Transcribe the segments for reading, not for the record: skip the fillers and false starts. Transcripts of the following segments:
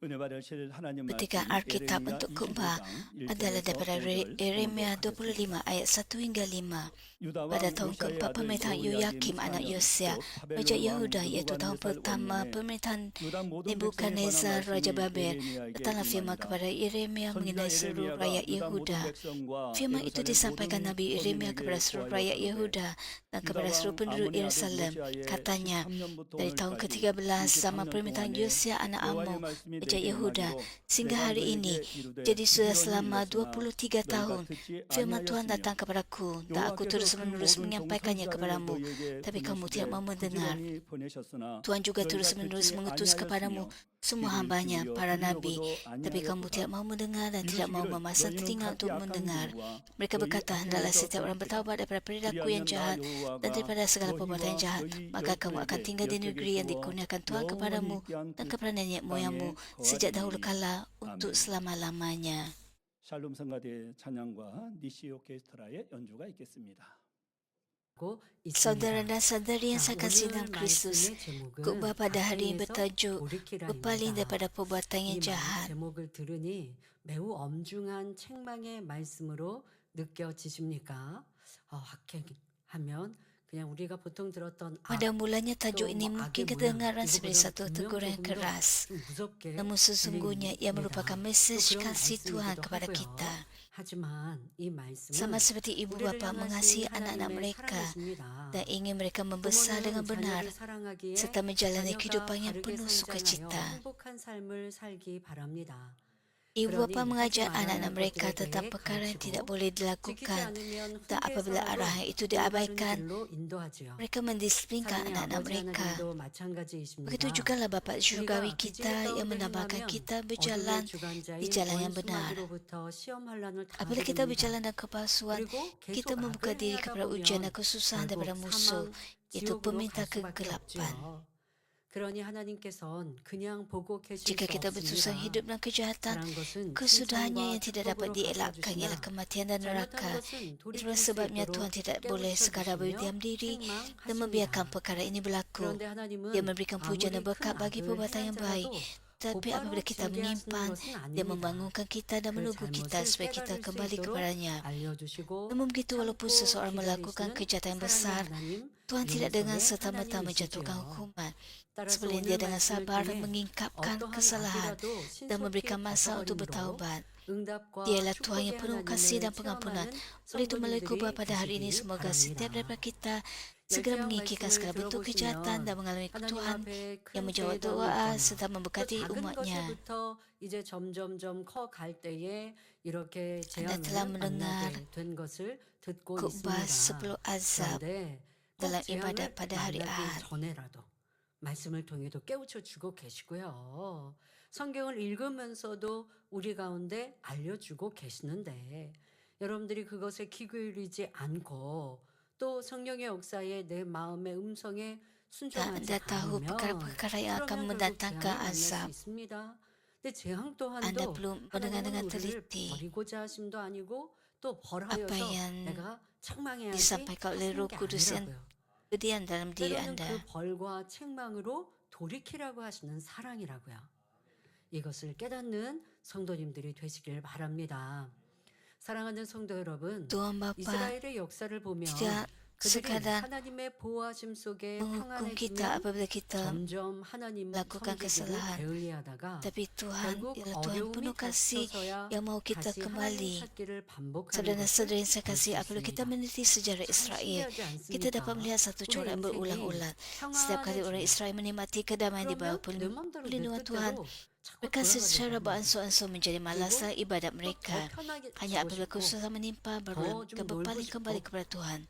Petikan Alkitab untuk khotbah adalah daripada Yeremia 25 ayat 1 hingga 5. Pada tahun keempat pemerintahan Yoyakim anak Yosia, Raja Yehuda, iaitu tahun pertama pemerintahan Nebukadnezar Raja Babel, datanglah firman kepada Yeremia mengenai seluruh rakyat Yehuda. Firman itu disampaikan Nabi Yeremia kepada seluruh rakyat Yehuda dan kepada seluruh penduduk Yerusalem. Katanya, dari tahun ke-13 zaman pemerintahan Yosia anak Amon, Raja Yehuda, sehingga hari ini, jadi sudah selama 23 tahun, firman Tuhan datang kepadaku dan aku terus-menerus menyampaikannya kepadamu, tapi kamu tidak mau mendengar. Tuhan juga terus-menerus mengutus kepadamu semua hambanya, para nabi, tapi kamu tidak mau mendengar dan tidak mau memasang telinga untuk mendengar. Mereka berkata, hendaklah setiap orang bertaubat daripada perilaku yang jahat dan daripada segala perbuatan yang jahat, maka kamu akan tinggal di negeri yang dikurniakan Tuhan kepadamu dan kepada nenek moyangmu sejak dahulu kala untuk selama-lamanya. 샬롬 성가대 찬양과 니시 오케스트라의 연주가 있겠습니다. Saudara dan saudari yang saya kasih dalam Kristus, khotbah pada hari ini bertajuk berpaling daripada perbuatan yang jahat. 제목을 들으니 매우 엄중한 책망의 말씀으로 느껴지십니까? 하면 그냥 우리가 보통 들었던 Pada mulanya tajuk ini mungkin kedengaran seperti satu teguran yang keras. Namun sesungguhnya ia merupakan mesej kasih Tuhan kepada kita. Sama seperti ibu bapa mengasihi anak-anak mereka dan ingin mereka membesar dengan benar serta menjalani kehidupan yang penuh sukacita. Ibu bapa mengajar anak-anak mereka tentang perkara yang tidak boleh dilakukan dan apabila arahan itu diabaikan, mereka mendisiplinkan anak-anak mereka. Begitu jugalah Bapa Syurgawi kita yang menambahkan kita berjalan di jalan yang benar. Apabila kita berjalan dalam kepalsuan, kita membuka diri kepada ujian dan kesusahan daripada musuh, iaitu pemerintah kegelapan. Jika kita berusaha hidup dalam kejahatan, kesudahannya yang tidak dapat dielakkan ialah kematian dan neraka. Itulah sebabnya Tuhan tidak boleh sekadar berdiam diri dan membiarkan perkara ini berlaku. Dia memberikan pujian dan berkat bagi perbuatan yang baik. Tapi apabila kita menyimpan, dia membangunkan kita dan menunggu kita supaya kita kembali kepadanya. Namun begitu, walaupun seseorang melakukan kejahatan yang besar, Tuhan tidak dengan serta-merta menjatuhkan hukuman. Sebelum dia dengan sabar mengingkapkan kesalahan dan memberikan masa untuk bertaubat. Dialah Tuhan yang penuh kasih dan pengampunan. Oleh itu melalui khotbah pada hari ini, semoga setiap daripada kita segera mengikirkan segala bentuk kejahatan dan mengalami Tuhan yang menjawab doa serta memberkati umatnya. Anda telah mendengar khotbah 10 azab dalam ibadat pada hari Ahad. 말씀을 통해도 깨우쳐주고 계시고요. 성경을 읽으면서도 우리 가운데 알려주고 계시는데 여러분들이 그것에 귀 기울이지 않고 또 성령의 역사에 내 마음의 음성에 순종하지 않으면 perkara-perkara yang akan mendatangkan azab. 근데 재앙 또한도 Anda perlu mendengar dengan 우리를 teliti 버리고자 하심도 아니고 또 apa 벌하여서 yang 내가 책망해야지 disampaikan oleh Roh 하시는 게 Kudus yang 아니라고요. berdiam dalam diri 때로는 Anda. 그 벌과 책망으로 돌이키라고 하시는 사랑이라고요. 이것을 깨닫는 성도님들이 되시길 바랍니다. 사랑하는 성도 여러분, Tuhan Bapa 이스라엘의 역사를 보면 tidak 그들이 sekadar 하나님의 보호하심 속에 menghukum kita 평안해지면 apabila kita 점점 하나님의 melakukan 성기기를 kesalahan. 게을리하다가 Tapi Tuhan 결국 ialah Tuhan 어려움이 penuh kasih 닥쳐서야 yang mau kita 다시 하나님 kembali. 찾기를 반복하는 Saudara-saudara yang saya 것을 볼 kasih, 수 apabila kita 있습니다. meneliti sejarah Israel, 신기하지 kita dapat 않습니까? melihat satu 우리 corak yang 인생이 berulang-ulang. Setiap kali orang 평안해지면 Israel menikmati kedamaian di bawah 그러면 내 맘대로 내 perlindungan Tuhan, 뜻대로 자꾸 mereka secara 돌아가려고 합니다. beransur-ansur menjadi malas dalam ibadat 또 mereka. 더 편하게 Hanya 지고 apabila 싶고 kesusahan menimpa, baru 더 mereka 좀 놀고 berpaling kembali 싶고 kepada Tuhan.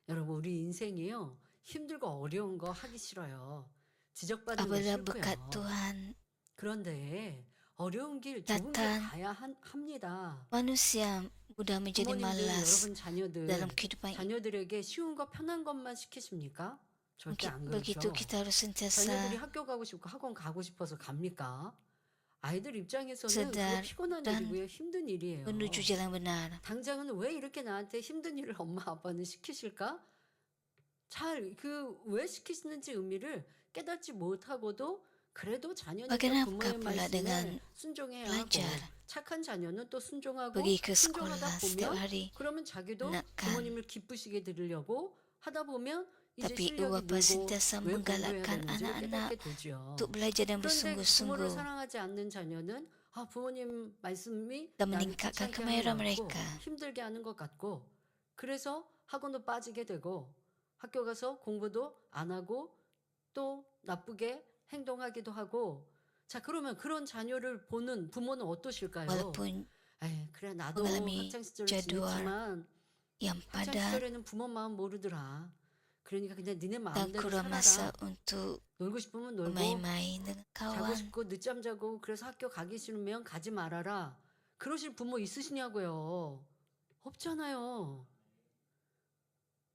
여러분 우리 인생이요 힘들고 어려운 거 하기 싫어요. 지적받는 거 Apabila berkat 싫고요. Tuhan 그런데 어려운 길 좁은 길 datang, 가야 합니다. manusia mudah menjadi 부모님들 malas 여러분 dalam kehidupan. 자녀들에게 쉬운 거 편한 것만 시키십니까? 절대 안 Begitu 그렇죠. kita harus 자녀들이 sentiasa 학교 가고 싶고 학원 가고 싶어서 갑니까? 아이들 입장에서는 그거 sedar 피곤한 dan 일이고요. 힘든 일이에요. menuju jalan benar. 당장은 왜 이렇게 나한테 힘든 일을 엄마 아빠는 시키실까? 잘 왜 시키시는지 의미를 깨닫지 못하고도 그래도 자녀니까 Bagaimana 부모의 pula 말씀에 dengan 순종해야 하고 belajar 착한 자녀는 또 순종하고 pergi ke 순종하다 sekolah setiap 보면 hari 그러면 자기도 menakkan. 부모님을 기쁘시게 들으려고 하다 보면 이제 Tapi 실력이 bapa 늘고 sentiasa 왜 공부해야 menggalakkan 되는지를 anak-anak 깨닫게 되죠. untuk belajar dan 그런데 부모를 bersungguh-sungguh 사랑하지 않는 자녀는 부모님 말씀이 dan 나를 meningkatkan 귀찮게 하는 것 kemahiran 같고 mereka. 힘들게 하는 것 같고 그래서 학원도 빠지게 되고 학교 가서 공부도 안 하고 또 나쁘게 행동하기도 하고 자 그러면 그런 자녀를 보는 부모는 어떠실까요? Walaupun 에이, 그래 나도 mengalami 학창 시절을 jadual 지냈지만 yang 학창 padat 시절에는 부모 마음 모르더라. 그러니까 그냥 니네 dan 마음대로 kurang masa 살아라. untuk 놀고 싶으면 놀고 bermain-main dengan 자고 kawan. 싶고 늦잠 자고 그래서 학교 가기 싫으면 가지 말아라. 그러실 부모 있으시냐고요. 없잖아요.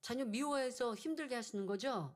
자녀 미워해서 힘들게 하시는 거죠?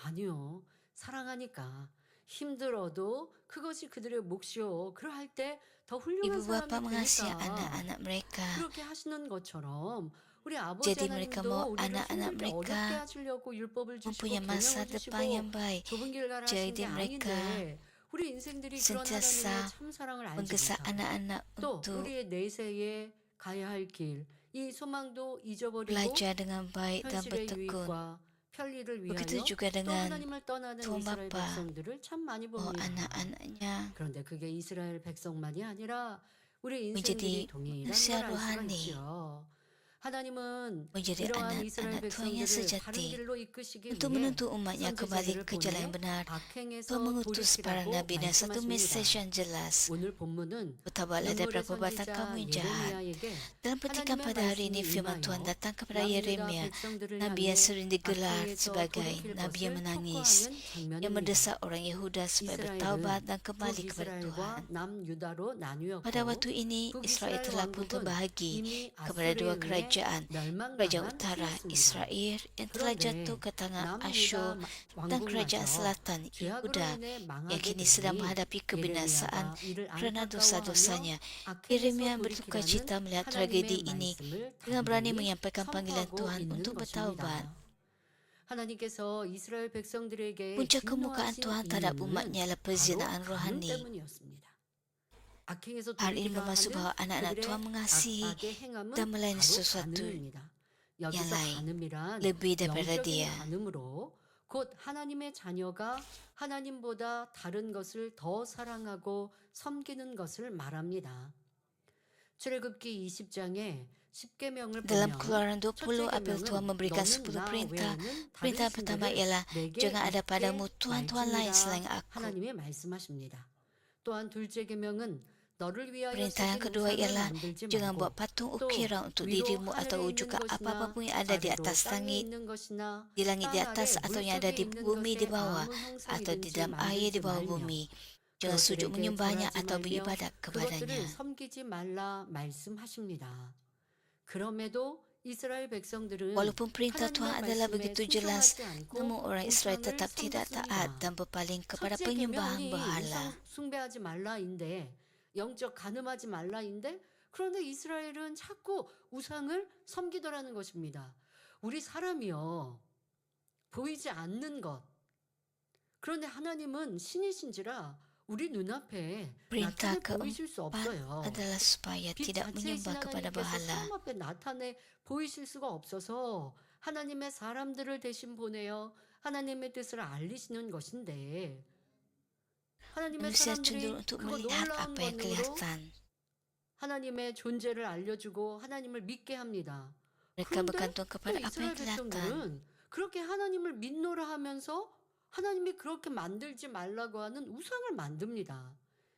아니요. 사랑하니까 힘들어도 그것이 그들의 몫이요. 그럴 때 더 훌륭한 Ibu bapa 사람이 mengasihi 되니까 anak-anak mereka. 그렇게 하시는 것처럼 우리 아버지 Jadi mereka 하나님도 mau 우리를 anak-anak 힘들게 어렵게 mereka 하시려고 율법을 주시고 mempunyai masa 계명을 depan 주시고 yang baik. 좁은 길 가라 하신 게 Jadi mereka 아닌데 우리 인생들이 그런 하나님의 sentiasa 참 사랑을 알지 menggesak 못하고 anak-anak 또 untuk 우리의 내세에 가야 할 길, 이 소망도 잊어버리고 belajar dengan baik dan 현실의 bertekun. 유익과 편리를 Begitu 위하여 juga 또 dengan 하나님을 떠나는 Tuhan 이스라엘 Bapa 백성들을 참 많이 mau 봅니다. anak-anaknya 그런데 그게 이스라엘 백성만이 아니라 우리 menjadi 인생들이 동일한 manusia 걸 알 수가 rohani, 있지요. 하나님은 menjadi 이러한 이스라엘 anak-anak Tuhan yang 백성들을 바른 sejati. 길로 이끄시기 Untuk 위해 menuntut umatnya kembali 선지자들을 ke jalan yang 보내 benar, 박행에서 Tuhan mengutus para 돌이키라고 nabi dan satu message 말씀하십니다. yang jelas. 오늘 본문은 Bertabatlah 눈물의 daripada perbuatan 선지자 kamu yang jahat. 예레미야에게 Dalam petikan 하나님의 pada hari ini 말씀이 firman Tuhan 임하여 datang kepada 남유다 Yeremia, 백성들을 nabi yang 향해 sering digelar 박해에서 sebagai 돌이킬 nabi yang 것을 menangis, 촉구하는 yang 장면입니다. mendesak orang Yehuda supaya bertaubat 이스라엘은 dan kembali kepada 북이스라엘과 Tuhan. 남유다로 Pada 나뉘었고 waktu ini, Israel 북이스라엘 telah pun 왕국은 terbahagi 이미 kepada 아수르에 dua 의해 kerajaan, kerajaan 멸망당한 utara 후였습니다. Israel yang telah jatuh 그런데 ke tangan Asyur 남유다 dan kerajaan 왕국마저 selatan 죄악으로 Yehuda 인해 yang 망하게 kini sedang 되니 menghadapi kebinasaan 예레미야가 이를 kerana 안타까워하며 dosa-dosanya. 악행에서 Yeremia berduka 돌이키라는 cita melihat tragedi 하나님의 ini 말씀을 dengan berani 단단히 menyampaikan panggilan 선포하고 Tuhan 있는 untuk bertaubat. 것입니다. 하나님께서 이스라엘 백성들에게 Puncak kemukaan 진노하신 Tuhan terhadap 이유는 umatnya adalah 바로 perzinaan 가문 rohani. 때문이었습니다. 악행에서 Hal ini 돌이키라 bermaksud 하는 bahawa anak-anak 그들의 Tuhan mengasihi 악의 행함은 dan melayani 바로 sesuatu 간음입니다. yang 여기서 lain 간음이란 lebih daripada 영적인 dia. 간음으로 곧 하나님의 자녀가 하나님보다 다른 것을 더 사랑하고 섬기는 것을 말합니다. 출애굽기 20장에 10계명을 Dalam 보면 Keluaran 20, 첫째 apabila Tuhan 계명은 memberikan 너는 10 나 perintah, 외에는 다른 perintah pertama 신들을 ialah 내게 jangan ada 믿게 padamu tuhan-tuhan lain 말지니라 selain aku. 하나님이 말씀하십니다. 또한 둘째 계명은 너를 위하여 Perintah yang 새긴 kedua 우상을 ialah 만들지 jangan 말고 buat patung 또 ukiran untuk 위로 dirimu atau 하늘에 있는 juga 것이나 apa-apa pun yang ada di 아래로 atas 땅에 langit, 있는 것이나 di langit di 땅 atas 아래 atau yang ada 물속에 di 있는 bumi di 것에 bawah 아무 atau di 형상이든지 dalam air di 만들지 bawah 말며 bumi. Jangan sujud 그것들에게 menyembahnya 절하지 atau 말며 beribadat kepadanya. 그것들을 섬기지 말라 말씀하십니다. 그럼에도 이스라엘 백성들은 Walaupun perintah Tuhan 하나님의 adalah 말씀에 begitu jelas, 순종하지 않고 namun orang Israel 우상을 tetap tidak taat 섬겼습니다. dan berpaling kepada 첫째 penyembahan 계명이 berhala. 우상 숭배하지 말라인데 영적 간음하지 말라인데 그런데 이스라엘은 자꾸 우상을 섬기더라는 것입니다. 우리 사람이요 보이지 않는 것 그런데 하나님은 신이신지라 우리 눈앞에 Perintah 나타내 보이실 수 keempat 없어요. adalah supaya 빛 tidak 자체이신 menyembah kepada 하나님께서 berhala. 사람 앞에 나타내 보이실 수가 없어서 하나님의 사람들을 대신 보내어 하나님의 뜻을 알리시는 것인데 하나님의 Manusia 사람들이 cenderung untuk 그거 melihat 놀라운 apa yang 권능으로 kelihatan. 하나님의 존재를 알려주고 하나님을 믿게 합니다. Mereka 그런데 bergantung 또 kepada apa yang 이스라엘 kelihatan. 백성들은 그렇게 하나님을 믿노라 하면서 하나님이 그렇게 만들지 말라고 하는 우상을 만듭니다.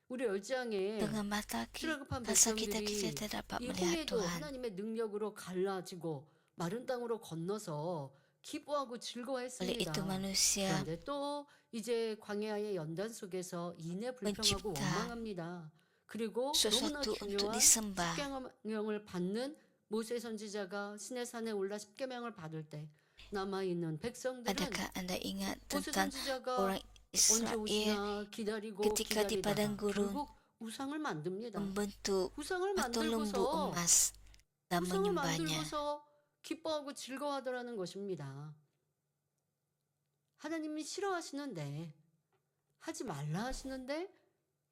우리 10장에 Dengan mata 출애굽한 kasar kita 백성들이 tidak dapat 이 melihat 홍해도 Tuhan. 하나님의 능력으로 갈라지고 마른 땅으로 건너서 기뻐하고 Oleh itu 즐거워했습니다. manusia 그런데 또 이제 광야의 연단 속에서 이내 불평하고 mencipta 원망합니다. 그리고 너무나 sesuatu untuk 중요한 disembah. 십계명을 받는 모세 선지자가 시내 산에 올라 십계명을 받을 때 남아 있는 백성들은 Adakah anda ingat 모세 tentang 선지자가 orang 언제 Israel 오시나 기다리고 ketika di padang 기다리다가 gurun 결국 우상을 만듭니다. membentuk 우상을 patung lembu 만들고서 emas dan 우상을 menyembahnya? 만들고서 기뻐하고 즐거워하더라는 것입니다. 하나님이 싫어하시는데 하지 말라 하시는데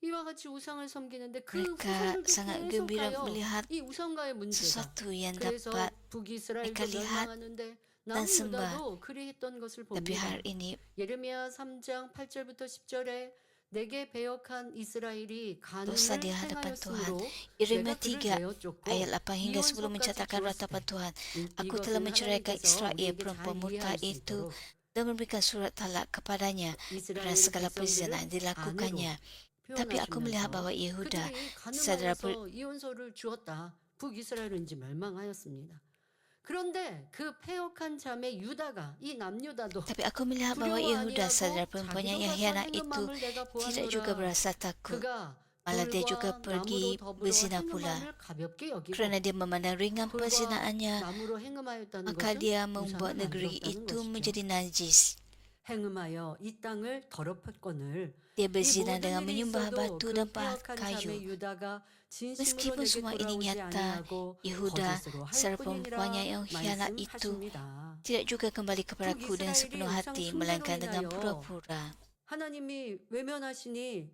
이와 같이 우상을 섬기는데 그 Mereka 후손들도 sangat gembira 계속하여 melihat 이 우상과의 문제가 sesuatu yang 그래서 dapat 북이스라엘도 mereka lihat 멸망하는데 dan sembah. 남유다도 그리했던 것을 Tapi 봅니다. hari ini 예레미야 3장 8절부터 10절에 내게 배역한 이스라엘이 dosa 간음을 di hadapan Tuhan. 행하였으므로 Yeremia 내가 그를 3 내어 쫓고 ayat 8 hingga 10 이혼석까지 mencatatkan 주었을 ratapan 때 Tuhan. Aku 이것을 telah menceraikan 하나님께서 Israel 우리에게 perempuan 잘 murka 이해할 수 itu 있도록 dan memberikan surat talak kepadanya karena 이스라엘 segala 백성들을 perzinahan yang 간으로 dilakukannya. Tapi aku melihat 표현하시면서 bahwa Yehuda 그들이 saudara 간음하여서 이혼서를 주었다. 북이스라엘은 이제 멸망하였습니다. 그런데 그 패역한 자매 유다가 이 남유다도 Tapi aku melihat bahwa 두려워 Yehuda saudara 아니하고 perempuannya 자기도 yang 가서 hianat 행한 itu 마음을 내가 tidak juga 보았노라. berasa takut. 그가 Malah dia juga 돌과 나무로 pergi 더불어 berzina pula. 행음함을 가볍게 여기고 Kerana dia memandang ringan 돌과 perzinaannya, 나무로 행음하였다는 maka 것은 dia 우상을 membuat negeri 만들었다는 itu 것이죠. menjadi najis. 행음하여 이 땅을 더럽혔거늘 Dia 이 berzina 모든 dengan 일이 menyembah 있어도 batu 그 dan 패역한 자매 kayu. 유다가 진심으로 Meskipun 내게 semua ini 돌아오지 nyata, 아니하고 Yehuda, 거짓으로 할 saudara perempuannya 뿐이니라 yang hianat itu, 말씀하십니다. tidak juga kembali kepadaku dengan sepenuh hati, melainkan dengan pura-pura. 하나님이 외면하시니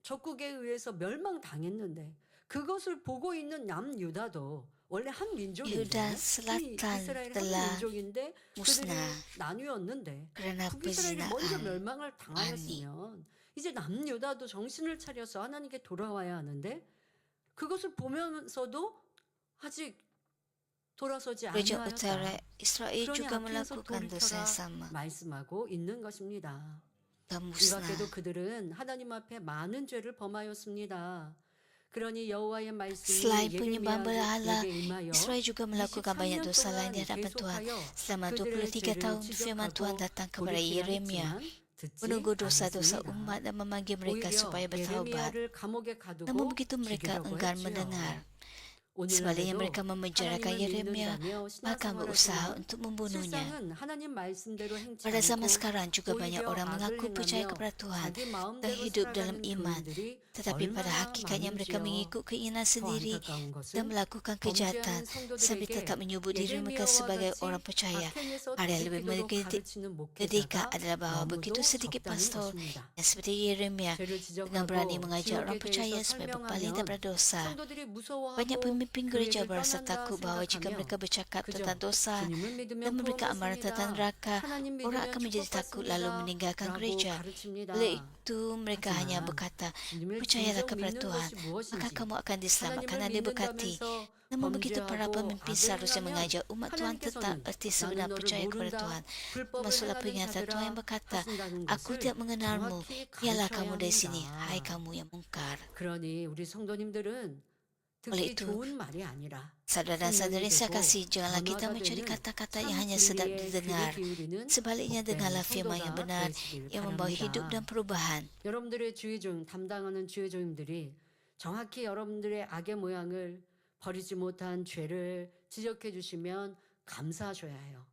적국에 의해서 멸망당했는데 그것을 보고 있는 남유다도 원래 한 민족인데 Yehuda 이 Selatan 이스라엘 한 telah 민족인데 그들이 musnah 나뉘었는데 kerana 북이스라엘이 먼저 perzinaan. 멸망을 당하였으면 이제 남유다도 정신을 차려서 하나님께 돌아와야 하는데 그것을 보면서도 아직 돌아서지 Raja 아니하였다. Utara Israel 그러니 juga 앞에서 melakukan dosa yang 돌이켜라 sama 말씀하고 있는 것입니다. dan 이 musnah. 밖에도 그들은 하나님 앞에 많은 죄를 범하였습니다. 그러니 여호와의 말씀이 Selain penyembahan berhala, 예레미야에게 임하여 Israel juga melakukan banyak 23년 dosa lain di 동안 hadapan Tuhan. 계속하여 Selama 그들의 23 죄를 tahun firman Tuhan 지적하고 datang kepada 돌이키라 Yeremia, 했지만 듣지 menunggu dosa-dosa 않았습니다. umat dan memanggil mereka 오히려 supaya bertaubat. 예레미야를 감옥에 가두고 Namun begitu mereka 죽이려고 enggan 했지요. mendengar. Sebaliknya 오늘날에도 mereka memenjarakan 하나님을 Yeremia, 믿는다며 maka 신앙생활을 berusaha 하지만 untuk membunuhnya. 실상은 하나님 말씀대로 행치 Pada zaman 않고 sekarang juga banyak 오히려 orang 악을 mengaku percaya 행하며 kepada Tuhan 자기 dan 마음대로 hidup dalam 살아가는 iman, 교인들이 tetapi pada 얼마나 hakikatnya mereka 많은지요. mengikut keinginan 더 sendiri 안타까운 dan 것은 melakukan kejahatan 범죄하는 sambil 성도들에게 tetap menyebut diri mereka 예레미야와 sebagai 같이 orang percaya. 아테네에서 Hal yang lebih 돌이키도록 mengedikan 가르치는 Ketika 목회자가 adalah bahawa 너무도 begitu sedikit 적다는 pastor 것입니다. yang seperti Yeremia 죄를 dengan berani 지적하고 mengajak orang 지옥에 percaya 대해서 supaya berpaling 설명하면 daripada dosa. 성도들이 무서워하고 Banyak pemimpin 그 gereja 얘기를 berasa 떠난다 takut bahawa jika 생각하며 mereka bercakap 그저 tentang dosa 주님을 믿으면 dan memberikan amaran tentang 구원받습니다. neraka, 하나님 orang 믿으면 akan menjadi takut lalu 축복받습니다. meninggalkan 라고 gereja. 가르칩니다. Oleh itu mereka 하지만 hanya berkata, 주님을 percayalah 진정 kepada 믿는 Tuhan, 것이 maka 무엇인지 kamu akan diselamatkan dan 하나님을 diberkati. 믿는다면서 Namun begitu para 범죄하고 pemimpin 악을 seharusnya 행하면 mengajak umat Tuhan tentang 하나님께서는 erti 나는 sebenar 너를 percaya kepada 모른다 Tuhan. 불법을 Termasuklah 행하는 peringatan Tuhan yang 자들아 berkata, 하신다는 aku 것을 tidak mengenalmu, 정확히 ialah 가르쳐야 kamu dari sini, 합니다. hai kamu yang mungkar. 그러니 우리 성도님들은 Oleh 듣기 itu, 좋은 말이 아니라 saudara dan saudari saya 생명이 kasih, 되고 janganlah kita 변화가 mencari 되는 kata-kata 참 yang hanya sedap 진리에 didengar. 귀를 기울이는 Sebaliknya, 복된 dengarlah firman yang 성도가 benar 되시길 yang membawa hidup dan 바랍니다. perubahan. 여러분들의 주의종 담당하는 주의종님들이 정확히 여러분들의 악의 모양을 버리지 못한 죄를 지적해 주시면 감사하셔야 해요.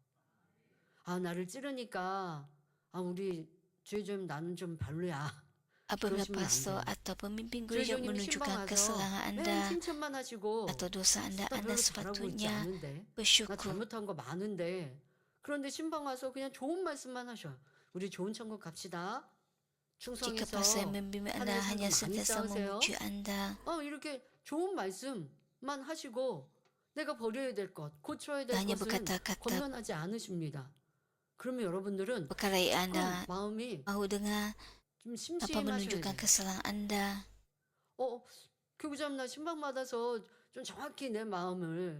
아, 나를 찌르니까 우리 주의종 나는 좀 별로야. Apabila 그러시면 안 pastor 돼요. atau pemimpin gereja 주의종님이 menunjukkan 신방 kesalahan 와서 맨 Anda 칭찬만 하시고 atau dosa Anda, 나 Anda 별로 잘하고 있지 sepatutnya 않은데 나 bersyukur. 잘못한 거 많은데 그런데 신방 와서 그냥 좋은 말씀만 하셔. 우리 좋은 천국 갑시다. Jika pastor yang 충성해서 membimbing Anda 하늘에서 hanya 많이 sentiasa 싸우세요. memuji Anda 이렇게 좋은 말씀만 하시고 내가 버려야 될 것, 고쳐야 될 hanya 것은 berkata-kata 권면하지 않으십니다. 그러면 여러분들은 perkara yang 조금 Anda 마음이 mahu dengar 좀 tanpa 심심하셔야 menunjukkan 돼요. kesalahan Anda. 교구장 나 신방 받아서 좀 정확히 내 마음을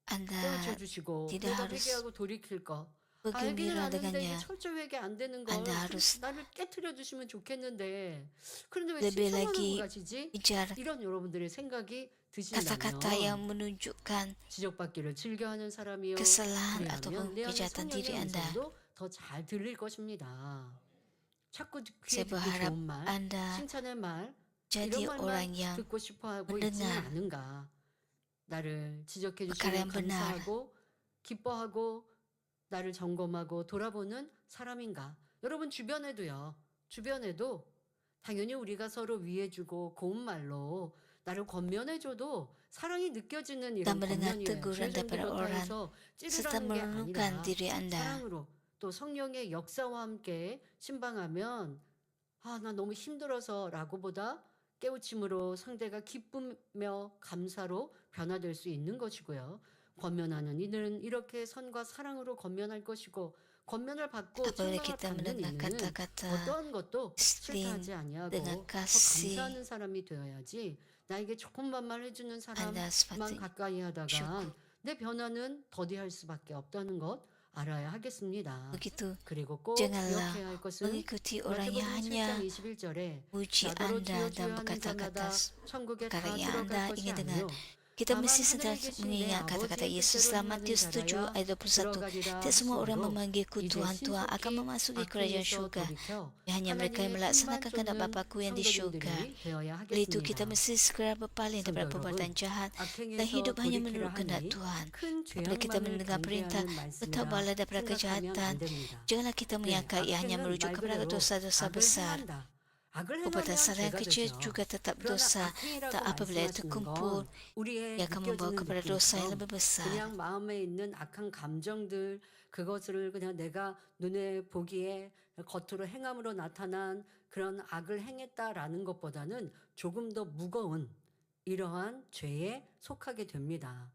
Anda 깨우쳐 주시고 tidak 내가 harus 회개하고 돌이킬 거. 알기는 bergembira 아는데 이게 dengannya. 철저히 회개 안 되는 걸 Anda harus 나를 깨트려 주시면 좋겠는데 그런데 왜 lebih 칭찬만 lagi 하고 가시지? bicara 이런 여러분들의 생각이 kata-kata yang 드신다면 menunjukkan 지적받기를 즐겨하는 사람이요. kesalahan ataupun 그래야면 내 안에 kejahatan diri 성령의 Anda. 음성도 더 잘 들릴 것입니다. 자꾸 Saya 귀에 듣기 berharap 좋은 말, Anda 칭찬의 말 jadi 이런 orang 말만 yang 듣고 싶어하고 있지는 mendengar 않은가. 나를 지적해 perkara 주시면 yang benar. 감사하고 기뻐하고 나를 점검하고 돌아보는 사람인가. 여러분 주변에도요. 주변에도 당연히 우리가 서로 위해주고 고운 말로 나를 권면해줘도 사랑이 느껴지는 dan 이런 mendengar 권면이에요. teguran daripada 주의종들부터 orang 해서 serta 찌르라는 게 merenungkan 아니라 diri Anda 사랑으로 또 성령의 역사와 함께 신방하면 나 너무 힘들어서라고 보다 깨우침으로 상대가 기쁘며 감사로 변화될 수 있는 것이고요. 권면하는 이는 이렇게 선과 사랑으로 권면할 것이고 권면을 받고 Apabila 책망을 kita 받는 mendengar 이는 kata-kata 어떠한 것도 싫다하지 Istin 아니하고 dengan 더 kasih, 감사하는 사람이 되어야지 나에게 조금만 해주는 사람만 Anda sepatutnya 가까이 하다가 syukur. 내 변화는 더디할 수밖에 없다는 것 알아야 하겠습니다. Begitu, 그리고 꼭 janganlah 기억해야 할 것은 mengikuti orang yang 마태복음 hanya 7장 21절에 puji 나더러 Anda 주여 dan 주여 하는 berkata-kata 자마다 천국에 다 perkara yang 들어갈 Anda 것이 ingin dengar. 아니요 Kita 다만 mesti 하늘에 senantiasa 계신 내 mengingat kata-kata 아버지의 Yesus 뜻대로 dalam 행하는 Matius 7 자라야 ayat 21. 들어가리라 Tidak semua orang 하시므로 memanggilku 이제 Tuhan, Tuhan akan 신속히 memasuki kerajaan 악행에서 surga. 돌이켜 Hanya mereka yang 하나님의 melaksanakan 힘만 kehendak 쫓는 Bapa-Ku yang di surga. 성도님들이 되어야 Oleh itu kita 하겠습니다. mesti segera berpaling daripada 성도 perbuatan 여러분, jahat dan 악행에서 hidup hanya 돌이키라 menurut kehendak 하니 Tuhan. 큰 Apabila kita 죄악만을 mendengar perintah 경계하는 말씀이라 bertaubatlah daripada 생각하면 kejahatan, 안 됩니다. janganlah kita 네, menyangka ia hanya 악행은 merujuk 말 kepada 그대로 dosa-dosa 악을 besar. 행한다. 악을 Perbuatan 행하면 salah yang 죄가 kecil 되죠. juga tetap 그러나 dosa. 악행이라고 Tak apabila 말씀하시는 terkumpul, 건 우리의 ia akan membawa 느껴지는 kepada dosa yang 느낌처럼 lebih besar. 그냥 마음에 있는 악한 감정들 그것을 그냥 내가 눈에 보기에 겉으로 행함으로 나타난 그런 악을 행했다라는 것보다는 조금 더 무거운 이러한 죄에 속하게 됩니다.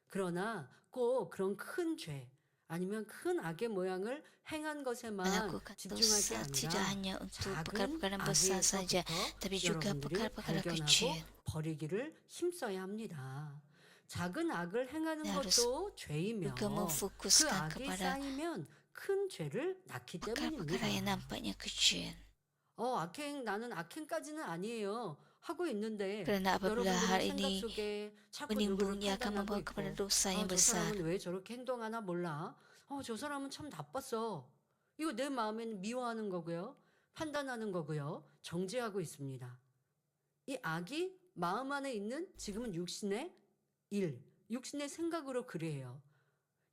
그러나 꼭 그런 큰 죄 아니면 큰 악의 모양을 행한 것에만 Melakukan 집중하지 dosa tidak 아니라 hanya untuk 작은 perkara-perkara besar saja, 악에서부터 tapi juga 여러분들이 perkara-perkara 발견하고 kecil. 버리기를 힘써야 합니다. 작은 악을 행하는 harus 것도 죄이며 juga 그 memfokuskan 악이 kepada 쌓이면 큰 죄를 낳기 perkara-perkara yang 때문입니다. nampaknya kecil. 악행 나는 악행까지는 아니에요 하고 있는데 Kerana apabila hal 여러분들은 생각 ini 속에 자꾸 누구를 menimbun, ia akan 판단하고 membawa kepada 있고 dosa yang 저 besar. 사람은 왜 저렇게 행동하나 몰라 저 사람은 참 나빴어 이거 내 마음에는 미워하는 거고요 판단하는 거고요 정죄하고 있습니다. 이 악이 마음 안에 있는 지금은 육신의 일 육신의 생각으로 그래요.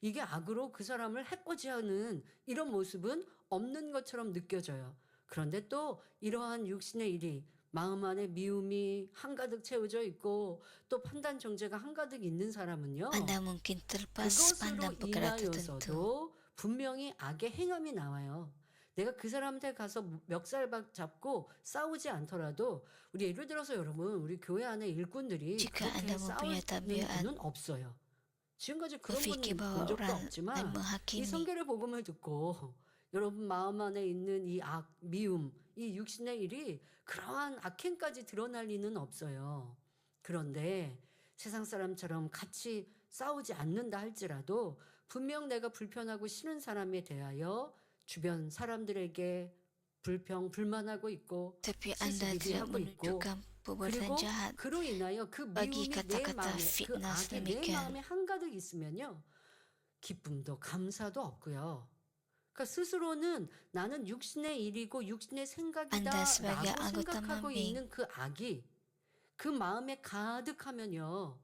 이게 악으로 그 사람을 해코지하는 이런 모습은 없는 것처럼 느껴져요. 그런데 또 이러한 육신의 일이 마음 안에 미움이 한가득 채워져 있고 또 판단 정죄가 한가득 있는 사람은요. Anda mungkin terlepas 그것으로 pandang perkara tertentu. 인하여서도 분명히 악의 행함이 나와요. 내가 그 사람한테 가서 멱살 잡고 싸우지 않더라도 우리 예를 들어서 여러분 우리 교회 안에 일꾼들이 Jika 그렇게 Anda mempunyai 싸우는 tabiat 분은 없어요. 지금까지 그런 berfikir 분은 bahwa 본 적도 orang lain 없지만 이 menghakimi, 성경의 복음을 듣고 여러분 마음 안에 있는 이 악, 미움, 이 육신의 일이 그러한 악행까지 드러날 리는 없어요. 그런데 세상 사람처럼 같이 싸우지 않는다 할지라도 분명 내가 불편하고 싫은 사람에 대하여 주변 사람들에게 불만하고 있고 tapi Anda tidak 시시비비하고 있고 menunjukkan perbuatan 그리고 jahat. 그로 인하여 그 bagi 미움이 내 kata-kata 마음에 그 fitnah 악이 내 sedemikian. 마음에 한가득 있으면요 기쁨도 감사도 없고요. 그러니까 스스로는 나는 육신의 일이고 육신의 Anda sebagai 생각이다라고 anggota 생각하고 mami, 있는 그 악이 그 마음에 가득하면요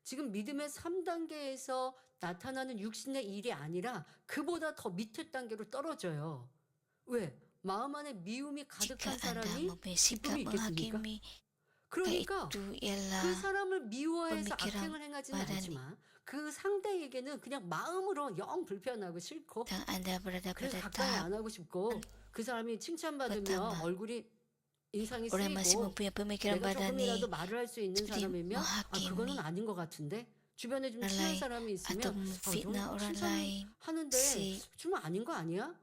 지금 믿음의 3단계에서 나타나는 육신의 일이 아니라 그보다 더 밑에 단계로 떨어져요. 왜? 마음 안에 미움이 jika 가득한 Anda 사람이 mempunyai sikap 기쁨이 있겠습니까? menghakimi, 그러니까 itu 그 ialah 사람을 미워해서 pemikiran 악행을 행하지는 badan. 않지만 그 상대에게는 그냥 마음으로 영 불편하고 싫고 Dan Anda berada 그래서 pada 가까이 tahap 안 하고 싶고 그 사람이 칭찬받으면 pertama, 얼굴이 인상이 orang yang masih 쓰이고 mempunyai pemikiran 내가 badani 조금이라도 말을 할 수 있는 seperti 사람이면 그거는 menghakimi 아닌 것 같은데 주변에 좀 orang 친한 lain 사람이 atau 있으면 memfitnah orang lain, 칭찬하는데 si 좀 아닌 거 아니야?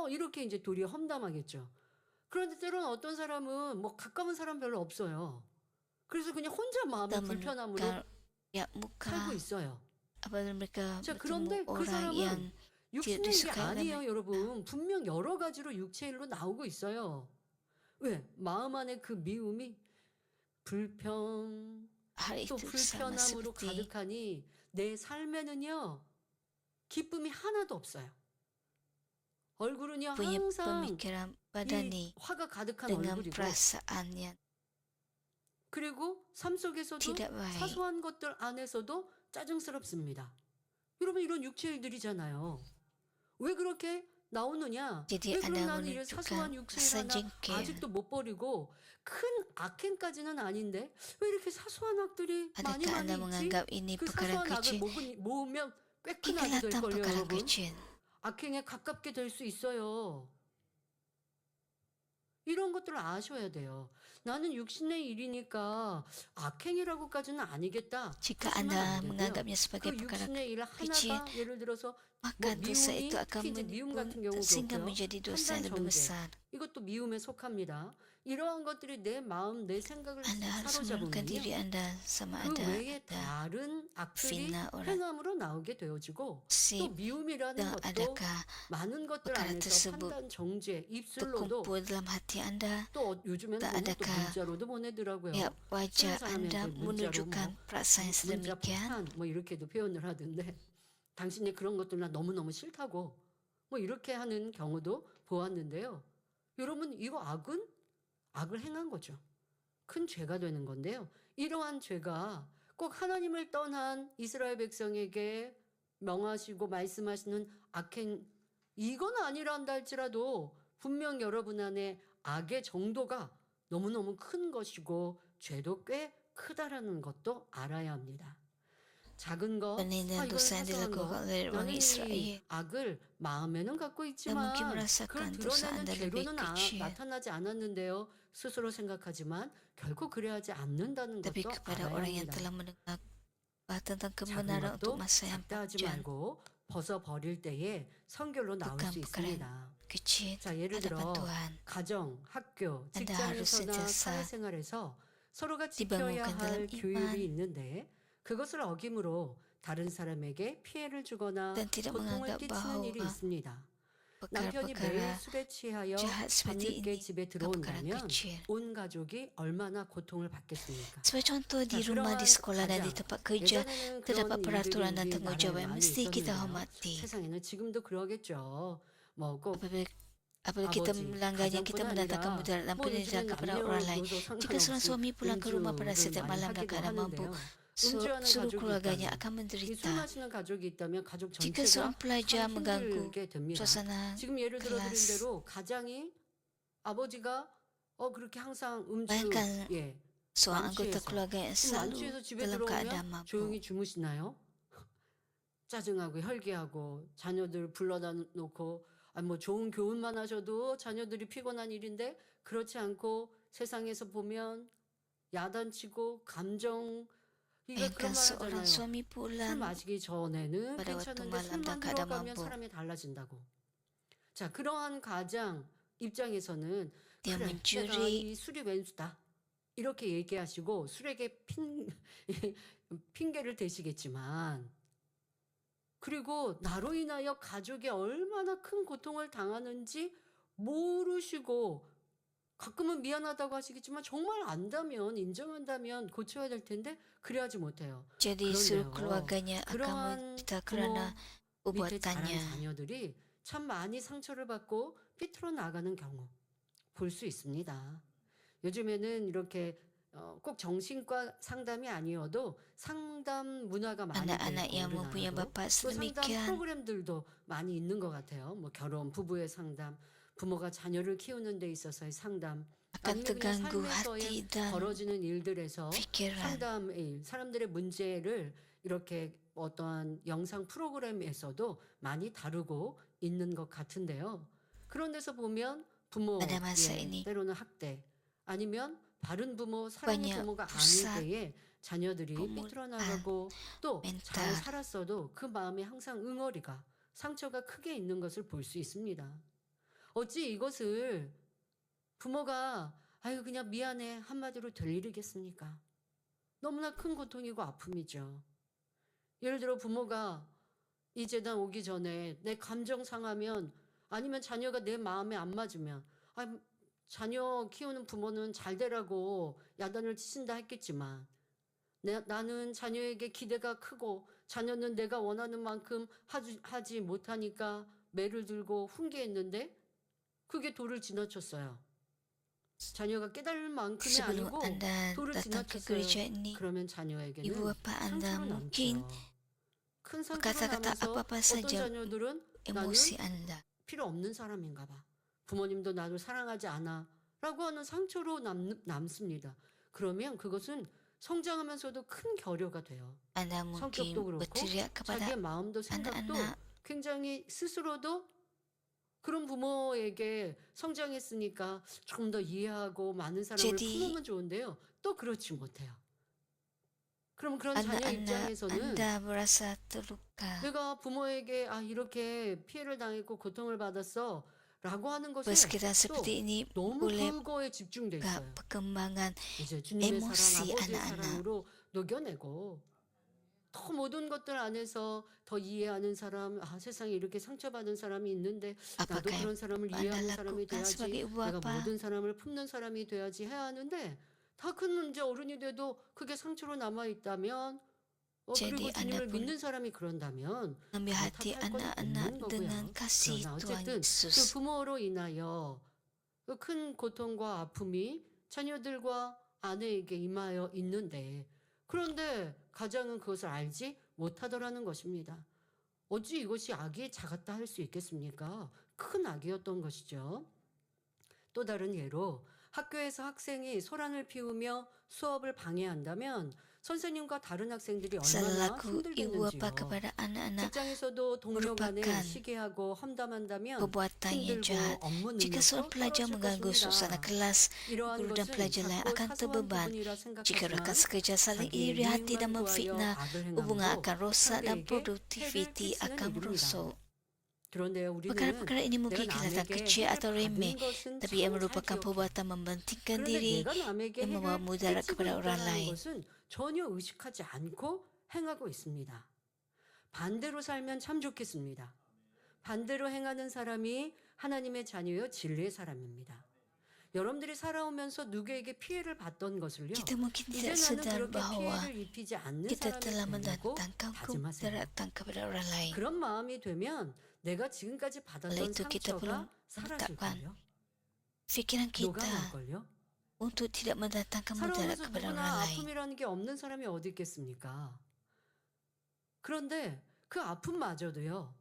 이렇게 이제 도리어 험담하겠죠. 그런데 때로는 어떤 사람은 뭐 가까운 사람 별로 없어요. 그래서 그냥 혼자 마음의 불편함으로 menunjukkan rakyat muka 살고 있어요. apabila mereka 자, bertemu 그런데 그 orang 사람은 yang 육신의 일이 disukai oleh 아니에요, mereka. 여러분. 분명 여러 가지로 육체의 일로 나오고 있어요. 왜? 마음 안에 그 미움이 불평, Hal 또 itu sama 불편함으로 seperti 가득하니 내 삶에는요, 기쁨이 하나도 없어요. 얼굴은요, punya 항상 pemikiran 이 badani 화가 가득한 dengan 얼굴이고, perasaan yang 그리고 삶 속에서도 tidak baik. 사소한 것들 안에서도 짜증스럽습니다. 여러분, 이런 육체의 일들이잖아요. 왜 그렇게 나오느냐? Jadi 왜 그럼 Anda 나는 이런 사소한 menunjukkan 육체일 rasa 하나 jengkel. 아직도 못 버리고 큰 악행까지는 아닌데 왜 이렇게 사소한 악들이 많이 Adakah Anda 있지? menganggap ini 그 perkara 사소한 악을 kecil? 모으면 꽤 큰 Ini 악이 될 kelihatan 걸요, perkara 여러분. kecil. 악행에 가깝게 될 수 있어요. 이런 것들을 아셔야 돼요. 나는 육신의 일이니까 악행이라고까지는 아니겠다 Jika 하시면 Anda 안 되고요. menganggapnya 그 sebagai perkara 육신의 일 kecil, 하나가 예를 들어서 maka dosa 미움이 itu akan 특히 이제 미움 같은 menimbun 경우 sehingga 그렇고요. menjadi dosa 판단 yang lebih 정죄 besar. 이것도 미움에 속합니다. 이러한 것들이 내 마음, 내 생각을 Anda harus menurunkan diri 사로잡으면요. Anda sama 그 ada 외에 다른 악들이 fitnah orang 행함으로 나오게 되어지고 또 sip 미움이라는 dan 것도 adakah 많은 것들 perkara 안에서 tersebut 판단 정죄, 입술로도 terkumpul dalam hati Anda 또 요즘에는 dan 보면 또 adakah 문자로도 보내더라고요. pihak wajah 친한 Anda 사람한테 문자로 menunjukkan perasaan yang 문자 sedemikian. 폭탄 뭐 이렇게도 표현을 하던데 당신이 그런 것들 나 너무너무 싫다고 뭐 이렇게 하는 경우도 보았는데요. 여러분 이거 악을 행한 거죠. 큰 죄가 되는 건데요. 이러한 죄가 꼭 하나님을 떠난 이스라엘 백성에게 명하시고 말씀하시는 악행 이건 아니란다 할지라도 분명 여러분 안에 악의 정도가 너무너무 큰 것이고 죄도 꽤 크다라는 것도 알아야 합니다. 작은 거, Penindahan 이건 dosa yang 사소한 거, dilakukan oleh orang 나는 이 Israel 악을 마음에는 갖고 dan mungkin 있지만 그걸 merasakan dosa 드러내는 Anda lebih 죄로는 kecil, 나타나지 않았는데요. 스스로 생각하지만 결코 그래야지 않는다는 tapi 것도 kepada 알아야 orang yang 합니다. telah mendengar tentang 작은 kebenaran untuk 것도 masa yang 작다 하지 panjang, 말고 벗어버릴 때에 성결로 나올 bukan 수 perkara yang 있습니다. kecil 자, 예를 hadapan 들어 Tuhan. 가정, 학교, Anda harus 직장에서나 sentiasa 사회생활에서 서로가 지켜야 dibangunkan dalam 할 iman 규율이 있는데 그것을 어김으로 다른 사람에게 피해를 주거나 dan tidak 고통을 menganggap 끼치는 일이 bahwa 있습니다. 남편이 매일 perkara-perkara 술에 취하여 jahat seperti 밤늦게 ini 집에 bukan perkara 들어온다면 kecil. 온 가족이 얼마나 고통을 받겠습니까? Sebagai contoh di 자, rumah, di 그러한 sekolah, dan di 가장 tempat kerja 예전에는 terdapat 그런 peraturan dan 일들이 우리 tanggung 나라에 jawab yang 많이 mesti kita 있었는데요. hormati. 세상에는 지금도 그러겠죠. 뭐꼭 Apabila kita 아버지, melanggarnya, kita 가정뿐 mendatangkan 아니라 mudarat dan 뭐 penderitaan 요즘엔 kepada orang lain. 남녀노소 Jika seorang 상관없이 suami pulang ke rumah pada 음주를 setiap 많이 malam dalam 하기도 keadaan mampu, 하는데요. 음주하는 seluruh 가족이 keluarganya 있다면 akan 이 술 menderita. 마시는 가족이 있다면 가족 Jika 전체가 seorang pelajar 참 mengganggu 힘들게 됩니다. suasana 지금 예를 들어 드린 kelas, 대로 가장이 아버지가 그렇게 항상 bayangkan 예, seorang anggota 만취해서 keluarga yang 그럼 selalu 만취해서 집에 dalam keadaan 들어오면 mampu. 조용히 주무시나요? 짜증하고 혈기하고 자녀들 불러다 놓고 뭐 좋은 교훈만 하셔도 자녀들이 피곤한 일인데 그렇지 않고 세상에서 보면 야단치고 감정 이거 그런 Bayangkan 말 seorang 하잖아요. suami 술 pulang 마시기 전에는 pada waktu 괜찮은데 malam dan 술만 keadaan 들어가면 mampu. 사람이 달라진다고. 자, 그러한 가장 입장에서는 Dia 그래, 내가 mencuri, 이 술이 왼수다. 이렇게 얘기하시고 술에게 핑계를 대시겠지만 그리고 나로 인하여 가족이 얼마나 큰 고통을 당하는지 모르시고 가끔은 미안하다고 하시겠지만 정말 안다면 인정한다면 고쳐야 될 텐데 그래야지 못해요. jadi seluruh 그런데요. keluarganya akan 그러한 menderita 부모 kerana 밑에 자란 perbuatannya. 자녀들이 참 많이 상처를 받고 삐뚤어 나가는 경우 볼 수 있습니다. 요즘에는 이렇게 꼭 정신과 상담이 아니어도 상담 문화가 많이 돼 Anak-anak 있고 yang mempunyai 우리나라도 bapa 또 상담 sedemikian 프로그램들도 많이 있는 것 같아요. 뭐 결혼, 부부의 상담, 부모가 자녀를 키우는 데 있어서의 상담, akan 아니면 그냥 terganggu 삶에서의 hati dan 벌어지는 일들에서 pikiran. 상담의 일, 사람들의 문제를 이렇게 어떠한 영상 프로그램에서도 많이 다루고 있는 것 같은데요. 그런 데서 보면 Pada masa 부모의 ini 때로는 학대 아니면 바른 부모, 사랑의 banyak 부모가 아닐 pusat 때에 자녀들이 pemulaan 삐뚤어 나가고 또 잘 mental. 살았어도 그 마음에 항상 응어리가 상처가 크게 있는 것을 볼 수 있습니다. 어찌 이것을 부모가 아유 그냥 미안해 한마디로 될 일이겠습니까? 너무나 큰 고통이고 아픔이죠. 예를 들어 부모가 이 재단 오기 전에 내 감정 상하면 아니면 자녀가 내 마음에 안 맞으면 자녀 키우는 부모는 잘 되라고 야단을 치신다 했겠지만 나는 자녀에게 기대가 크고 자녀는 내가 원하는 만큼 하지 못하니까 매를 들고 훈계했는데 그게 도를 지나쳤어요. 자녀가 깨달을 만큼이 Sebelum 아니고 Anda 도를 datang ke 지나쳤어요. gereja ini, 그러면 ibu 자녀에게는 bapa Anda 상처로 mungkin 남죠. 큰 상처로 berkata-kata 남아서 apa-apa 어떤 saja 자녀들은 나는 emosi Anda. 필요 없는 사람인가 봐. 부모님도 나를 사랑하지 않아. 라고 하는 상처로 남습니다. 그러면 그것은 성장하면서도 큰 결여가 돼요. Anda 성격도 mungkin 그렇고 berteriak kepada 자기의 마음도 생각도 anak-anak 굉장히 스스로도 그런 부모에게 성장했으니까 조금 더 이해하고 많은 사랑을 Jadi, 품으면 좋은데요. 또 그렇지 못해요. 그럼 그런 자녀 anak-anak 입장에서는 Anda merasa terluka. 내가 부모에게 이렇게 피해를 당했고 고통을 받았어 라고 하는 것에 Persekitaran 또 seperti ini 너무 boleh 그거에 집중돼 buka 있어요. perkembangan 이제 주님의 사랑, emosi 아버지의 anak-anak. 사랑으로 녹여내고 더 모든 것들 안에서 더 이해하는 사람, 세상에 이렇게 상처받은 사람이 있는데 나도 Apakah yang 그런 사람을 Anda 이해하는 사람이 lakukan sebagai 돼야지, ibu 내가 bapa? 모든 사람을 품는 사람이 돼야지 해야 하는데 다 큰 이제 어른이 돼도 그게 상처로 남아 있다면 Jadi 그리고 Anda 주님을 pun 믿는 사람이 그런다면 mengambil hati 탓할 건 anak-anak 없는 dengan 거고요. kasih 그러나 Tuhan 어쨌든 그 Yesus. 부모로 인하여 그 큰 고통과 아픔이 자녀들과 아내에게 임하여 있는데 그런데 가장은 그것을 알지 못하더라는 것입니다. 어찌 이것이 악이 작았다 할 수 있겠습니까? 큰 악이었던 것이죠. 또 다른 예로 학교에서 학생이 소란을 피우며 수업을 방해한다면 선생님과 다른 학생들이 얼마나 Selaku ibu bapa 힘들겠는지요. kepada anak-anak 직장에서도 동료 간에 merupakan 시기하고 험담한다면 perbuatan yang 힘들고 jahat. 업무 Jika 능력도 seorang pelajar 떨어질 mengganggu suasana 것입니다. kelas, 이러한 guru dan 것은 pelajar lain 작고 akan 사소한 terbeban. 부분이라 Jika 생각하지만 rekan sekerja saling 자기의 iri hati 유익만 dan 구하여 memfitnah, 악을 hubungan 행함으로 akan rosak dan 상대에게 해를 produktiviti 끼치는 akan 일입니다. merosot. 그런데요, 우리는 Perkara-perkara ini mungkin 내가 kelihatan 남에게 kecil 해를 atau 받은 remeh, 것은 tapi ia 참 잘 merupakan 기억해요. perbuatan membentingkan 그런데 diri 내가 남에게 yang membawa 해를 mudarat 끼치고 kepada orang 있다는 lain. 것은 전혀 의식하지 않고 행하고 있습니다. 반대로 살면 참 좋겠습니다. 반대로 행하는 사람이 하나님의 자녀여 진리의 사람입니다. 여러분들이 살아오면서 누구에게 피해를 받던 것을요. Kita mungkin 이제 tidak 나는 sedar 그렇게 bahwa 피해를 입히지 않는 kita 사람이 telah 되려고 mendatangkan 다짐하세요. mudaratan kepada orang lain. 그런 마음이 되면 내가 지금까지 Oleh 받았던 itu kita perlu 상처가 사라질걸요. fikiran kita 녹아날걸요. untuk tidak mendatangkan mudarat 살아오면서 kepada 누구나 orang lain. 아픔이라는 게 없는 사람이 어디 있겠습니까? 그런데 그 아픔마저도요.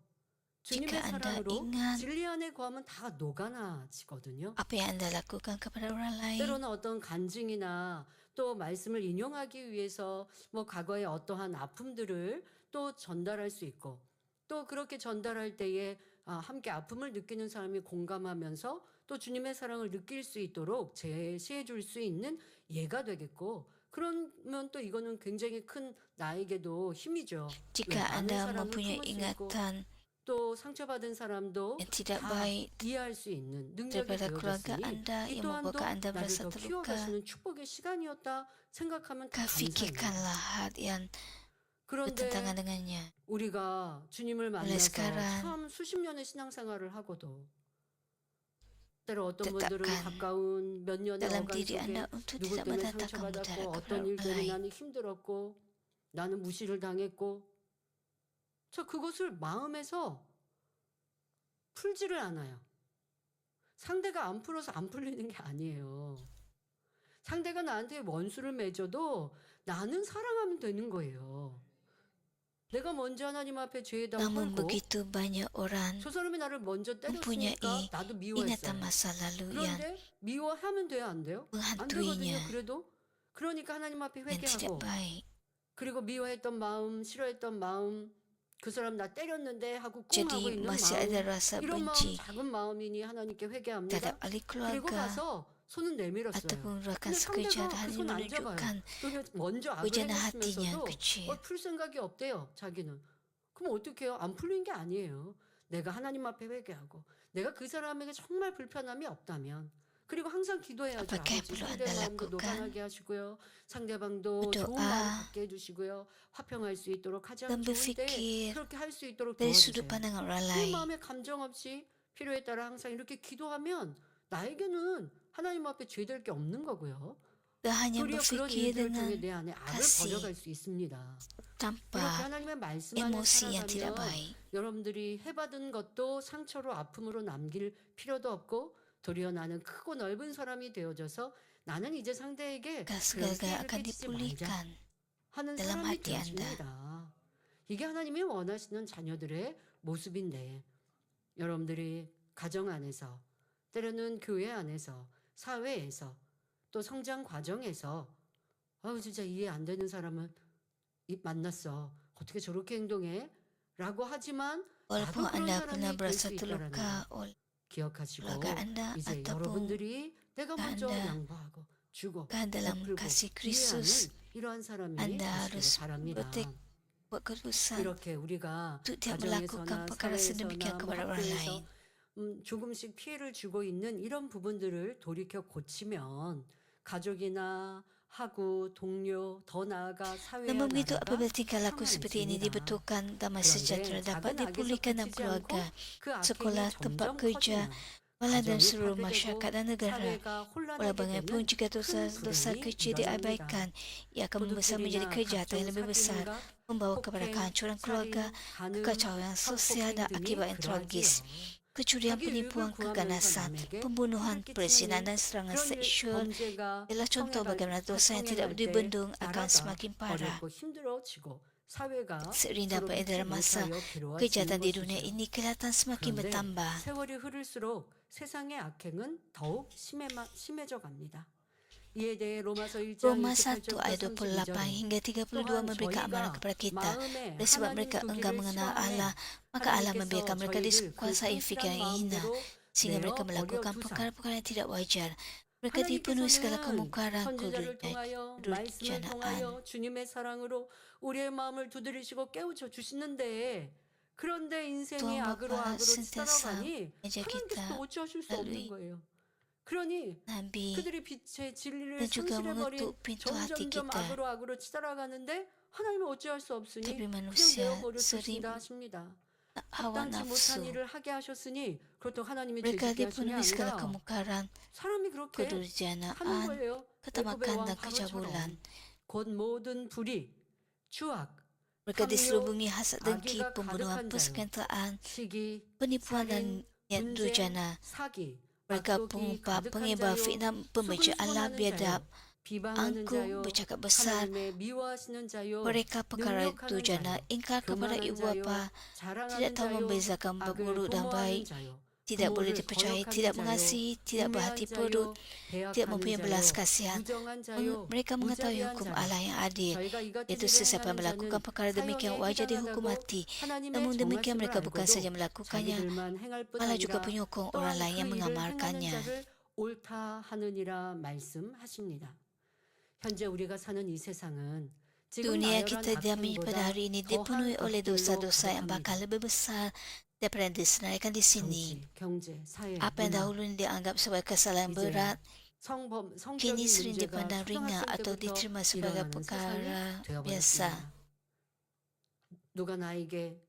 주님의 Jika Anda 사랑으로 ingat 진리 안에 거하면 다 녹아나지거든요. apa yang Anda lakukan kepada orang lain, 때로는 어떤 간증이나 또 말씀을 인용하기 위해서 과거의 어떠한 아픔들을 또 전달할 수 있고 또 그렇게 전달할 때에 함께 아픔을 느끼는 사람이 공감하면서 또 주님의 사랑을 느낄 수 있도록 제시해 줄 수 있는 예가 되겠고 그러면 또 이거는 굉장히 큰 나에게도 힘이죠. jika 많은 Anda 사람을 mempunyai 품을 수 있고 ingatan 또 상처받은 사람도 yang tidak 다 baik 이해할 수 있는 능력이 daripada keluarga 되어졌으니 Anda 이 yang 또한도 membuatkan Anda 나를 merasa 더 키워갈 수 terluka, 있는 축복의 시간이었다 생각하면 다 maka 감사합니다. fikirkanlah hal yang 그런데 bertentangan dengannya. 우리가 주님을 Mulai 만나서 sekarang, 참 수십 년의 신앙생활을 하고도 때로 어떤 분들은 tetapkan 가까운 몇 년의 dalam 어간 diri 속에 Anda untuk 누구 tidak 때문에 mendatangkan mudarat 상처받았고 kepada 어떤 orang 일 때문에 lain. 나는 힘들었고 나는 무시를 당했고 저 그것을 마음에서 풀지를 않아요. 상대가 안 풀어서 안 풀리는 게 아니에요. 상대가 나한테 원수를 맺어도 나는 사랑하면 되는 거예요. 내가 먼저 하나님 앞에 죄에다 Namun 헐고 begitu banyak orang 저 사람이 나를 먼저 때렸으니까 mempunyai 나도 ingatan 미워했어요. masa lalu yang 그런데 미워하면 돼요, 안 돼요? 안 되거든요. menghantuinya 그래도 그러니까 하나님 앞에 yang tidak 회개하고 baik. 그리고 미워했던 마음, 싫어했던 마음, 그 사람 나 때렸는데 하고 꿍 하고 Jadi 있는 masih 마음, ada rasa 이런 마음 benci 작은 마음이니 하나님께 회개합니다. terhadap ahli 그리고 keluarga 가서 손은 내밀었어요. ataupun 근데 rekan sekerja 상대가 hanya 그 손 안 잡아요. menunjukkan 또 먼저 악을 hujanah hatinya yang 행했으면서도 kecil. 풀 생각이 없대요, 자기는. 그럼 어떻게 해요? 안 풀린 게 아니에요. 내가 하나님 앞에 회개하고 내가 그 사람에게 정말 불편함이 없다면 그리고 항상 기도해야죠. Apakah 아버지 perlu 상대 Anda 마음도 lakukan? 녹아나게 하시고요. 상대방도 좋은 Berdoa 마음 갖게 해주시고요. 화평할 수 있도록 가장 dan 좋을 때 berfikir 그렇게 할 수 있도록 dari sudut 도와주세요. pandang orang 그 lain. 마음에 감정 없이 필요에 따라 항상 이렇게 기도하면 나에게는 하나님 앞에 죄될 게 없는 거고요. Kita hanya 도리어 그런 berfikir 일들 중에 dengan 내 안에 악을 kasih 버려갈 수 있습니다. 이렇게 tanpa 하나님의 말씀 안에 emosi yang tidak 살아가면 baik. 여러분들이 해받은 것도 상처로 아픔으로 남길 필요도 없고 도리어 나는 크고 넓은 사람이 되어져서 나는 이제 상대에게 Maka 그런 segala 피해를 akan 끼치지 말자 dipulihkan 하는 dalam 사람이 hati Anda. 되어집니다. 이게 하나님이 원하시는 자녀들의 모습인데 여러분들이 가정 안에서 때로는 교회 안에서 사회에서 또 성장 과정에서 진짜 이해 안 되는 사람은 만났어. 어떻게 저렇게 행동해? 라고 하지만 Walaupun 나도 그런 Anda 사람이 pernah 될 berasa 수 있다라는 terluka 거 oleh 기억하시고 keluarga Anda 이제 ataupun 여러분들이 내가 먼저 Anda 양보하고 주고 kan dalam 베풀고 kasih 이해하는 Kristus, 이러한 사람이 Anda 되시기를 harus 바랍니다. buat keputusan 이렇게 우리가 untuk tidak melakukan 가정에서나 perkara sedemikian 사회에서나 뭐 kepada orang 학교에서 lain. 조금씩 피해를 주고 있는 이런 부분들을 돌이켜 고치면 가족이나 하고 동료 더 나아가 사회와 Namun begitu 나라가 apabila tingkah laku seperti ini 평안해집니다. dibetulkan, damai 그런데 sejahtera dapat 작은 악에서 dipulihkan dalam 그치지 않고 keluarga, 그 악행이 sekolah, tempat 점점 kerja, 커지면 malah dan 가정이 seluruh 파괴되고 masyarakat dan negara. 사회가 혼란하게 Walau bagaimanapun 되는 jika 큰 dosa 불행이 kecil 일어납니다. diabaikan, ia akan membesar menjadi 도둑질이나 kejahatan yang 각종 lebih besar, 사기행각, membawa kepada 폭행, kehancuran keluarga, 살인, 간음, kekacauan sosial dan 성폭행 akibat 등이 yang tragis. 그러하지요. Kecurian, 자기 penipuan, 유익을 구하면서 keganasan, 남에게 pembunuhan, 해를 perzinahan 끼치는 dan serangan 그런 seksual 범죄가 adalah contoh bagaimana dosa yang tidak 성행할 때 dibendung akan 나라가 semakin parah. 어렵고 힘들어지고 사회가 Seiring 서로 dampaknya 믿지 dalam masa 못하여 괴로워지는 kejahatan di dunia 것이죠. ini kelihatan semakin 그런데 bertambah. 세월이 흐를수록 세상의 악행은 더욱 심해져 갑니다. 이에 대해 로마서 1장 Roma 1 28절부터 ayat 28 32절에 hingga 32 또한 memberikan amaran 저희가 kepada kita. 마음에 Oleh sebab 하나님 mereka enggan 두기를 mengenal 싫어하네 Allah, maka Allah 하나님께서 membiarkan mereka 저희를 그 dikuasai pikiran yang hina, 성실한 sehingga 마음대로 mereka 내어 melakukan 버려 두사. perkara-perkara yang tidak wajar. Mereka dipenuhi segala 하나님께서는 kemungkaran, 선지자를 통하여 말씀을 kedurjanaan. 통하여 주님의 사랑으로 우리의 마음을 두드리시고 깨우쳐 주시는데 그런데 인생이 Tuhan 악으로 Bapa 악으로 sentiasa 치달아가니 mengajar 하나님께서 kita 어찌하실 수 없는 melalui 거예요. 그러니 Nabi 그들이 빛의 진리를 dan juga 상실해버린 mengetuk pintu hati 점점점 kita. 악으로 치달아가는데 하나님은 어찌할 수 없으니 Tapi 그냥 manusia 내어버려 sering 두신다 하십니다. hawa 합당치 못한 nafsu. 일을 하게 하셨으니 그렇다고 하나님이 Mereka 죄짓게 하시는 게 dipenuhi segala 아니라 kemungkaran, 사람이 그렇게 하는 kedurjanaan, 거예요. 애굽의 ketamakan 왕 dan 바로처럼 kecabulan. 곧 모든 불의, 추악, Mereka 탐욕, diselubungi hasad, dengki, 악의가 pembunuhan, 가득한 자요. persengketaan, 시기, penipuan dan 살인, niat 분쟁, durjana. 사기, Mereka 악독이 pengumpat, 가득한 penyebar 자요. fitnah, pembeca Allah, 수근수근하는 biadab, 자요. 비방하는 angkuh, 자요. bercakap besar, 하나님의 미워하시는 자요. mereka perkara 능력하는 durjana, 자요. ingkar kepada 교만한 ibu 자요. bapa, 자랑하는 tidak tahu 자요. membezakan 악을 buruk dan 도모하는 baik, 자요. tidak boleh 부모를 dipercayai, 거역하는 tidak 자요. mengasihi, tidak berhati 우매한 perut, 자요. tidak 배약하는 mempunyai 자요. belas kasihan. 부정한 자요. Mereka mengetahui 무자비한 hukum 자요. Allah yang adil, 저희가 이 같은 yaitu 일을 sesiapa yang 행하는 melakukan 자는 perkara demikian 사형에 wajar dihukum 해당한다고 mati. 하나님의 Namun demikian 정하심을 mereka bukan 알고도 saja melakukannya, 자기들만 행할 뿐 malah juga 아니라 penyokong 또한 orang lain yang 그 일을 행하는 mengamalkannya. 자를 옳다 하느니라 말씀하십니다. 현재 우리가 사는 이 세상은 지금 Dunia 나열한 kita diamini pada 악행보다 hari ini 더한 dipenuhi oleh 악들로 dosa-dosa yang 가득합니다. bakal lebih besar daripada yang disenaraikan di sini. 정치, 경제, 사회, Apa yang 문화, dahulu dianggap sebagai kesalahan 이제 berat, 성범, 성적인 kini sering 문제가 dipandang ringan 초등학생 atau 때부터 diterima sebagai 일어나는 perkara 세상이 biasa. 되어버렸습니다. 누가 나에게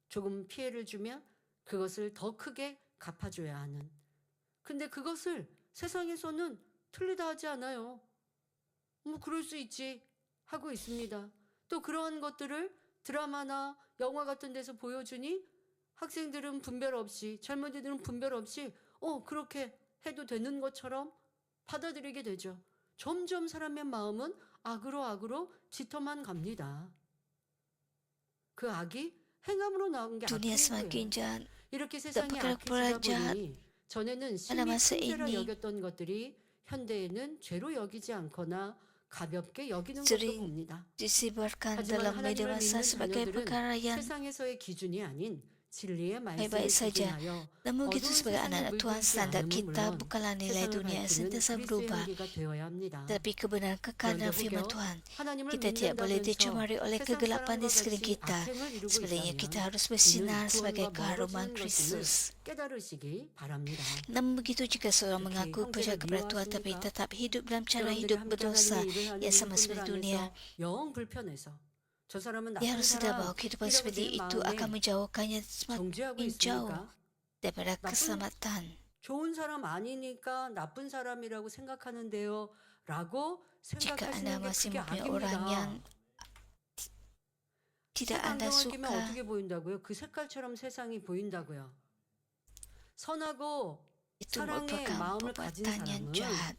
조금 피해를 주면 그것을 더 크게 갚아줘야 하는. 근데 그것을 세상에서는 틀리다 하지 않아요. 뭐 그럴 수 있지 하고 있습니다. 또 그러한 것들을 드라마나 영화 같은 데서 보여주니 학생들은 분별 없이, 젊은이들은 분별 없이 그렇게 해도 되는 것처럼 받아들이게 되죠. 점점 사람의 마음은 악으로 짙어만 갑니다. 그 악이 행함으로 나온 게 Dunia 악인 semakin 거예요. jahat. 이렇게 세상이 perkara-perkara 악해지다 jahat 보니 전에는 pada 심히 masa 큰죄라 ini 여겼던 것들이 현대에는 죄로 여기지 않거나 가볍게 여기는 것도 sering 봅니다. disebarkan 하지만 dalam media 하나님을 massa 믿는 sebagai 자녀들은 perkara yang 세상에서의 기준이 아닌 진리의 말씀을 baik-baik saja. 기준하여 Namun begitu 어두운 sebagai 세상에 anak-anak Tuhan, 물들지 standar 않음은 kita 물론 bukanlah nilai 세상을 dunia yang 밝히는 sentiasa 그리스도의 berubah, 향기가 되어야 합니다. tetapi kebenaran kekal 그런데 dalam firman 혹여 Tuhan. 하나님을 Kita tidak boleh 믿는다면서 dicemari oleh 세상 kegelapan di 사람과 sekeliling 같이 kita. 악행을 이루고 Sebenarnya kita 있다면 harus 우리는 bersinar sebagai 구원과 keharuman 멀어지는 것임을 Kristus. 깨달으시기 바랍니다. Namun begitu jika seorang 특히 mengaku 형제를 percaya kepada Tuhan tapi 미워하십니까? tetap hidup dalam cara 여러분들이 hidup 함께 berdosa 하나님의 일을 하는 yang sama 분들 seperti dunia, 안에서 영 불편해서 저 사람은 ia 나쁜 harus sedar 사람 bahwa kehidupan 이라고 seperti 내 itu akan 마음에 menjauhkannya 정죄하고 semakin jauh 있습니까? daripada 나쁜 keselamatan. 좋은 사람 아니니까 나쁜 사람이라고 생각하는데요. 라고 Jika 생각하시는 게 Anda masih 그게 mempunyai orang yang 악입니다. tidak 색 Anda 안경을 끼면 suka, 어떻게 보인다고요? 그 색깔처럼 세상이 보인다고요. 선하고 itu 사랑의 merupakan 마음을 가진 perbuatan yang 사람은 jahat.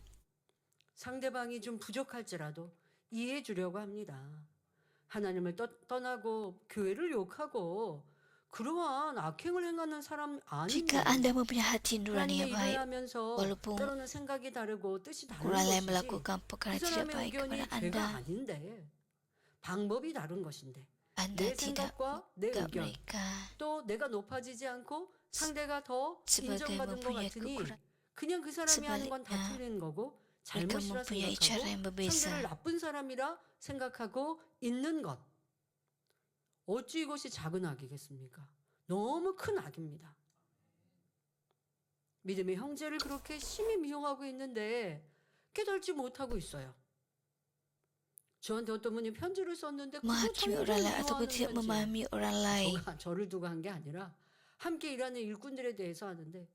상대방이 좀 부족할지라도 이해해 주려고 합니다. 하나님을 떠나고 교회를 욕하고 그러한 악행을 행하는 사람 Jika 아닌데 Anda mempunyai hati nurani 하나님의 yang 일을 baik, 하면서 walaupun 때로는 생각이 다르고 뜻이 다른 orang lain 것이지 melakukan 그 perkara tidak 사람의 baik 의견이 kepada 죄가 Anda, 아닌데 방법이 다른 것인데 Anda 내 tidak 생각과 내 menganggap 의견, mereka 또 내가 높아지지 않고 상대가 더 sebagai 인정받은 것 mempunyai 같으니 kekurangan. 그냥 그 사람이 하는 건 다 Sebaliknya, 틀린 거고 mereka 잘못이라 mempunyai cara 생각하고 yang berbeza. 상대를 나쁜 사람이라 생각하고 있는 것. 어찌 이것이 작은 악이겠습니까? 너무 큰 악입니다. 믿음의 형제를 그렇게 심히 미워하고 있는데 깨달지 못하고 있어요. 저한테 어떤 분이 편지를 썼는데 그거 Menghakimi 상당히 orang lain ataupun 미워하는 tidak 편지예요. memahami orang lain 저를 두고 한 게 아니라 함께 일하는 일꾼들에 대해서 하는데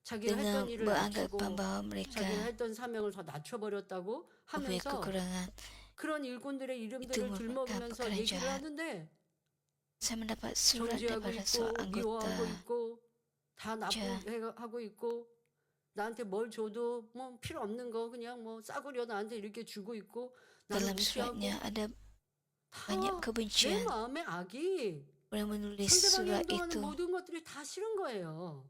자기가 dengan 했던 일을 beranggapan 낮추고 bahawa mereka 자기가 했던 사명을 더 낮춰버렸다고 mempunyai 하면서 kekurangan. 그런 일꾼들의 itu 이름들을 merupakan 들먹이면서 perkara 얘기를 jahat. 하는데 Saya mendapat surat 정죄하고 daripada seorang 있고 미워하고 anggota 있고 다 jahat. 나쁘게 하고 있고 나한테 뭘 줘도 뭐 필요 없는 거 그냥 뭐 싸구려 나한테 이렇게 주고 있고 나를 Dalam 무시하고 suratnya ada 다 banyak 내 kebencian. 마음의 악이 Orang menulis 상대방이 surat 행동하는 itu 모든 것들이 다 싫은 거예요.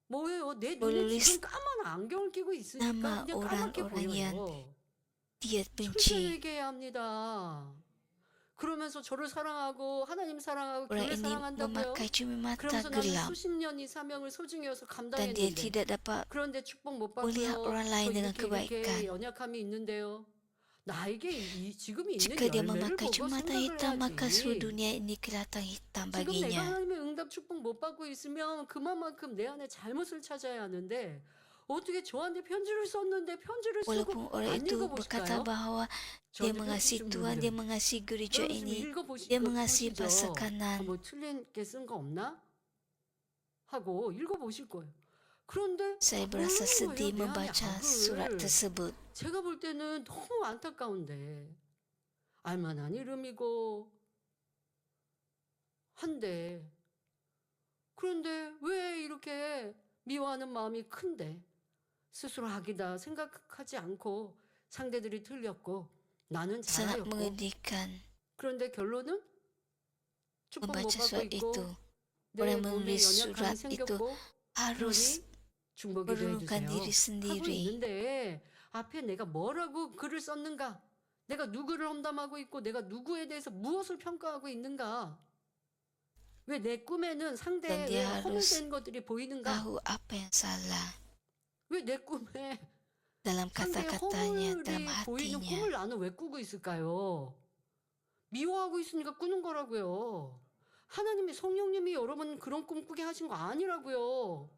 뭐예요? 내 눈에 menulis 지금 까만 안경을 끼고 있으니까 nama 그냥 까맣게 orang-orang yang 보여요. dia 철저히 benci. 회개해야 합니다. 그러면서 저를 사랑하고 하나님 사랑하고 Orang 교회 ini 사랑한다고요. memakai cumi mata 그러면서 나는 gelap 수십 년 이 사명을 소중히 여서 dan dia 감당했는데 tidak dapat 그런데 축복 못 melihat 받고요. orang 저 lain dengan 이렇게 kebaikan. 연약함이 있는데요. 나에게 지금 있는 Jika dia 열매를 memakai 보고 cumi mata 생각을 hitam, maka seluruh 해야지. dunia ini kelihatan hitam 지금 내가 baginya. 하나님의 응답 축복 못 받고 있으면 그만큼 내 안에 잘못을 찾아야 하는데 어떻게 저한테 편지를 썼는데 편지를 쓰고 Walaupun orang 안 itu berkata 읽어보실까요? bahawa dia 저한테 편지 mengasihi 준 Tuhan, dia 분들 mengasihi gereja 여러분 좀 ini, 읽어보시죠. dia mengasihi bangsa kanan. 뭐 틀린 게 쓴 거 없나? 하고 읽어보실 거예요. 그런데 Saya berasa 모르는 sedih 거예요, 내 안의 membaca surat 악을. tersebut. 제가 볼 때는 너무 안타까운데 알만한 이름이고 한데 그런데 왜 이렇게 미워하는 마음이 큰데 스스로 악이다 생각하지 않고 상대들이 틀렸고 나는 Sangat 잘하였고 mengedihkan 그런데 결론은 축복 못 membaca 받고 surat 있고 itu. 내 Orang 몸에 menulis 연약함이 surat itu 생겼고 harus 그러니 중보기도 merunungkan 해주세요 diri 하고 sendiri. 있는데 앞에 내가 뭐라고 글을 썼는가 내가 누구를 험담하고 있고 내가 누구에 대해서 무엇을 평가하고 있는가 왜 내 꿈에는 Dan 상대의 dia harus 허물된 것들이 보이는가 tahu apa yang salah 왜 내 꿈에 dalam 상대의 kata-katanya, dalam 허물이 보이는 hatinya. 꿈을 나는 왜 꾸고 있을까요? 미워하고 있으니까 꾸는 거라고요. 하나님이 성령님이 여러분 그런 꿈 꾸게 하신 거 아니라고요.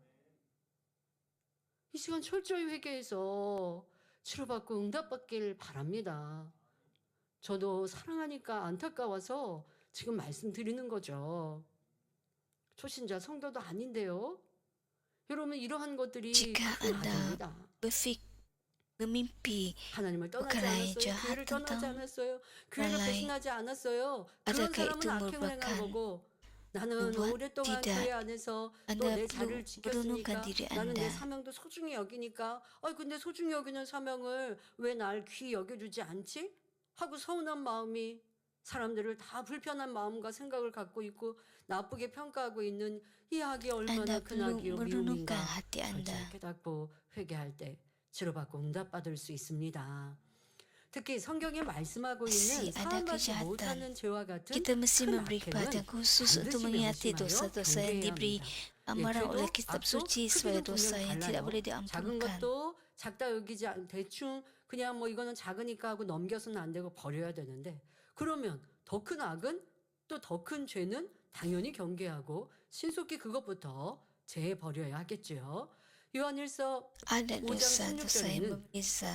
이 시간 철저히 회개해서 치료받고 응답받길 바랍니다. 저도 사랑하니까 안타까워서 지금 말씀드리는 거죠. 초신자 성도도 아닌데요. 여러분 이러한 것들이 Jika 큰 Anda 악입니다. bermimpi 하나님을 떠나지 perkara yang 않았어요. jahat 교회를 떠나지 tentang 않았어요. 교회를 orang lain, 배신하지 않았어요. 그런 adakah 사람은 itu 악행을 행한 merupakan 거고 나는 membuat 오랫동안 tidak 교회 안에서 또 Anda 내 perlu 자리를 merenungkan 지켰으니까 diri 나는 내 Anda? 사명도 소중히 여기니까 근데 소중히 여기는 사명을 왜 날 귀히 여겨주지 않지? 하고 서운한 마음이 사람들을 다 불편한 마음과 생각을 갖고 있고 나쁘게 평가하고 있는 이 악이 얼마나 Anda 큰 perlu 악이요 merenungkan 미움인가 hati Anda. 철저히 깨닫고 회개할 때 치료받고 응답받을 수 있습니다. 특히 성경에 말씀하고 있는 Masih ada 사함받지 kejahatan. 못하는 죄와 같은 Kita mesti 큰 memberi perhatian 악행은 khusus untuk 반드시 mengingati 명심하여 dosa-dosa yang 경계해야 diberi 합니다. amaran oleh 죄도 kitab 악도 suci sebagai 크기는 dosa 분명 yang tidak 달라요. boleh 작은 diampunkan. 것도 작다 여기지 대충 그냥 뭐 이거는 작으니까 하고 넘겨서는 안 되고 버려야 되는데 그러면 더 큰 악은 또 더 큰 죄는 당연히 경계하고 신속히 그것부터 제해 버려야 하겠죠. 요한일서 Ada 5장 dosa-dosa yang 16절에는 berbeza.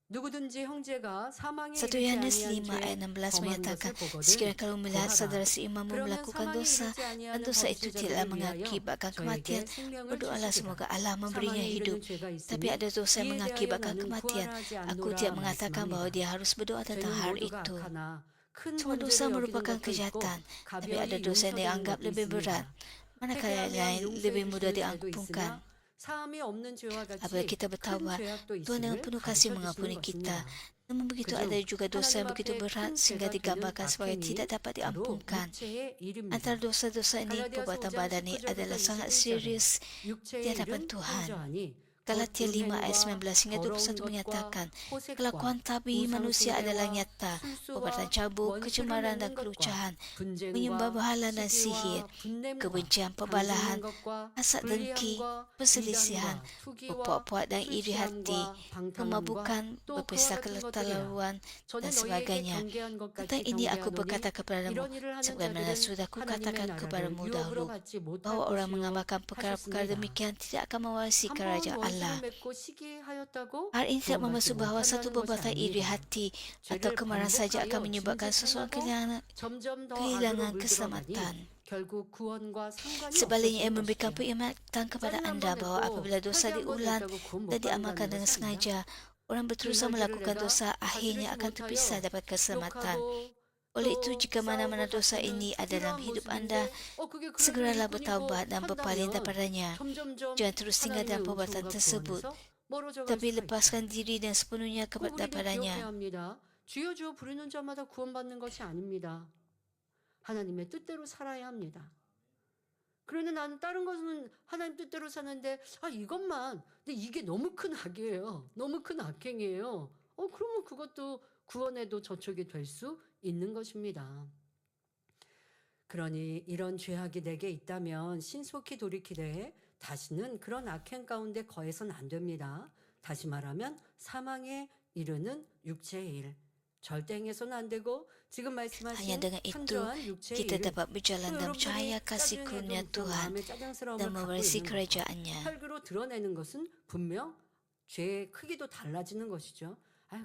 누구든지 형제가 사망에 1 이르지 Yohanes 아니한 5 ayat 죄 16 범한 menyatakan, 것을 sekiranya 보거든 kamu melihat 구하라. saudara seimamu 그러면 melakukan 사망에 dosa 이르지 dan 아니하는 dosa itu tidaklah 범죄자들을 위하여 mengakibatkan kematian, 저에게 생명을 berdoalah 주시리라. semoga Allah memberinya 사망에 hidup. 이르는 죄가 Tapi 있으니 ada dosa yang 이에 대하여 mengakibatkan 나는 kematian. 구하지 Aku 않노라 tidak mengatakan bahwa 말씀합니다. dia harus berdoa tentang 죄는 hal 모두가 itu. 악하나 큰 Semua 문제로 dosa 여기는 merupakan 것도 있고 kejahatan, tapi ada 가벼이 dosa yang 용서되는 dianggap 것도 lebih berat, 있습니다. manakala yang 회개하면 lain lebih 용서해 mudah 주시는 죄도 diampunkan. 있으나 사함이 없는 죄와 같이 Apabila kita 큰 bertaubat, 죄악도 Tuhan dengan 있음을 penuh kasih 가르쳐 mengampuni 주시는 kita. 것입니다. Namun begitu 그중 ada juga dosa 하나님 yang begitu 앞에 berat 큰 sehingga 죄가 되는 digambarkan sebagai 악행이 tidak dapat 바로 diampunkan. 육체의 일입니다. Antara dosa-dosa ini, 갈라디아서 perbuatan 5장 badan ini 19절부터 adalah sangat 21절에 serius di 육체의 hadapan 일은 Tuhan. 현저하니 Galatia 5 ayat 19 hingga 21 menyatakan, kelakuan tabi'i manusia adalah nyata, perbuatan cabuk, kecemaran dan kelucahan, menyembah berhala dan sihir, kebencian, pembalahan, hasad dengki, perselisihan, berpuak-puak dan iri hati, pemabukan, berpesta keterlaluan, dan sebagainya. Tentang ini aku berkata kepadamu, sebagaimana sudah kukatakan kepadamu dahulu, bahwa orang mengamalkan perkara-perkara demikian tidak akan mewarisi kerajaan Allah. Hal ini tidak bermaksud bahawa satu perbuatan iri hati atau kemarahan saja akan menyebabkan seseorang kehilangan keselamatan. Sebaliknya, ia memberikan peringatan kepada anda bahawa apabila dosa diulang dan diamalkan dengan sengaja, orang berterusan melakukan dosa akhirnya akan terpisah dapat keselamatan. Oleh itu, jika mana-mana dosa ini ada dalam hidup anda, segeralah bertaubat dan berpaling daripadanya. Jangan terus tinggal dalam perbuatan tersebut, tapi lepaskan diri dan sepenuhnya daripadanya. 주여 주여 부르는 자마다 구원받는 것이 아닙니다. 하나님의 뜻대로 살아야 합니다. 그런데 나는 다른 것은 하나님 뜻대로 사는데 이것만 근데 이게 너무 큰 악이에요. 너무 큰 악행이에요. 그러면 그것도 구원에도 저촉이 될 수 있는 것입니다. 그러니 이런 죄악이 내게 있다면 신속히 돌이키되 다시는 그런 악행 가운데 거해선 안 됩니다. 다시 말하면 사망에 이르는 육체의 일. 절대 행해서는 안 되고 지금 말씀하신 Hanya dengan itu, 창조한 육체의 kita 일을 dapat berjalan dalam cahaya kasih karunia Tuhan dan mewarisi kerajaannya. 혈기로 드러내는 것은 분명 죄의 크기도 달라지는 것이죠.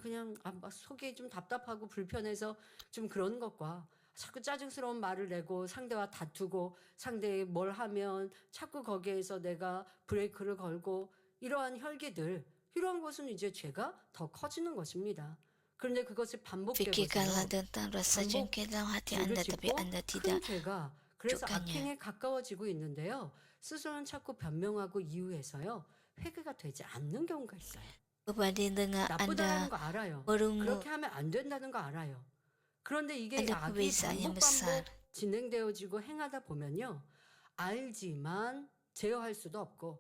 그냥 막 속이 좀 답답하고 불편해서 좀 그런 것과 자꾸 짜증스러운 말을 내고 상대와 다투고 상대에 뭘 하면 자꾸 거기에서 내가 브레이크를 걸고 이러한 혈기들, 이러한 것은 이제 죄가 더 커지는 것입니다. 그런데 그것이 반복되고 Fikirkanlah tentang rasa jengkel dalam hati anda, tapi anda tidak 죄가 그래서 쫓아냐. 악행에 가까워지고 있는데요. 스스로는 자꾸 변명하고 이유해서요. 회개가 되지 않는 경우가 있어요. berbanding dengan 나쁘다는 anda 거 알아요. merungut 그렇게 하면 안 된다는 거 알아요. 그런데 이게 ada 악이 perbezaan yang besar. 반복 진행되어지고 행하다 보면요. 알지만 제어할 수도 없고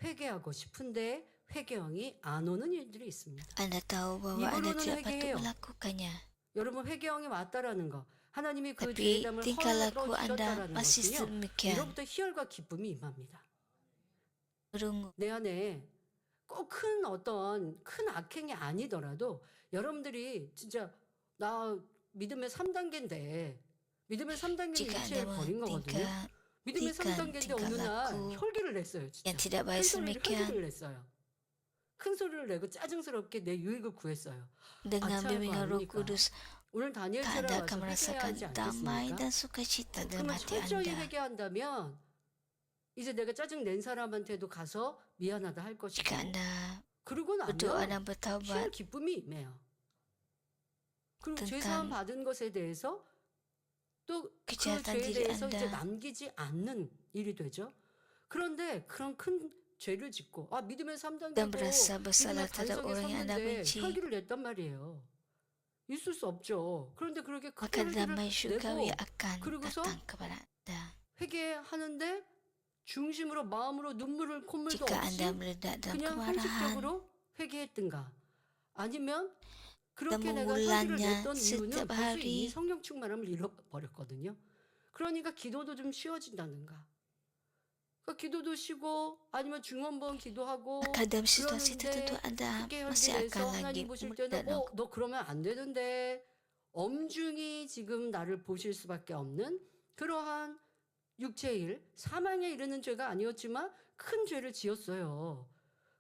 회개하고 싶은데 회개형이 안 오는 일들이 있습니다. Anda tahu bahwa anda 입으로는 tidak patut 회개해요. melakukannya, 여러분 회개형이 왔다라는 거, 하나님이 그 tapi 죄담을 tingkah laku 허락으로 anda 주셨다라는 masih 것은요. sedemikian, 이로부터 희열과 기쁨이 임합니다. merungut. 내 안에 꼭 큰 어떤 큰 악행이 아니더라도 여러분들이 진짜 나 믿음의 3단계인데 믿음의 3단계는 Jika 일체를 anda 버린 거거든요. 믿음의 menghentikan 3단계인데 tingkah 어느 날 laku 혈기를 냈어요. 진짜. yang tidak 큰 baik 소리를 sedemikian 혈기를 냈어요. 큰 소리를 내고 짜증스럽게 내 유익을 구했어요. dengan 아차하고 bimbingan Roh 아니니까. Kudus, 오늘 다니엘처럼 anda 와서 akan 회개해야 merasakan 하지 damai 않겠습니까? dan sukacita dalam 그러면 hati 철저히 anda. 회개한다면 이제 내가 짜증 낸 사람한테도 가서 미안하다 할 것이고 Jika anda 그러고 berdoa 나면 dan bertaubat 희열 기쁨이 임해요. 그리고 tentang 죄사함 받은 것에 대해서 또 그 kejahatan 죄에 diri 대해서 이제 anda, 남기지 않는 일이 되죠. 그런데 그런 큰 죄를 짓고 믿음의 dan 3단계고 berasa bersalah 믿음의 terhadap 반석에 orang yang anda 섰는데 benci, 혈기를 냈단 말이에요. 있을 수 없죠. 그런데 그렇게 큰 maka 혈기를 damai syurgawi 내고 akan 그리고서 datang kepada anda. 회개하는데 중심으로 마음으로 눈물을 콧물도 Jika anda 없이 meledak dalam 그냥 kemarahan 형식적으로 회개했든가 아니면 dan 그렇게 내가 혈기를 mengulangnya 냈던 이유는 setiap 벌써 이미 hari, 성령 충만함을 잃어버렸거든요. 그러니까 기도도 좀 쉬워진다는가. 그러니까 기도도 쉬고 아니면 중원번 기도하고 maka dalam situasi 그러는데 tertentu anda 크게 masih 혈기 akan 내서 lagi 하나님 보실 meledak 때는 dan 너 그러면 안 되는데 엄중히 지금 나를 보실 수밖에 없는 그러한 육체의 일, 사망에 이르는 죄가 아니었지만 큰 죄를 지었어요.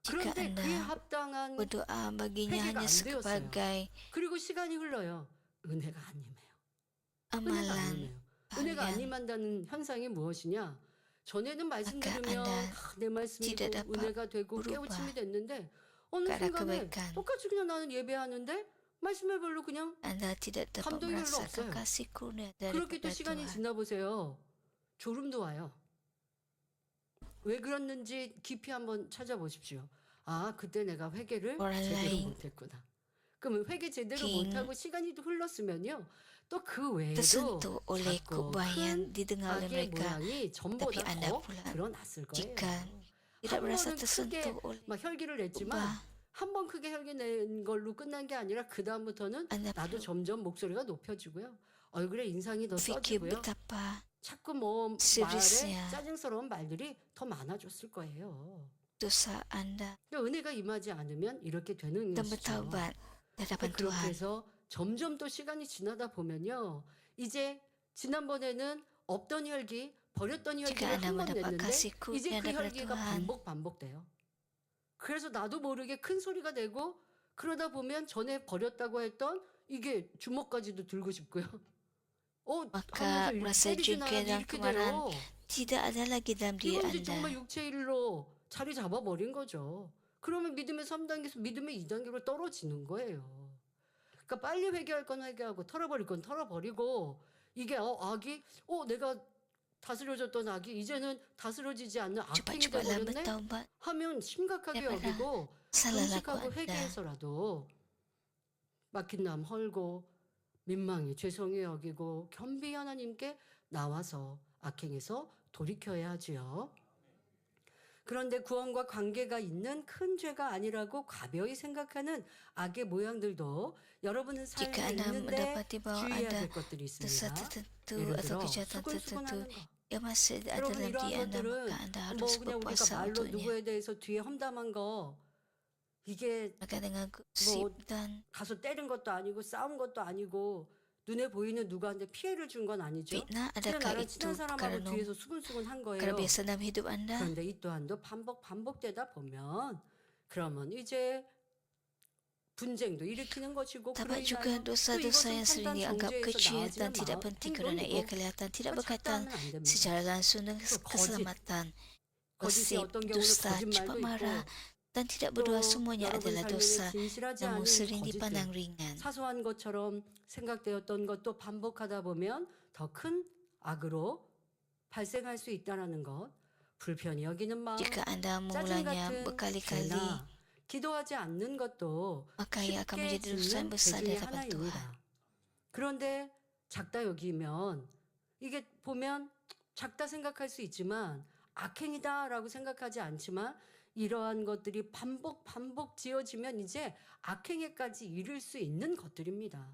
jika 그런데 그에 anda 합당한 berdoa baginya 회개가 hanya 안 되었어요. sebagai 그리고 시간이 흘러요. 은혜가 안 임해요. 은혜가 안 amalan 임해요. 은혜가 안 harian, 임한다는 현상이 무엇이냐? 전에는 말씀 maka 들으면 anda 내 말씀이 tidak dapat 은혜가 되고 berubah 깨우침이 됐는데 어느 ke arah 순간에 kebaikan. 똑같이 그냥 나는 예배하는데 말씀에 별로 그냥 Anda tidak dapat 감동이 별로 merasakan 없어요. kasih karunia 그렇게 또 daripada 시간이 Tuhan. 지나 보세요. 졸음도 와요. 왜 그랬는지 깊이 한번 찾아보십시오. 그때 내가 회개를 Orang 제대로 lain 못했구나. 그러면 회개 제대로 mungkin 못하고 시간이 또 흘렀으면요. 또 그 외에도 tersentuh oleh 자꾸 khutbah yang 큰 didengar oleh 악의 mereka, 모양이 tapi 전보다 anda 더 pula 드러났을 거예요. jika Tidak 한 merasa 번은 크게 tersentuh oleh 막 혈기를 냈지만 ubah 한 번 크게 혈기 낸 걸로 끝난 게 아니라 그 다음부터는 Anda 나도 perlu 점점 목소리가 높여지고요. 얼굴에 인상이 더 fikir 써지고요. betapa 자꾸 뭐 말에 seriusnya 짜증스러운 말들이 더 많아졌을 거예요. dosa Anda 그러니까 은혜가 임하지 않으면 이렇게 되는 dan 것이죠. bertaubat di hadapan 그렇게 Tuhan. 해서 점점 또 시간이 지나다 보면요. 이제 지난번에는 없던 혈기, 버렸던 Jika 혈기를 Anda 한 번 mendapat 냈는데 kasih 이제 kurnia 그 daripada 혈기가 Tuhan, 반복돼요. 그래서 나도 모르게 큰 소리가 되고 그러다 보면 전에 버렸다고 했던 이게 주먹까지도 들고 싶고요. maka 하면서 이렇게 rasa 때리진 jengkel 않아도 dan 이렇게 kemarahan 돼요. tidak ada lagi dalam diri 이건 이제 정말 Anda. 육체 일로 자리 잡아버린 거죠. 그러면 믿음의 3단계에서 믿음의 2단계로 떨어지는 거예요. 그러니까 빨리 회개할 건 회개하고 털어버릴 건 털어버리고 이게 악이 내가 다스려졌던 악이 이제는 다스려지지 않는 악행이 Cepat-cepatlah 돼버렸네 bertaubat 하면 심각하게 daripada 여기고 salah laku 금식하고 Anda. 회개해서라도 막힌 남 헐고 민망히 죄송히 여기고 겸비 하나님께 나와서 악행에서 돌이켜야 하지요. 그런데 구원과 관계가 있는 큰 죄가 아니라고 가벼이 생각하는 악의 모양들도 여러분은 삶에 Jika Anda 있는데 mendapati bahwa 주의해야 ada 될 것들이 dosa 있습니다. tertentu 예를 atau 들어 kejahatan tertentu 수근수근하는 거. yang masih ada 여러분 dalam 이러한 diri Anda, 것들은 maka Anda 뭐 harus 그냥 우리가 berpuasa 말로 untuknya. 누구에 대해서 뒤에 험담한 거 이게 Maka dengan gosip dan 가서 때린 것도 아니고 싸운 것도 아니고 눈에 보이는 누구한테 피해를 준 건 아니죠. fitnah, 그냥 adakah 나랑 itu 친한 사람하고 karena 뒤에서 수근수근한 거예요. kebiasaan dalam hidup Anda? 그런데 이 또한도 반복되다 보면 그러면 이제 분쟁도 일으키는 것이고 그로 Dapat juga 인하여 또 dosa-dosa yang 이것은 sering 판단 dianggap 정죄에서 kecil dan 나아지는 tidak penting kerana ia 행동이고 kelihatan tidak 그거 berkaitan 작다하면 안 됩니다. secara langsung dengan 그 거짓, keselamatan. 거짓이 Gosip, 어떤 경우는 dusta, cepat 거짓말도 marah, 있고 dan tidak 또 berdoa semuanya 여러분 adalah 삶에는 dosa, 진실하지 namun 않은 sering 거짓들 dipandang ringan. 사소한 것처럼 생각되었던 것도 반복하다 보면 더 큰 악으로 발생할 수 있다는 것, 불편히 여기는 마음, Jika Anda 짜증 mengulangnya 같은 berkali-kali, 죄나 기도하지 않는 것도 maka ia akan 쉽게 menjadi dosa yang 짓는 besar 죄 di 중에 hadapan Tuhan. 하나입니다. 그런데 작다 여기면 이게 보면 작다 생각할 수 있지만 악행이다라고 생각하지 않지만 이러한 것들이 반복 지어지면 이제 악행에까지 이를 수 있는 것들입니다.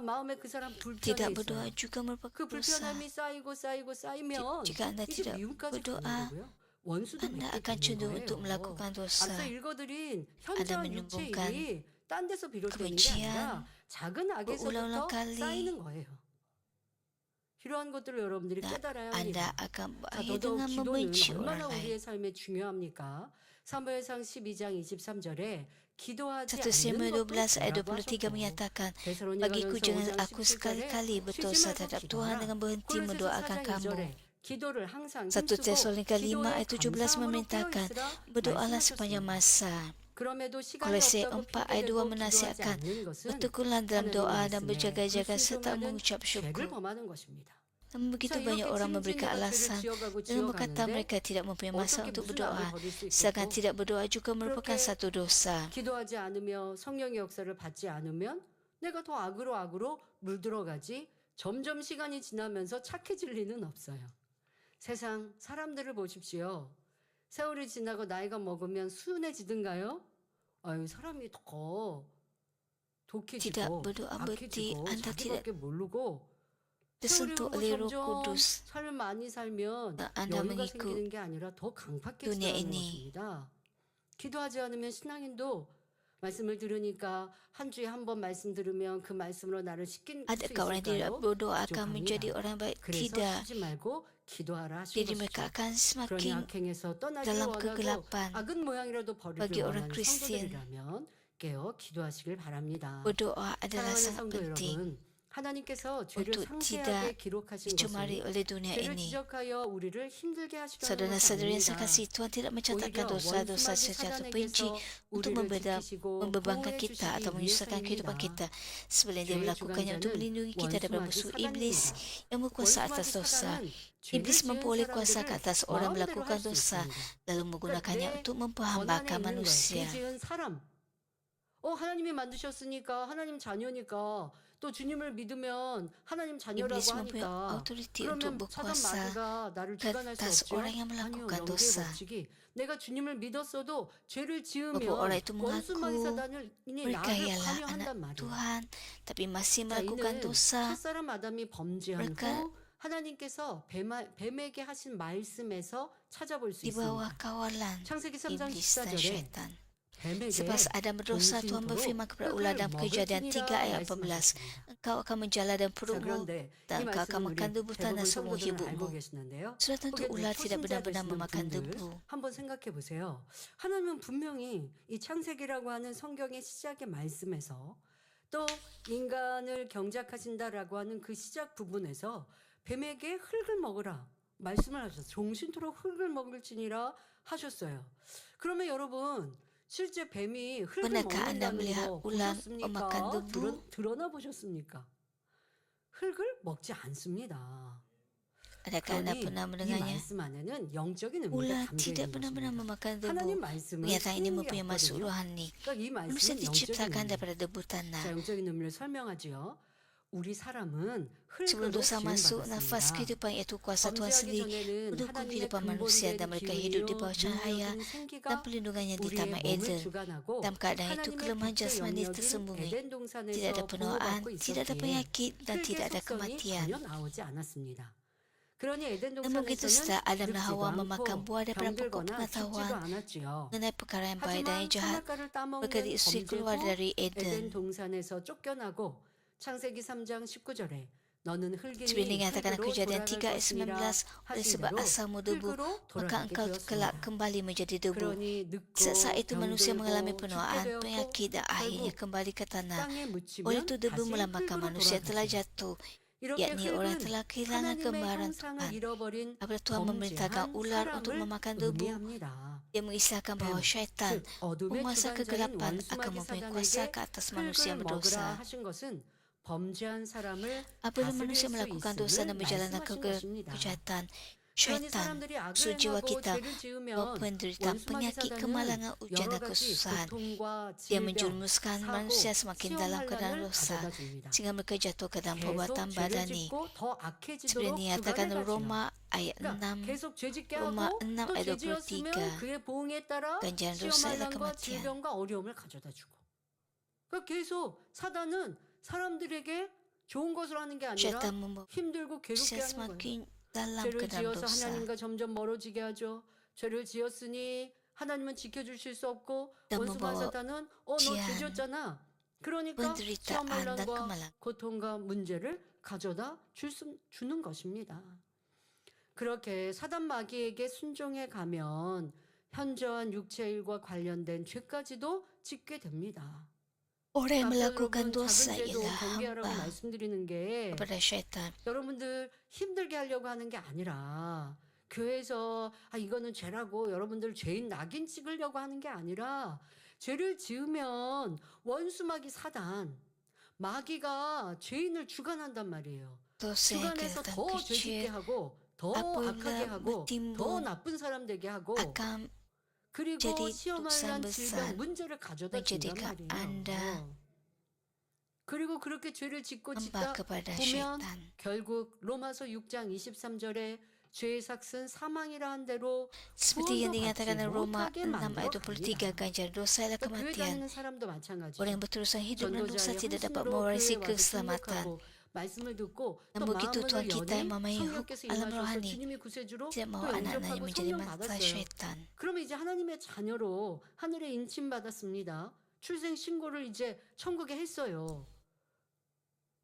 마음에 그 사람 불편해 Tidak berdoa 있어요. juga merupakan 그 dosa. 불편함이 쌓이면 Jika Anda 이제 tidak 미움까지 berdoa, 가는 거고요. 원수도 Anda 맺게 akan 되는 cenderung untuk 거예요. melakukan dosa. 앞서 읽어드린 Anda 현저한 menyumbangkan 육체일이 딴 데서 비롯되는 게 kebencian, 아니라 작은 berulang-ulang 악에서부터 kali. 쌓이는 거예요. 이러한 것들을 여러분들이 Dan 깨달아야 Anda 합니다. akan 자, berakhir 더더욱 dengan membenci 기도는 orang 얼마나 lain. 우리의 삶에 중요합니까? 사무엘상 12장 23절에 기도하지 1 Samuel 않는 것도 12 ayat 죄라고 23 하셨고 menyatakan, 데살로니가전서 bagiku 5장 jangan aku 17절에 sekali-kali berdosa 쉬지 말고 terhadap Tuhan 기도하라. dengan berhenti 골로새서 mendoakan 4장 kamu. 2절에 기도를 항상 1 힘쓰고 Tesalonika 5 기도에 ayat 17 감사함으로 memerintahkan, 깨어있으라 berdoalah sepanjang 말씀하셨습니다. masa. 그럼에도 시간이 Kolose 없다고 4 ayat 2 핑계대고 기도하지 menasihatkan, 않는 것은 bertekunlah dalam 하나님 doa dan 말씀에 berjaga-jaga serta 불순종하는 mengucap 죄를 syukur. 범하는 것입니다. Namun begitu 자, banyak 이렇게 orang memberikan 징징대가 죄를 alasan 지어가고 dengan berkata 지어가는데 mereka tidak mempunyai masa 어떻게 untuk 무슨 악을 berdoa. 벌일 수 Sedangkan 있겠고 tidak berdoa juga merupakan 그렇게 satu dosa. 기도하지 않으며 성령의 역사를 받지 않으면 내가 더 악으로 물들어가지 점점 시간이 지나면서 착해질 리는 없어요. 세상 사람들을 보십시오. 세월이 지나고 나이가 먹으면 순해지든가요? 사람이 더 독해지고 Tidak berdoa berarti 악해지고 Anda tidak 자기밖에 모르고 세월이 tersentuh 흐르고 oleh Roh 점점 Kudus. 삶을 많이 살면 Anda 여유가 mengikut 생기는 게 아니라 더 강팍해지는 dunia ini. 것입니다. 기도하지 않으면 신앙인도 말씀을 들으니까 한 주에 한 번 말씀 들으면 그 말씀으로 나를 씻긴 수 Adakah orang yang tidak 있을까요? berdoa akan 부족합니다. menjadi orang baik? 그래서 Tidak. 쉬지 말고 기도하라 하신 Jadi 것이죠. mereka akan 그러니 semakin 악행에서 떠나기를 dalam 원하고 kegelapan. 악은 모양이라도 버리길 Bagi orang 원하는 Kristen, 성도들이라면 깨어 기도하시길 바랍니다. berdoa adalah 사랑하는 sangat 성도 penting 여러분, 하나님께서 죄를 untuk 상세하게 tidak 기록하신 dicemari 것은 oleh dunia 죄를 ini. 지적하여 우리를 힘들게 하시려는 것이 Saudara-saudari yang saya 아닙니다. kasih, Tuhan tidak mencatatkan 오히려 dosa-dosa 원수마귀 secara terperinci 사단에게서 untuk 우리를 지키시고 membebankan 보호해 kita atau 주시기 menyusahkan kehidupan 위해서입니다. kita. Sebenarnya dia 죄의 melakukannya untuk 주관자는 melindungi kita daripada 원수마귀 musuh iblis 사단입니다. yang berkuasa atas 원수마귀 dosa. 사단은 죄를 Iblis 지은 memperoleh kuasa ke 사람들을 atas orang 마음대로 melakukan 할 수 dosa, 있습니다. lalu menggunakannya 내 untuk 권한에 memperhambakan 있는 거예요. 죄 manusia. 지은 사람 하나님이 만드셨으니까 하나님 자녀니까 또 주님을 믿으면 하나님 자녀라고 Iblis mempunyai 하니까 authority untuk 그러면 사단 berkuasa 마귀가 나를 ke 주관할 수 atas 없죠? orang yang 아니요. melakukan 영계의 dosa. 법칙이 내가 주님을 믿었어도 죄를 Bahwa orang 지으면 itu 원수마귀 mengaku 사단이 mereka 나를 ialah anak 관여한단 말이에요. Tuhan, tapi masih 자, melakukan 이는 dosa. 첫사람 아담이 범죄한 mereka 후 하나님께서 뱀에게 하신 말씀에서 찾아볼 수 di bawah 있습니다. kawalan 창세기 3장 iblis dan 14절에 syaitan. 뱀에게 Selepas Adam berdosa, Tuhan berfirman kepada ular dalam Kejadian 3 ayat 18, Engkau akan menjala dan 자, perunggu 그런데 dan 이 engkau akan 말씀은 makan 우리 debu tanah 대부분 semua 성도들은 알고 hidupmu. 계시는데요. Sudah tentu 혹은 ular tidak 초신자 benar-benar 되시는 memakan 분들 debu. 한번 생각해 보세요. 하나님은 분명히 이 창세기라고 하는 성경의 시작의 말씀에서 또 인간을 경작하신다라고 하는 그 시작 부분에서 뱀에게 흙을 먹으라 말씀을 하셨어요. 종신토록 흙을 먹을지니라 하셨어요. 그러면 여러분 실제 뱀이 흙을 Benarkah Anda 먹는다는 melihat 거 ular 보셨습니까? memakan debu? 드러나 보셨습니까? 흙을 먹지 않습니다. Adakah Anda 그러니 pernah 이 mendengarnya? 말씀 안에는 영적인 의미가 Ular 담겨 tidak 있는 benar-benar 것입니다. memakan 하나님 debu. 말씀은 Pernyataan ini mempunyai maksud 승리였거든요. rohani. 그러니까 이 Manusia 말씀은 영적인 diciptakan 의미. daripada debu 자, tanah. 영적인 의미를 설명하지요. 우리 사람은 Sebelum 흙으로 dosa masuk, nafas 지음받았습니다. kehidupan iaitu kuasa Tuhan 범죄하기 sendiri 전에는 mendukung 하나님의 kehidupan manusia dan mereka hidup di bawah cahaya 근본된 생기가 dan pelindungannya di 우리의 Taman 몸을 Eden. 주관하고 Dalam keadaan itu, 하나님의 kelemahan 빛의 jasmani 영역인 tersembunyi. 에덴 Tidak 동산에서 ada penuaan, 보호받고 tidak ada 있었기에 penyakit, dan 흙의 tidak ada 속성이 kematian. 전혀 나오지 않았습니다. 그러니 에덴 Namun begitu setelah 동산에서는 Adam dan Hawa 늙지도 memakan 않고 buah daripada pokok 병들거나 죽지도 pengetahuan 않았지요. mengenai perkara yang baik dan yang 하지만 jahat, 선악과를 mereka 따먹는 diusir keluar 범죄 후 dari 에덴 Eden. 동산에서 쫓겨나고 창세기 3장 19절에 너는 Seperti 흙이니 dinyatakan dalam 흙으로 Kejadian 돌아갈 3 ayat 19, 것이니라 oleh 하신 sebab 대로 asalmu debu, 흙으로 maka 돌아가게 engkau kelak 되었습니다. kembali menjadi debu. 그러니 늙고 Saat itu manusia mengalami 병들고 penuaan, 죽게 되었고 penyakit dan akhirnya 결국 kembali ke tanah. 땅에 Oleh 묻히면 itu debu 다시 melambangkan 흙으로 manusia telah 돌아가세요. jatuh, 이렇게 yakni orang 흙은 telah kehilangan 하나님의 kembaran 형상을 Tuhan. 잃어버린 Apabila Tuhan memerintahkan 범죄한 ular untuk 사람을 memakan debu, 의미합니다. dia mengisahkan bahawa 뱀, syaitan, 즉 어둠의 penguasa 주관자인 kegelapan, akan 원수마귀 mempunyai kuasa 사단에게 ke atas manusia yang 흙을 먹으라 berdosa. 하신 것은 범죄한 사람을 Apabila 다스릴 manusia 수 melakukan dosa dan 있음을 berjalan 말씀하신 것입니다. kejahatan, 그러니 syaitan, 사람들이 악을 musuh jiwa 행하고 kita, 죄를 지으면 bawa penderitaan, 원수마귀 penyakit, 사단은 kemalangan, ujian 여러 dan 가지 kesusahan. 고통과 Dia 질병, menjerumuskan 사고, manusia semakin dalam keadaan 시험환란을 dosa, 가져다 줍니다. sehingga mereka jatuh ke dalam 계속 perbuatan 죄를 badani. 짓고 더 악해지도록 Seperti dinyatakan 주관을 가지요. Roma ayat 그러니까 6, 계속 죄짓게 Roma 하고 6 또 ayat 죄지었으면 23. 그의 보응에 따라 Ganjaran 시험 dosa ialah 환란과 kematian. 질병과 어려움을 가져다 주고. 그러니까 계속 사단은 사람들에게 좋은 것을 하는 게 아니라 Syaitan membawa 힘들고 괴롭게 manusia 하는 거예요. semakin dalam 죄를 ke dalam 지어서 dosa. 하나님과 점점 멀어지게 하죠. 죄를 지었으니 하나님은 지켜주실 수 없고 Dan 원수마 membawa 사단은 너 ujian, 죄 지었잖아. 그러니까 시험 penderitaan dan 환란과 kemalangan. 고통과 문제를 가져다 주는 것입니다. 그렇게 사단 마귀에게 순종해 가면 현저한 육체의 일과 관련된 죄까지도 짓게 됩니다. Orang yang 그러니까 melakukan 여러분 dosa 작은 죄도 ialah 경계하라고 hamba 말씀드리는 게 kepada syaitan. 여러분들 힘들게 하려고 하는 게 아니라 교회에서 이거는 죄라고 여러분들 죄인 낙인 찍으려고 하는 게 아니라 죄를 지으면 원수마귀 사단 마귀가 죄인을 주관한단 말이에요. Dosa yang 주관해서 kelihatan 더 죄짓게 kecil 하고 더 apabila 악하게 하고 더 bertimbun 나쁜 사람 되게 하고 akan 그리고 jadi 시험할 dosa 질병 besar, 문제를 가져다 준단 menjadikan 말이에요. Anda 그리고 그렇게 죄를 짓고 hamba 짓다 kepada 보면 syaitan. 결국 로마서 6장 23절에 죄의 삭은 사망이라 한 대로 Seperti yang 구원도 dinyatakan 받지 dalam Roma 못하게 6 ayat 만들어 23, 갑니다. ganjaran dosa ialah 그러니까 교회 kematian. 다니는 사람도 마찬가지죠. Orang yang berterusan hidup dalam dosa 전도자의 tidak dapat 헌신으로 mewarisi 교회에 와서 keselamatan. 충족하고 말씀을 듣고 또 Namun begitu 마음을 Tuhan kita yang 여니 memahami 성령께서 alam 임하셔서 rohani 주님이 구세주로 tidak 또 mahu anak-anaknya 영접하고 menjadi 성령 mata 받았어요. syaitan. 그러면 이제 하나님의 자녀로 하늘에 인침받았습니다. 출생 신고를 이제 천국에 했어요.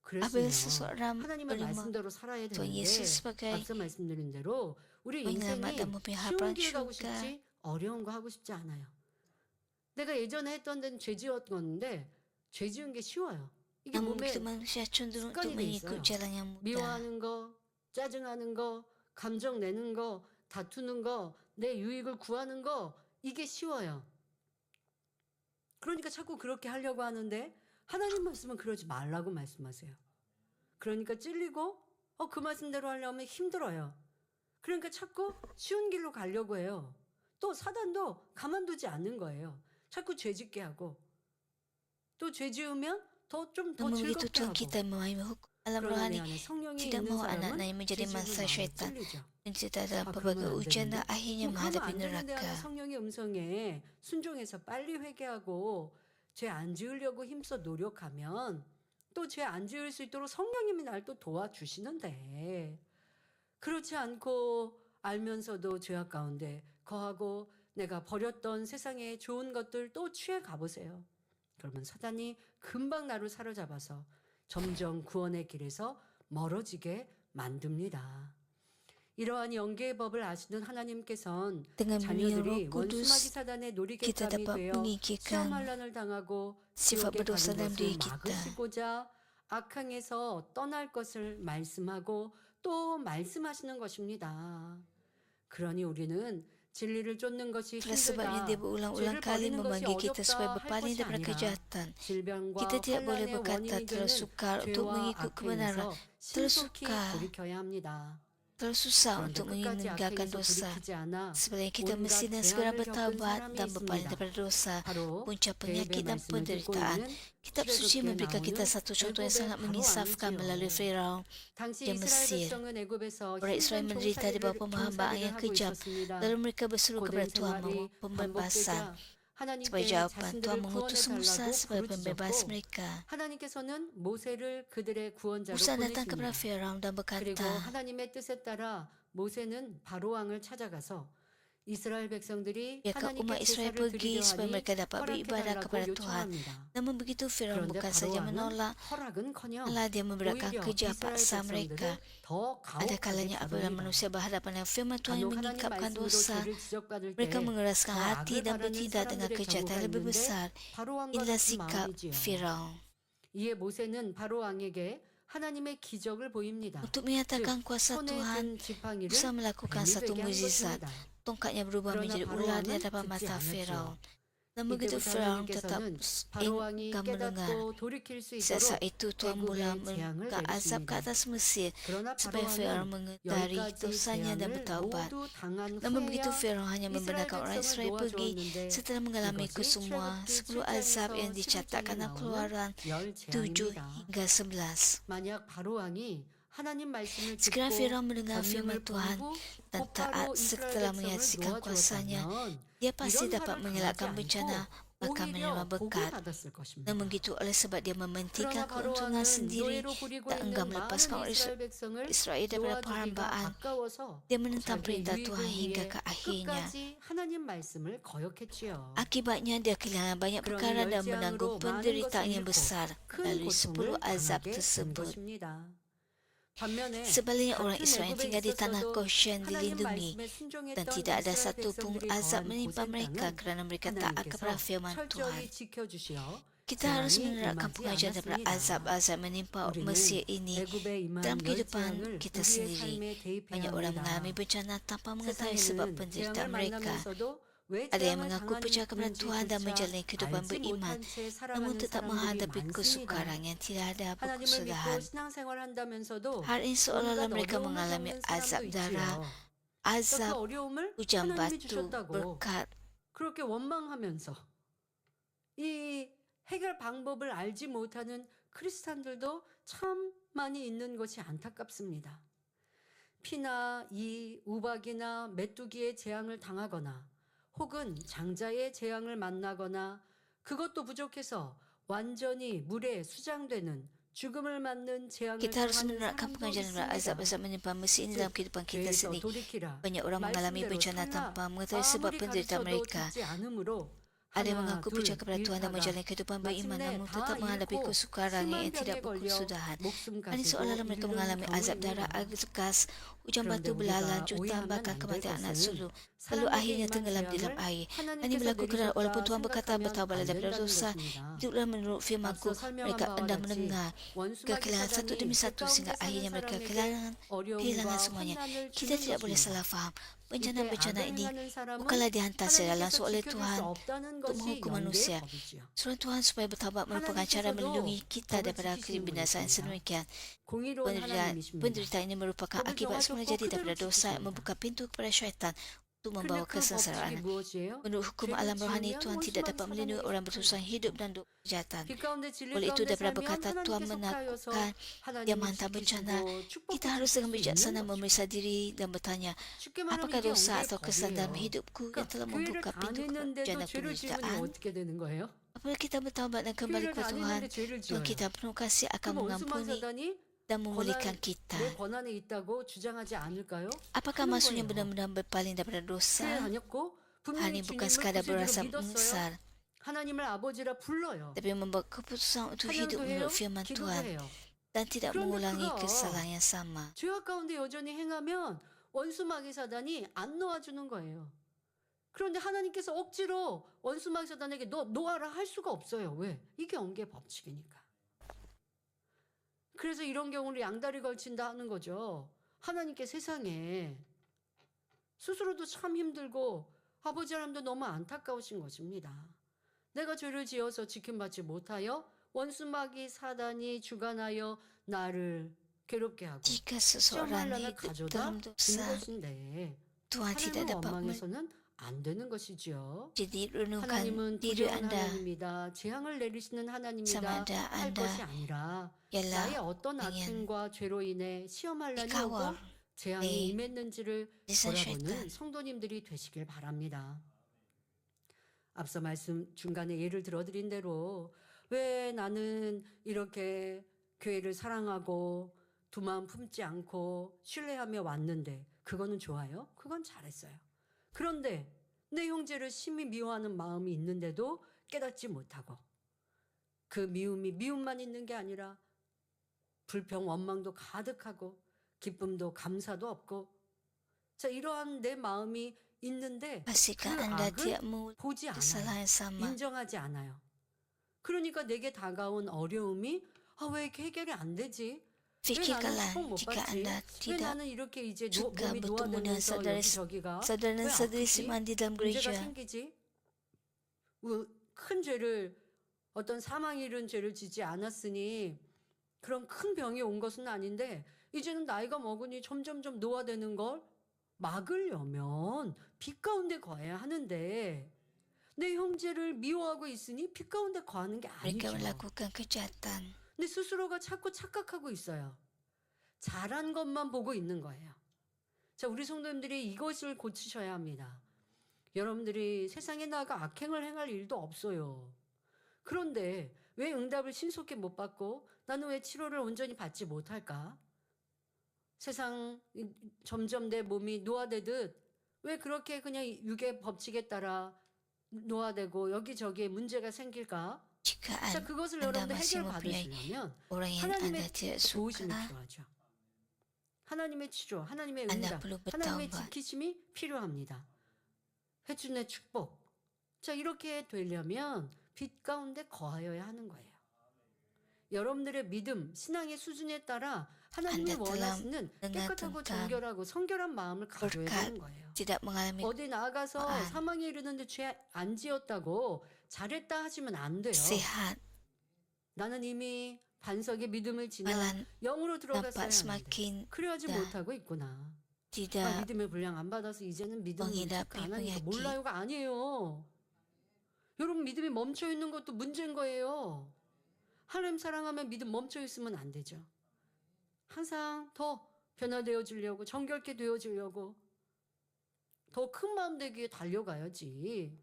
Apabila 그랬으면 seseorang 하나님의 menerima 말씀대로 살아야 Tuhan 되는데 Yesus sebagai 앞서 말씀드린 대로 우리 penyelamat 인생이 dan mempunyai 쉬운 harapan 길 가고 syurga. 싶지 어려운 거 하고 싶지 않아요. 내가 예전에 했던 데는 죄 지었건데 죄 지은 게 쉬워요. 이게 Namun 몸에 begitu manusia cenderung untuk 습관이 돼 mengikut 있어요. jalan yang mudah. 미워하는 거, 짜증하는 거, 감정 내는 거, 다투는 거, 내 유익을 구하는 거 이게 쉬워요. 그러니까 자꾸 그렇게 하려고 하는데 하나님 말씀은 그러지 말라고 말씀하세요. 그러니까 찔리고 그 말씀대로 하려면 힘들어요. 그러니까 자꾸 쉬운 길로 가려고 해요. 또 사단도 가만두지 않는 거예요. 자꾸 죄짓게 하고 또 죄 지으면 좀 더 Namun begitu 즐겁게 Tuhan 하고. kita memahami hukum alam 그러나 내 rohani, 안에 성령이 tidak 있는 mahu 사람은 anak-anaknya menjadi 죄 지으면 mangsa 마음이 syaitan 찔리죠. dan kita dalam 아, pelbagai 그러면 안 ujian dan 되는데. akhirnya 그러면 menghadapi 안 되는데 하는 neraka. 성령의 음성에 순종해서 빨리 회개하고 죄 안 지으려고 힘써 노력하면 또 죄 안 지을 수 있도록 성령님이 날 또 도와주시는데, 그렇지 않고 알면서도 죄악 가운데 거하고 내가 버렸던 세상의 좋은 것들 또 취해 가보세요. 그러면 사단이 금방 나를 사로잡아서 점점 구원의 길에서 멀어지게 만듭니다. 이러한 영계의 법을 아시는 하나님께서는 Dengan bimbingan Roh 자녀들이 원수마귀 Kudus, 사단의 kita 놀이개감이 dapat 되어 mengikirkan 시험 환란을 당하고 sifat 지옥에 berdosa 가는 dalam 것을 diri kita. 막으시고자 악항에서 떠날 것을 말씀하고 또 말씀하시는 것입니다. 그러니 우리는 진리를 쫓는 것이 Itulah sebabnya dia 힘들다, berulang-ulang 죄를 kali 버리는 것이 memanggil kita supaya 어렵다 할 berpaling 것이 daripada 아니라 kejahatan. 질병과 Kita tidak boleh 환란의 berkata 원인이 terlalu 되는 sukar untuk 죄와 mengikut kebenaran, 악행에서 terlalu 신속히 sukar, 돌이켜야 합니다. terlalu susah 그런데 untuk 끝까지 meninggalkan 악행에서 dosa. 돌이키지 않아 Sebenarnya kita 온갖 mesti segera 재앙을 겪은 bertaubat 사람이 dan berpaling 있습니다. daripada dosa, 바로 punca 대입의 penyakit dan 말씀을 듣고 penderitaan. 있는 Kitab suci 출애굽기에 memberikan kita 나오는 satu contoh yang 애굽의 sangat 바로 mengisafkan melalui 왕이지요. Firaun 당시 dan 이스라엘 Mesir. 백성은 애굽에서 Orang Israel 힘든 menderita di bawah pembahamaan 종살이를 yang 하고 kejam, 있었습니다. lalu mereka berseru 고된 kepada Tuhan 생활이 mohon pembebasan. 반복되자 하나님께 Sebagai jawapan, 자신들을 Tuhan mengutus Musa 구원해달라고 sebagai pembebas 부르짖었고 mereka. 하나님께서는 모세를 그들의 구원자로 Musa datang kepada 보내십니다. Firaun dan 그리고 berkata, 하나님의 뜻에 따라 모세는 바로 왕을 찾아가서 이스라엘 백성들이 biarkan 하나님께 umat Israel 제사를 pergi 드리려 supaya 하니 mereka dapat beribadah 허락해달라고 kepada Tuhan. 요청합니다. Namun begitu Firaun 그런데 bukan 바로 saja 왕은 menolak, 허락은커녕 malah dia memberikan 오히려 kerja 이스라엘 paksa mereka. 백성들을 더 Ada 가혹하게 kalanya apabila 다룹니다. manusia berhadapan dengan firman Tuhan yang 간혹 하나님 menyingkapkan 말씀으로 dosa, 죄를 지적받을 mereka 때 mengeraskan 더 hati 악을 dan 바라는 bertindak dengan 사람들의 kejahatan 경우가 lebih 있는데 besar. 바로 왕과 Inilah 같은 sikap 마음이지요. Firaun. 이에 모세는 바로 왕에게 하나님의 기적을 보입니다. Untuk menyatakan kuasa 손에 Tuhan, 든 지팡이를 Musa melakukan 뱀이 satu 되게 한 mukjizat. 것입니다. Tongkatnya berubah 그러나 menjadi 바로 ular di 왕은 hadapan 듣지 mata 않았죠. Firaun. Namun begitu 이때부터 Firaun tetap 하나님께서는 바로 왕이 enggan mendengar. 깨닫고 돌이킬 수 Sejak 있도록 saat itu Tuhan mula 애굽에 재앙을 memberikan azab ke 내리십니다. atas Mesir 그러나 바로 supaya Firaun 왕은 mengedari 10가지 dosanya dan 재앙을 bertaubat. 모두 당한 Namun begitu 후에야 Firaun hanya 이스라엘 membenarkan orang 백성을 Israel pergi 놓아주었는데 setelah mengalami 이것이 kesemua 출애굽기 10 azab 7장에서 yang dicatatkan 11장에 dalam 나오는 Keluaran 열 7 재앙입니다. hingga 11. 만약 바로 왕이 하나님 말씀을 Sekiranya 듣고 Firaun mendengar firman 권능을 Tuhan 보고 dan taat 곧바로 이스라엘 setelah 백성을 menyaksikan kuasanya, 놓아주었다면 dia pasti 이런 dapat 화를 mengelakkan 당하지 bencana 않고 bahkan 오히려 menerima 복을 berkat. 받았을 것입니다. Namun begitu oleh sebab dia 그러나 mementingkan 바로 keuntungan 왕은 sendiri 노예로 부리고 tak enggan 있는 melepaskan 많은 orang 이스라엘 백성을 Israel daripada 놓아주기가 perhambaan. 아까워서 Dia menentang 자기의 perintah 유익을 Tuhan hingga 위해 ke akhirnya. 끝까지 하나님 말씀을 거역했지요. Akibatnya dia kehilangan banyak 그러니 perkara dan menanggung 열재앙으로 많은 penderitaan 것을 yang 잃고 besar 큰 melalui 10 고통을 azab 당하게 된 tersebut. 것입니다. 반면에 Sebaliknya orang 같은 Israel yang 애굽에 tinggal di tanah 있었어도 Goshen 하나님 dilindungi 말씀에 dan 순종했던 tidak ada 이스라엘 satu pun 백성들이 azab 거한 menimpa mereka 고센 kerana mereka 땅은 taat kepada 하나님께서 firman Tuhan. 철저히 지켜주시어 Kita harus 재앙이 menerapkan 임하지 pengajaran daripada 않았습니다. azab-azab menimpa 우리는 Mesir ini 애굽에 임한 dalam kehidupan 열재앙을 kita 우리의 sendiri. 삶에 대입해야 Banyak orang 합니다. mengalami bencana tanpa mengetahui sebab 세상에는 penderitaan 재앙을 mereka. 만나면서도 왜 Ada yang 재앙을 mengaku percaya kepada Tuhan dan 당하는지조차 menjalani kehidupan 알지 beriman, 못한 채 namun 살아가는 tetap 사람들이 menghadapi 많습니다. kesukaran yang tidak ada 하나님을 믿고 kesudahan. 신앙생활 한다면서도 Hal ini seolah-olah 온갖 mereka 어려움을 mengalami 겪는 azab 사람도 darah, 있지요. 그 azab, 어려움을 hujan 하나님이 batu, 주셨다고 berkat. 그렇게 원망하면서 이 해결 방법을 알지 못하는 크리스찬들도 참 많이 있는 것이 안타깝습니다. 피나 이 우박이나 메뚜기의 재앙을 당하거나 혹은 장자의 재앙을 만나거나 그것도 부족해서 완전히 물에 수장되는 죽음을 맞는 재앙을 Kita harus 당하는 menerapkan 사람도 pengajaran daripada 있습니다. azab-azab menimpa Mesir ini dalam kehidupan kita 죄에서 sendiri. 돌이키라. Banyak orang mengalami 말씀대로 bencana 살라. tanpa mengetahui sebab 아무리 penderitaan 가르쳐도 mereka. 듣지 않으므로 Ada yang 하나, mengaku 둘, percaya kepada Tuhan dan 잃다가 menjalani kehidupan beriman 마침내 namun 다 tetap menghadapi 잃고 kesukaran 심한 yang tidak 병에 걸려 berkesudahan. 목숨 Hal ini 가지고 seolah-olah mereka 잃는 mengalami azab darah, 경우입니다. air gas, hujan 그런데 batu belalang, 우리가 jutaan, 오해하면 bahkan 안 될 kematian anak 것은 sulung. Lalu 사람에게 akhirnya 임한 tenggelam di dalam 재앙을 air. Hal ini 하나님께서 berlaku walaupun 내리셨다 Tuhan berkata 생각하면 bertaubatlah 안 daripada 된다는 dosa. 것입니다. Hiduplah menurut firmanku. 앞서 설명한 Mereka 바와 endam 같이 mendengar. 원수마귀 Kehilangan satu 사단이 demi 그 satu sehingga 가운데 사는 akhirnya mereka 사람에게 kehilangan 어려움과 semuanya. 환난을 Kita 주는 tidak boleh 것입니다. salah faham. 이때 Bencana-bencana 악을 ini 행하는 사람은 bukanlah dihantar secara 하나님께서 langsung oleh 지켜줄 수 Tuhan 없다는 untuk 것이 menghukum 영계의 manusia. 법이지요. Suruh Tuhan supaya bertaubat merupakan cara 하나님께서도 melindungi kita 법을 daripada 지키시는 kebinasaan 분이십니다. sedemikian. 공의로운 하나님이십니다. Penderitaan ini merupakan 법을 akibat semula 정하셨고 jadi 그대로 daripada dosa yang 지키십니다. membuka pintu kepada syaitan untuk 근데 membawa 그 법칙이 kesengsaraan. 무엇이에요? Menurut hukum 죄를 alam rohani, 지으면 Tuhan tidak dapat 원수막이 melindungi 사단에게 orang berdosa 속하여. hidup dan kejahatan. 빛 가운데 진리 Oleh itu 가운데 daripada 살면 berkata Tuhan 하나님께 속하여서 menakutkan Dia 하나님을 menghantar bencana, 지키시고 kita 축복해 harus 주실 dengan 수 있는 bijaksana 거죠. memeriksa diri dan bertanya, 쉽게 말하면 apakah 이게 dosa 엉의 atau kesalahan dalam 법이에요. hidupku yang 그러니까 telah 교회를 membuka pintu 다녔는데도 kerajaan 죄를 지으면 penderitaan? 어떻게 되는 거예요? Apabila kita bertaubat dan kembali 교회를 kepada Tuhan, 다녔는데 죄를 Tuhan 지어요. kita penuh kasih akan 그럼 원수막 mengampuni 사단이 dan memulihkan 권한, kita. 내 권한에 있다고 주장하지 않을까요? Apakah 하는 maksudnya 거예요. benar-benar berpaling daripada 교회 dosa? 다녔고 Hanya 분명히 bukan 주님을 sekadar 구세주로 berasa 믿었어요. menyesal, 하나님을 아버지라 불러요. tapi membuat keputusan untuk hidup 찬양도 해요. menurut firman 기도도 Tuhan 해요. dan tidak 그런데 mengulangi 그가 kesalahan yang sama. 죄악 가운데 여전히 행하면 원수마귀 사단이 안 놓아주는 거예요. 그런데 하나님께서 억지로 원수마귀 사단에게 너 놓아라 할 수가 없어요. 왜? 이게 엉의 법칙이니까. 그래서 이런 경우를 양다리 걸친다 하는 거죠. 하나님께 세상에 스스로도 참 힘들고 아버지 하나님도 너무 안타까우신 것입니다. 내가 죄를 지어서 지킴받지 못하여 원수마귀 사단이 주관하여 나를 괴롭게 하고 Jika 시험할 seseorang 날을 hidup 가져다 dalam 준 dosa, 것인데 Tuhan tidak 하나님을 dapat 원망해서는 안 되는 것이지요. menjadi renungkan 하나님은 diri 부정한 Anda 하나님이다. 재앙을 내리시는 sama 하나님이다. ada 할 Anda 것이 아니라 나의 ialah 어떤 ingin 악행과 죄로 인해 시험할 날이 오고 dikawal 재앙이 네. 임했는지를 lisan 돌아보는 syaitan. 성도님들이 되시길 바랍니다. 앞서 말씀 중간에 예를 들어드린 대로 왜 나는 이렇게 교회를 사랑하고 두 마음 품지 않고 신뢰하며 왔는데 그거는 좋아요? 그건 잘했어요. 그런데 내 형제를 심히 미워하는 마음이 있는데도 깨닫지 못하고 그 미움이 미움만 있는 게 아니라 불평 원망도 가득하고 기쁨도 감사도 없고 자 이러한 내 마음이 있는데 그 Pastikan Anda 악을 tidak mengulangi 보지 않아요. kesalahan yang sama. 인정하지 않아요. 그러니까 내게 다가온 어려움이 왜 이렇게 해결이 안 되지? 왜 나는 Fikirkanlah 축복 못 jika 받지? Anda 왜 tidak 나는 이렇게 이제 juga 몸이 bertemu dengan 노화되면서 여기저기가 saudara dan 왜 saudari 아프지? seiman di dalam 문제가 gereja. 생기지? 큰 죄를 어떤 사망에 이른 죄를 지지 않았으니 그런 큰 병이 온 것은 아닌데 이제는 나이가 먹으니 점점점 노화되는 걸 막으려면 빛 가운데 거해야 하는데 내 형제를 미워하고 있으니 빛 가운데 거하는 게 Mereka 아니죠. melakukan kejahatan. 근데 스스로가 자꾸 착각하고 있어요. 잘한 것만 보고 있는 거예요. 자, 우리 성도님들이 이것을 고치셔야 합니다. 여러분들이 세상에 나가 악행을 행할 일도 없어요. 그런데 왜 응답을 신속히 못 받고 나는 왜 치료를 온전히 받지 못할까? 세상 점점 내 몸이 노화되듯 왜 그렇게 그냥 육의 법칙에 따라 노화되고 여기저기에 문제가 생길까? Jika 자, 그것을 Anda 여러분들 masih 해결 mempunyai 받으시려면 orang yang 하나님의 Anda tidak 도우심이 suka, 필요하죠. 하나님의 치료, 하나님의 Anda 응답, perlu 하나님의 bertaubat. 지키심이 필요합니다. 해준의 축복. 자, 이렇게 되려면 빛 가운데 거하여야 하는 거예요. 여러분들의 믿음, 신앙의 수준에 따라 하나님이 Anda telah 원하시는 깨끗하고 menggantungkan 정결하고 성결한 마음을 가져야 berkat, 되는 거예요. tidak mengalami 어디 나가서 kesalahan, 사망에 이르는데 죄 안 지었다고 잘했다 하시면 안 돼요. sehat, 나는 이미 반석의 믿음을 지나 malah 영으로 들어갔어야 nampak 하는데 semakin 그래야지 dah 못하고 있구나. tidak 믿음의 분량 안 받아서 이제는 믿음을 menghadapi 안 하니까 penyakit. 몰라요가 아니에요. 여러분 믿음이 멈춰 있는 것도 문제인 거예요. 하나님 사랑하면 믿음 멈춰 있으면 안 되죠. 항상 더 변화되어지려고 정결케 되어지려고 더 큰 마음 되기에 달려가야지.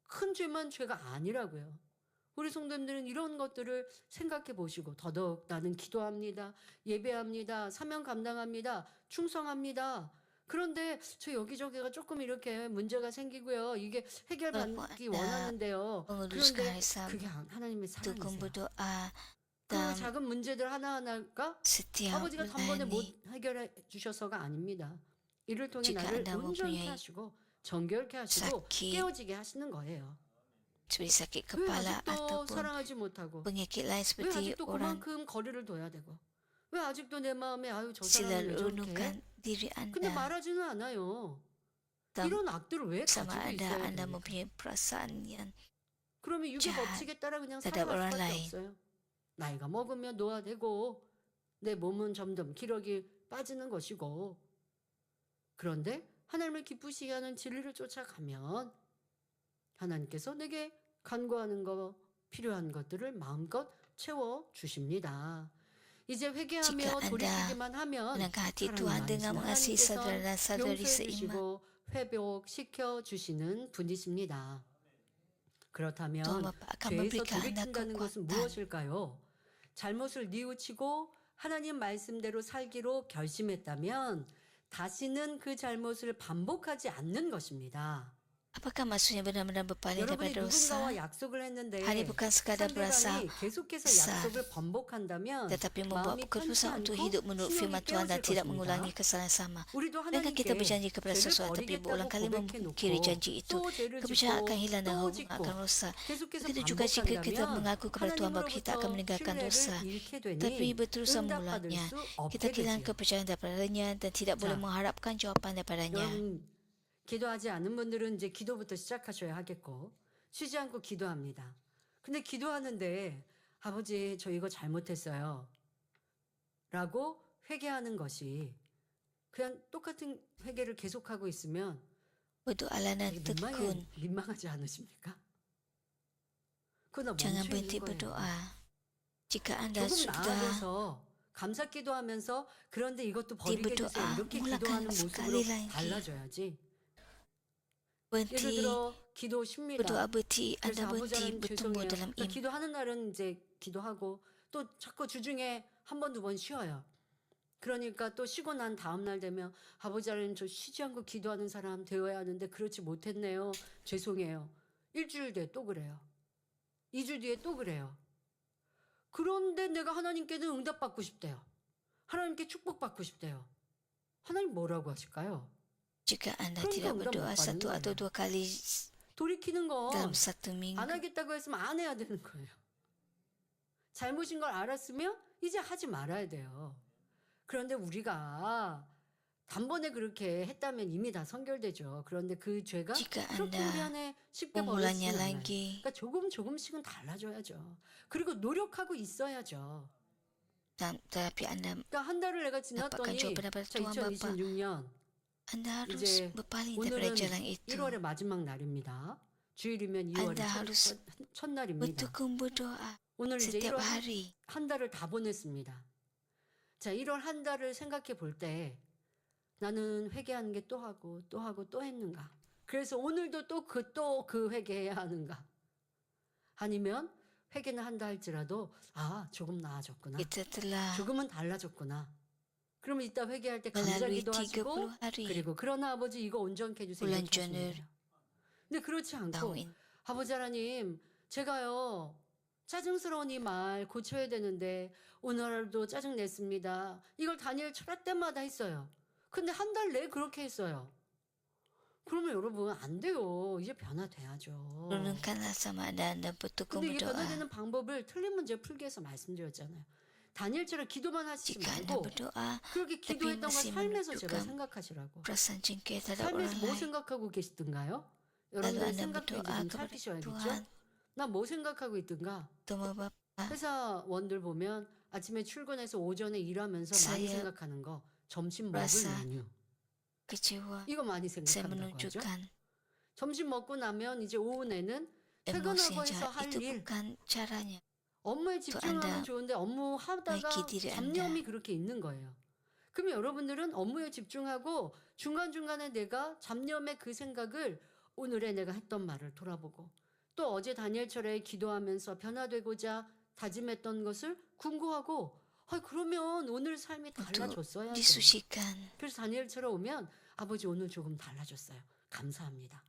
큰 죄만 죄가 아니라고요. 우리 성도님들은 이런 것들을 생각해 보시고 더더욱 나는 기도합니다. 예배합니다. 사명 감당합니다. 충성합니다. 그런데 저 여기저기가 조금 이렇게 문제가 생기고요. 이게 해결받기 원하는데요. menguruskan 그런데 hari Sabat, 그게 하나님의 tukang 사랑이세요. berdoa 그 dan 작은 문제들 하나하나가 setia 아버지가 단번에 못 melayani. 해결해 주셔서가 아닙니다. 이를 통해 Jika 나를 Anda 온전케 mempunyai 하시고 정결케 하시고 sakit, 깨어지게 하시는 거예요. seperti sakit 왜 kepala 아직도 ataupun 사랑하지 못하고 penyakit lain 왜 seperti 아직도 orang 그만큼 거리를 둬야 되고 왜 아직도 내 마음에 저 sila 사람은 왜 저렇게 renungkan diri 근데 Anda 말하지는 않아요. dan 이런 악들을 왜 sama 가지고 Anda, 있어야 Anda 됩니까? mempunyai perasaan yang 그러면 육의 jahat 법칙에 따라 그냥 terhadap 살아갈 orang 수밖에 lain. 없어요. 나이가 먹으면 노화되고 내 몸은 점점 기력이 빠지는 것이고 그런데 하나님을 기쁘시게 하는 진리를 쫓아가면 하나님께서 내게 간구하는 거 필요한 것들을 마음껏 채워 주십니다. 이제 회개하며 Jika anda 돌이키기만 하면 menangkah hati 사랑이 Tuhan dengan 많으신 mengasihi 하나님께서 saudara dan saudari 용서해 seiman, 주시고 회복시켜 주시는 분이십니다. Tuhan 그렇다면 Bapa akan 죄에서 memberikan anda 돌이킨다는 것은 kekuatan. 무엇일까요? 잘못을 뉘우치고 하나님 말씀대로 살기로 결심했다면 다시는 그 잘못을 반복하지 않는 것입니다. Apakah maksudnya benar-benar berpaling 여러분이 daripada dosa? 누군가와 약속을 했는데 Hanya bukan sekadar berasa 상대방이 계속해서 besar, 약속을 반복한다면 tetapi membuat 마음이 keputusan 편치 untuk 않고 hidup menurut 신용이 firman Tuhan dan 깨어질 tidak 것입니다. mengulangi kesalahan sama. 우리도 Sedangkan kita 하나님께 berjanji kepada 죄를 sesuatu tapi berulang 버리겠다고 kali memungkiri 고백해놓고 janji itu, 또 죄를 kepercayaan akan 짓고 hilang dan 또 hubungan 짓고 akan rosak. 계속해서 Begitu juga jika kita 반복한다면 mengaku kepada Tuhan bahawa kita akan 하나님으로부터 meninggalkan dosa, 신뢰를 잃게 tapi 되니 berterusan 응답받을 mengulangnya, 수 kita 없게 kehilangan 되지요. kepercayaan daripadanya dan tidak boleh 자, mengharapkan jawapan daripadanya. 여러분 기도하지 않은 분들은 이제 기도부터 시작하셔야 하겠고 쉬지 않고 기도합니다. 근데 기도하는데 아버지 저 이거 잘못했어요 라고 회개하는 것이 그냥 똑같은 회개를 계속하고 있으면 Berdoalah dan 되게 tekun. 민망하지 않으십니까? 그러나 Jangan 멈춰 berhenti 있는 거예요. berdoa. Jika anda 조금 sudah 나아져서 감사 기도하면서 그런데 이것도 버리게 berdoa, 되세요. 이렇게 mulakan 기도하는 모습으로 sekali lagi. 달라져야지. 예를 berhenti 들어 기도 쉽니다. berdoa berhenti, 그래서 anda 아버지 berhenti 하나님 bertumbuh 죄송해요. dalam 그러니까 iman. 기도하는 날은 이제 기도하고 또 자꾸 주중에 한 번, 두 번 쉬어요. 그러니까 또 쉬고 난 다음 날 되면 아버지 하나님 저 쉬지 않고 기도하는 사람 되어야 하는데 그렇지 못했네요. 죄송해요. 일주일 뒤에 또 그래요. 2주 뒤에 또 그래요. 그런데 내가 하나님께는 응답받고 싶대요. 하나님께 축복받고 싶대요. 하나님 뭐라고 하실까요? Jika anda 그러니까 tidak 응답 못 berdoa 받는 satu atau 거예요. dua kali 돌이키는 dalam 건 satu minggu, 안 하겠다고 했으면 안 해야 되는 거예요. 잘못인 걸 알았으면 이제 하지 말아야 돼요. 그런데 우리가 단번에 그렇게 했다면 이미 다 선결되죠. 그런데 그 죄가 jika 그렇게 우리 anda 안에 쉽게 mengulangnya 버려지진 않아요. lagi, 그러니까 조금씩은 달라져야죠. 그리고 노력하고 있어야죠. tetapi anda 그러니까 한 달을 내가 dapatkan 지났더니 jawapan daripada 자 Tuhan Bapa, 2026년 anda harus 이제 berpaling daripada 오늘은 jalan itu. 1월의 마지막 날입니다. 주일이면 2월의 anda harus 첫날입니다. bertekun berdoa 오늘 이제 setiap 1월 hari. 한 달을 다 보냈습니다. 자, 1월 한 달을 생각해 볼 때 나는 회개하는 게 또 하고 또 하고 또 했는가? 그래서 오늘도 또 그 회개해야 하는가? 아니면 회개는 한다 할지라도 조금 나아졌구나. Kita telah 조금은 달라졌구나. 그러면 이따 회개할 때 감사 melalui 기도하시고 30 hari 그리고 그러나 아버지 이거 온전케 해주세요. bulan 이렇게 하시면 Januari 돼요. 근데 그렇지 않고 tahun ini. 아버지 하나님 제가요 짜증스러운 이 말 고쳐야 되는데 오늘 하루도 짜증 냈습니다. 이걸 다니엘 철학 때마다 했어요. 근데 한 달 내에 그렇게 했어요. 그러면 여러분 안 돼요. 이제 변화돼야죠. Renungkanlah sama anda bertekun 근데 이게 berdoa. 변화되는 방법을 틀린 문제 풀기 위해서 말씀드렸잖아요. 다니엘처럼 기도만 하시지 Jika anda 말고 berdoa, 그렇게 기도했던 걸 masih 삶에서 제가 menunjukkan 생각하시라고. perasaan jengkel terhadap 삶에서 orang 뭐 lain, 생각하고 계시든가요? lalu 여러분들 anda 생각도 이제 berdoa 좀 kepada 살피셔야겠죠? Tuhan, 나 뭐 생각하고 있든가? Tuhan Bapa, 회사원들 보면 아침에 출근해서 오전에 일하면서 많이 saya 생각하는 거 점심 먹을 merasa 메뉴 kecewa. 이거 많이 Saya 생각한다고 하죠. menunjukkan 점심 먹고 나면 이제 오후내는 emosi 퇴근하고 yang 해서 jahat. 할 Itu 일 bukan caranya. 업무에 또 집중하면 anda 좋은데 업무 하다가 baiki diri 잡념이 anda. 그렇게 있는 거예요. 그러면 여러분들은 업무에 집중하고 중간중간에 내가 잡념의 그 생각을 오늘의 내가 했던 말을 돌아보고 또 어제 다니엘철에 기도하면서 변화되고자 다짐했던 것을 궁구하고 그러면 오늘 삶이 untuk 달라졌어야죠. disucikan. 그래서 다니엘처럼 오면 아버지 오늘 조금 달라졌어요. 감사합니다.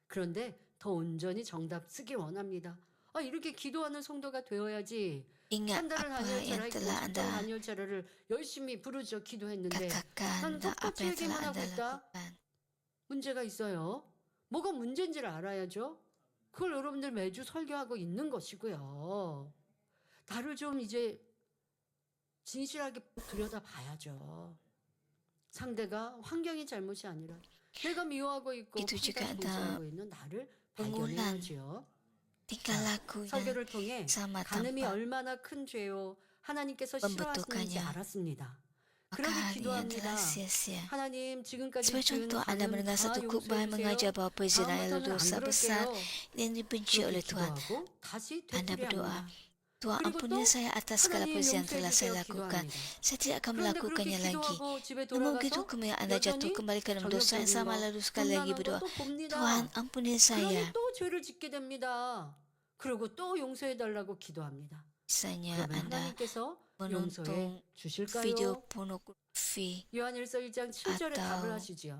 그런데 더 온전히 정답 쓰길 원합니다. 이렇게 기도하는 성도가 되어야지. Ingat 한 달을 apa yang 다니엘처럼 telah anda 다니엘처를 열심히 부르죠. 기도했는데 katakan 나는 dan apa 똑같이 yang telah 얘기만 하고 anda 있다. lakukan. 문제가 있어요. 뭐가 문제인지를 알아야죠. 그걸 여러분들 매주 설교하고 있는 것이고요. 나를 좀 이제 진실하게 들여다봐야죠. 상대가 환경이 잘못이 아니라 내가 미워하고 있고 Itu jika 판단을 anda 못하고 있는 나를 mengulang 발견해야지요. tingkah laku yang 설교를 통해 sama 간음이 tanpa 얼마나 큰 죄요 하나님께서 싫어하시는지 membutuhkannya. 알았습니다. 그러기 Maka hal yang 기도합니다. telah sia-sia. 하나님 지금까지 Sebagai 지은 contoh, Anda 죄는 mendengar 다 satu khutbah 용서해 주세요. mengajar bahawa perzinahan adalah 다음부터는 안 dosa besar 그럴게요. yang dibenci 그렇게 oleh Tuhan. 기도하고 다시 Anda berdoa, 되풀이합니다. Tuhan 그리고 ampuni 또 saya atas segala 하나님 perkara yang 용서해 telah saya 주세요 lakukan. 기도합니다. Saya tidak akan 그런데 그렇게 melakukannya lagi. 기도하고 집에 Namun begitu 돌아가서 kemudian Anda jatuh 여전히 kembali ke dalam dosa yang 전역적인 sama 거 lalu sekali lagi 험난한 berdoa, 것도 봅니다. Tuhan ampuni 그러니 saya. 또 죄를 짓게 됩니다. 그리고 또 용서해 달라고 기도합니다. Misalnya 그러면 Anda 하나님께서 menonton 용서해 video 주실까요? pornografi 요한일서 1장 7절에 답을 atau 하시지요.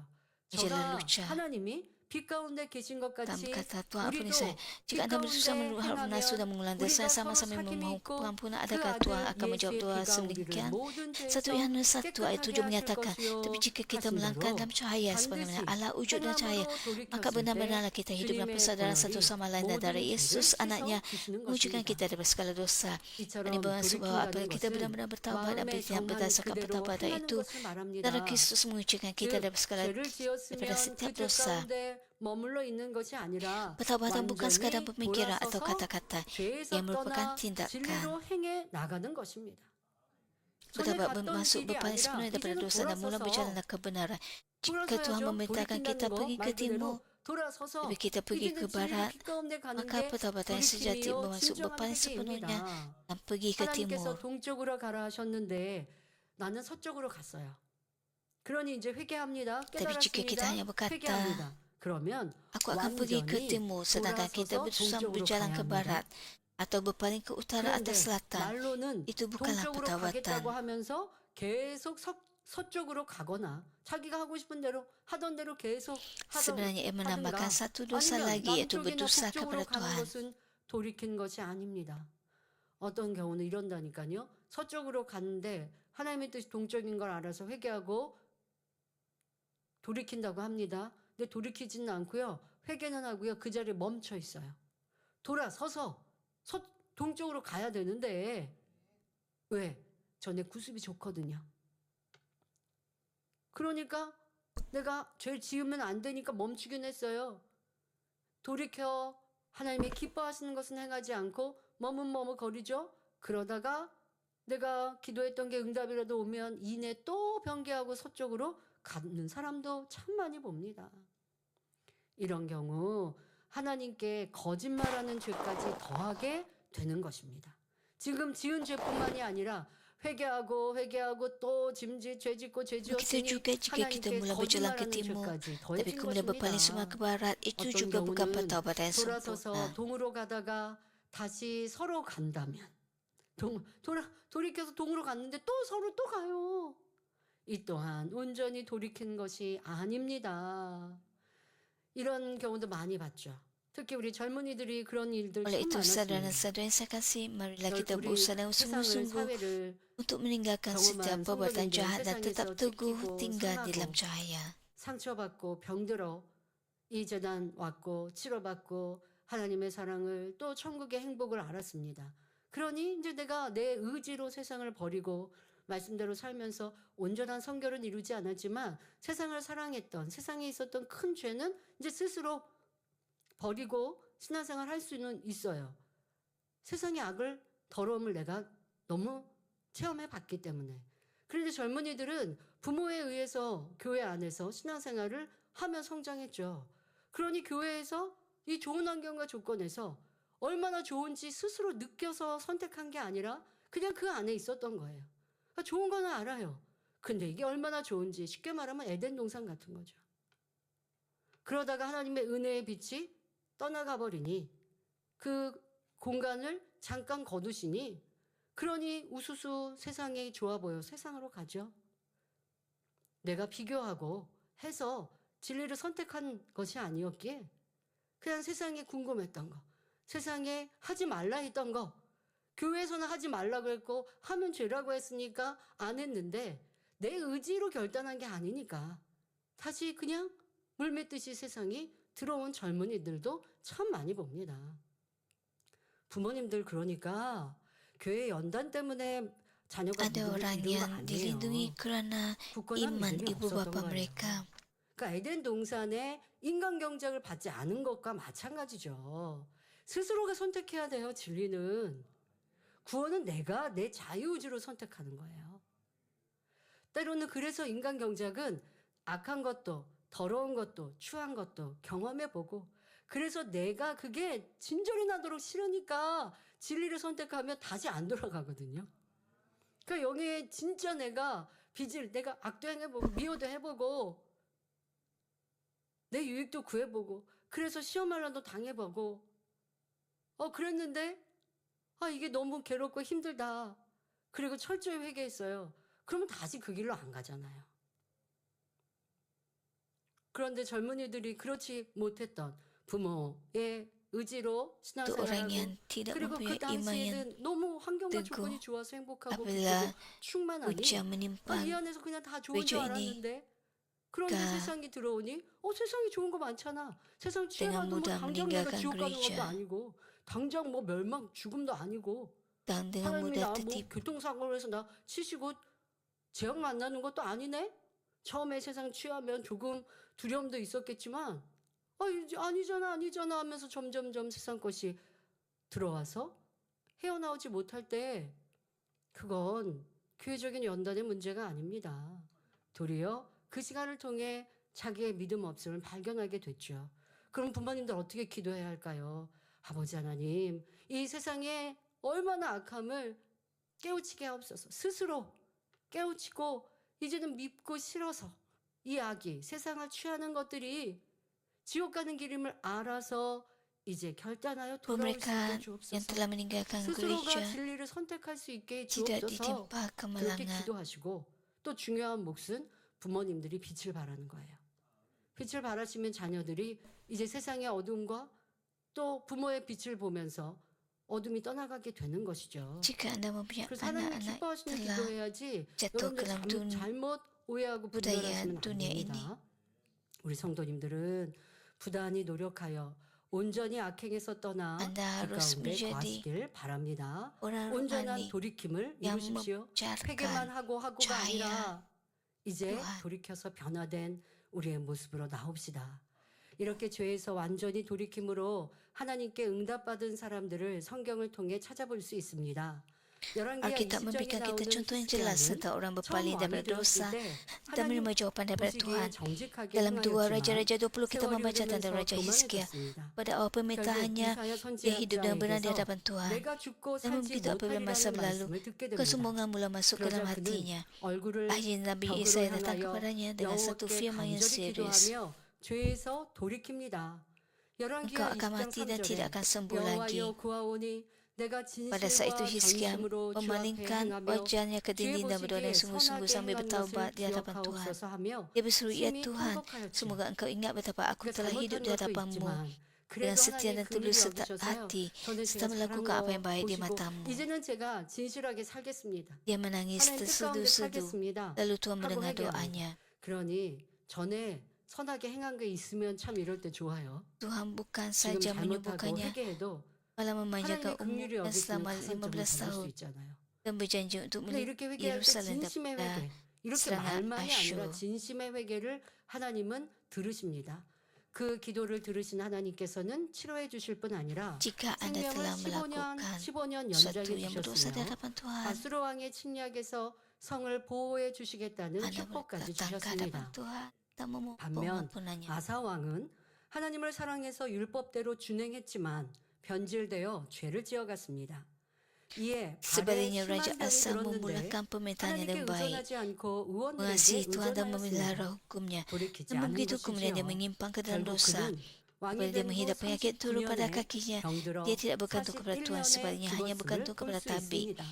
majalah 저가 lucu. 하나님이 빛 가운데 계신 것 Tam 같이 kata Tuhan ampuni 우리도 saya. 빛 Jika Anda berusaha 가운데 benar sudah 행하면 mengulang dosa 우리가 yang sama 서로 sambil 사귐이 memohon 있고 pengampunan, 그 adakah 아들 Tuhan akan menjawab 예수의 doa 피가 우리를 sedemikian? 모든 1 죄에서 Yohanes 1 ayat 7 깨끗하게 하실 menyatakan, 것이요 tapi jika kita 하신 melangkah 대로 dalam cahaya sebagaimana 반드시 Allah wujud dalam cahaya, 행함으로 maka 돌이켰을 때 benar-benarlah kita hidup dalam 주님의 persaudaraan satu 보혈이 sama lain dan 모든 darah 죄를 Yesus anaknya 씻어 주시는 mewujudkan 것입니다. kita dari segala dosa. 이처럼 Ini bermaksud bahawa apabila 돌이킨다는 kita 것은 benar-benar bertaubat dan 마음의 bertindak 정한 berdasarkan 그대로 pertaubatan 행하는 itu, 것을 말합니다. darah Kristus mewujudkan kita 즉 dari segala 죄를 지었으면 daripada setiap 그 죄 dosa. 가운데 머물러 있는 것이 아니라 Pertaubatan bukan sekadar 완전히 pemikiran atau 돌아서서 kata-kata 죄에서 yang merupakan 떠나 tindakan. 진리로 행해 나가는 것입니다. 전에 Bertaubat 갔던 bermaksud 길이 berpaling 아니라 sepenuhnya daripada 이제는 dosa dan mula 돌아서서 berjalanlah kebenaran. Jika Tuhan 돌아서야죠. memerintahkan kita 돌이킨다는 거 pergi 말 ke 그대로 timur, 돌아서서 tapi kita pergi 이제는 ke 진리로 barat, 빛 가운데 가는 maka 게 pertaubatan yang sejati 돌이킴이요 bermaksud 진정한 berpaling sepenuhnya 회개입니다. dan pergi ke 하나님께서 timur. 동쪽으로 가라 하셨는데 나는 서쪽으로 갔어요. 그러니 이제 회개합니다. Tapi jika kita hanya 깨달았습니다. berkata, 회개합니다. 그러면 aku akan pergi ke 완전히 timur, sedangkan kita 돌아서서 berusaha 동쪽으로 berjalan 가야 ke 합니다. barat atau berpaling ke utara 그런데 atau selatan, 말로는 itu bukanlah 동쪽으로 pertaubatan. 가겠다고 하면서 계속 서쪽으로 가거나 자기가 하고 싶은 대로 하던 대로 계속 Sebenarnya ia menambahkan 하든가 satu dosa 아니면 lagi, yaitu 남쪽이나 berdosa 북쪽으로 kepada 가는 Tuhan. 것은 돌이킨 것이 아닙니다. 어떤 경우는 이런다니까요. 서쪽으로 갔는데 하나님의 뜻이 동쪽인 걸 알아서 회개하고 돌이킨다고 합니다. 근데 돌이키지는 않고요. 회개는 하고요. 그 자리에 멈춰 있어요. 돌아서서 동쪽으로 가야 되는데 왜? 전에 구습이 좋거든요. 그러니까 내가 죄 지으면 안 되니까 멈추긴 했어요. 돌이켜 하나님이 기뻐하시는 것은 행하지 않고 머뭇머뭇거리죠. 그러다가 내가 기도했던 게 응답이라도 오면 이내 또 변개하고 서쪽으로 가는 사람도 참 많이 봅니다. 이런 경우 하나님께 거짓말하는 죄까지 더하게 되는 것입니다. 지금 지은 죄뿐만이 아니라 회개하고 또 죄 짓고 죄 Begitu 지었으니 juga jika kita 하나님께 mula berjalan ke 거짓말하는 timur, 죄까지 tapi 더해진 kemudian berpaling semua ke 것입니다. barat, itu 어떤 juga bukan 경우는 pertaubatan yang 돌아서서 sempurna. 동으로 가다가 다시 서로 간다면 돌이켜서 동으로 갔는데 또 서로 또 가요. 이 또한 온전히 돌이킨 것이 아닙니다. 이런 경우도 많이 봤죠. 특히 우리 젊은이들이 그런 일들 Oleh 참 itu, saudara dan 많았습니다. saudara yang saya kasih, marilah kita 우리 berusaha dengan 세상을 sungguh-sungguh 사회를 untuk meninggalkan setiap 경험한 perbuatan 성도님들 jahat dan tetap 세상에서 teguh 지키고 tinggal di dalam 선하고 cahaya. 상처받고 병들어 이 재단 왔고 치료받고 하나님의 사랑을 또 천국의 행복을 알았습니다. 그러니 이제 내가 내 의지로 세상을 버리고 말씀대로 살면서 온전한 성결은 이루지 않았지만 세상을 사랑했던 세상에 있었던 큰 죄는 이제 스스로 버리고 신앙생활 할 수는 있어요. 세상의 악을 더러움을 내가 너무 체험해 봤기 때문에. 그런데 젊은이들은 부모에 의해서 교회 안에서 신앙생활을 하며 성장했죠. 그러니 교회에서 이 좋은 환경과 조건에서 얼마나 좋은지 스스로 느껴서 선택한 게 아니라 그냥 그 안에 있었던 거예요. 그러니까 좋은 거는 알아요. 근데 이게 얼마나 좋은지 쉽게 말하면 에덴 동산 같은 거죠. 그러다가 하나님의 은혜의 빛이 떠나가 버리니 그 공간을 잠깐 거두시니 그러니 우수수 세상이 좋아 보여 세상으로 가죠. 내가 비교하고 해서 진리를 선택한 것이 아니었기에 그냥 세상에 궁금했던 거, 세상에 하지 말라 했던 거, 교회에서는 하지 말라고 했고 하면 죄라고 했으니까 안 했는데 내 의지로 결단한 게 아니니까 다시 그냥 물맷듯이 세상이 들어온 젊은이들도 참 많이 봅니다. 부모님들 그러니까 교회 연단 때문에 자녀가 Ada orang 믿는 거 yang dilindungi 아니에요. kerana 굳건한 iman 믿음이 ibu 없었던 bapa 거예요. mereka. 그러니까 에덴 동산에 인간 경작을 받지 않은 것과 마찬가지죠. 스스로가 선택해야 돼요. 진리는. 구원은 내가 내 자유의지로 선택하는 거예요. 때로는 그래서 인간 경작은 악한 것도 더러운 것도 추한 것도 경험해보고 그래서 내가 그게 진절이 나도록 싫으니까 진리를 선택하면 다시 안 돌아가거든요. 그러니까 여기에 진짜 내가 빚을 내가 악도 해보고 미워도 해보고 내 유익도 구해보고 그래서 시험하려도 당해보고 그랬는데 이게 너무 괴롭고 힘들다. 그리고 철저히 회개했어요. 그러면 다시 그 길로 안 가잖아요. 그런데 젊은이들이 그렇지 못했던 부모의 의지로 Untuk 신앙생활하고 orang yang tidak 그리고 그 mempunyai iman yang 당시에는 너무 환경과 teguh, 조건이 좋아서 행복하고 apabila 기쁘고 충만하니 ujian 이 menimpa 안에서 그냥 다 좋은 줄 tujuh ini 알았는데 그런데 Ka- 세상이 들어오니 세상이 좋은 거 많잖아. 세상 dengan 취해봐도 뭐 mudah 당장 내가 meninggalkan 지옥 가는 것도 gereja 아니고 당장 뭐 멸망 죽음도 아니고 dan dengan 하나님이 mudah 나 뭐 tertipu 교통사고로 해서 나 치시고 재앙 만나는 것도 아니네. 처음에 세상 취하면 조금 두려움도 있었겠지만 이제 아니잖아 하면서 점점점 세상 것이 들어와서 헤어나오지 못할 때 그건 교회적인 연단의 문제가 아닙니다. 도리어 그 시간을 통해 자기의 믿음 없음을 발견하게 됐죠. 그럼 부모님들 어떻게 기도해야 할까요? 아버지 하나님, 이 세상에 얼마나 악함을 깨우치게 하옵소서. 스스로 깨우치고 이제는 믿고 싫어서 이 악이 세상을 취하는 것들이 지옥 가는 길임을 알아서 이제 결단하여 돌아올 수 있게 mereka yang 주옵소서. telah meninggalkan 스스로가 gereja 진리를 선택할 수 있게 tidak 주옵소서. ditimpa 그렇게 kemalangan. 기도하시고 또 중요한 몫은 부모님들이 빛을 발하는 거예요. 빛을 발하시면 자녀들이 이제 세상의 어둠과 또 부모의 빛을 보면서 어둠이 떠나가게 되는 것이죠. Jika Anda mempunyai 그래서 하나님이 anak-anak 기뻐하시는 telah 기도해야지 jatuh ke 여러분들 dalam 잘못 오해하고 budaya 분별하시면 안 dunia ini. 됩니다. 우리 성도님들은 부단히 노력하여 온전히 악행에서 떠나 이 Anda harus 가운데 menjadi 거하시길 바랍니다. orang 온전한 rohani 돌이킴을 yang 이루십시오. 회개만 mengejarkan 하고가 cahaya 아니라 이제 Tuhan. 돌이켜서 변화된 우리의 모습으로 나옵시다. 이렇게 죄에서 완전히 돌이킴으로 하나님께 응답받은 사람들을 성경을 통해 찾아볼 수 있습니다. 열왕기하 Alkitab 20장에 memberikan kita 나오는 contoh yang jelas 히스기야는 tentang orang 처음 berpaling 왕이 daripada dosa 되었을 때 dan 하나님 menerima jawapan daripada 보시기에 Tuhan. 정직하게 Dalam 2 행하였지만 Raja-Raja 20 kita 세월이 membaca tentang 흐르면서 Raja Hizkia. 교만해졌습니다. Pada awal 결국 pemerintahannya, 이사야 dia hidup dengan benar di 선지자에게서 hadapan Tuhan. 내가 죽고 Dan 살지 begitu apabila masa 못하리라는 berlalu, 말씀을 듣게 됩니다. kesombongan mula masuk ke dalam 그러자 그는 hatinya. 얼굴을 Akhirnya Nabi 벽으로 Yesaya datang 향하여 kepadanya dengan satu 여호와께 firman yang 간절히 serius. 기도하며 죄에서 돌이킵니다. 열왕기하 Engkau akan 20장 mati dan 3절에 tidak akan sembuh lagi. 여호와여 구하오니 내가 Pada saat itu 진실과 Hizkia 전심으로 주 앞에 memalingkan 행하며 wajahnya ke 죄 dinding dan berdoa 보시기에 dengan sungguh-sungguh 선하게 sambil 행한 bertaubat 것을 di hadapan Tuhan. 기억하옵소서 하며 Dia berseru, ya 심히 Tuhan, 통곡하였지. semoga engkau ingat betapa aku 그러니까 telah hidup 잘못한 di 것도 hadapanmu 있지만 dengan 그래도 setia 하나님 dan 긍휼히 tulus serta 여기셔서요. hati 저는 serta 제가 잘한 melakukan apa yang 거 baik di 보시고 matamu. 이제는 제가 진실하게 살겠습니다. Dia menangis 하나님 뜻 가운데 terseduh-seduh. 살겠습니다. Lalu Tuhan 하고 mendengar 회개합니다. doanya. 그러니 전에 선하게 행한 게 있으면 참 이럴 때 좋아요. Tuhan bukan 지금 saja 잘못하고 menyembuhkannya, 회개해도 malah memanjangkan 하나님의 긍휼이 umurnya 여기시면 selama 가산점을 15 받을 수 tahun 있잖아요. dan berjanji untuk 근데 melindungi 이렇게 회개할 때 Yerusalem 진심의 daripada 회개, 이렇게 serangan 말만이 아니라 Asyur. 진심의 회개를 하나님은 들으십니다. 그 기도를 들으신 하나님께서는 치료해 주실 뿐 아니라 Jika Anda telah 생명을 melakukan 15년 sesuatu 연장해 yang berdosa di 주셨으며 hadapan Tuhan, 아수르 왕의 침략에서 성을 보호해 주시겠다는 Anda 축복까지 datang ke hadapan 주셨습니다. Tuhan dan memohon 반면 pengampunannya. 아사 왕은 하나님을 사랑해서 율법대로 준행했지만 변질되어 죄를 지어갔습니다. 이에 발에 Sebaliknya 심한 Raja 병이 Asa 들었는데 memulakan pemerintahannya 하나님께 dengan baik, 의존하지 않고 의원들에게 mengasihi Tuhan dan 의존하였습니다. memelihara hukumnya. 돌이키지 Namun 않는 begitu kemudian dia 것이지요. menyimpang ke dalam 결국 dosa. 그는 왕이 Apabila dia 된 후 menghidap penyakit turun pada 39년에 kakinya, 병들어 dia tidak bergantung kepada Tuhan, 41년에 sebaliknya hanya 죽었음을 bergantung 볼 kepada 수 tabib. 있습니다.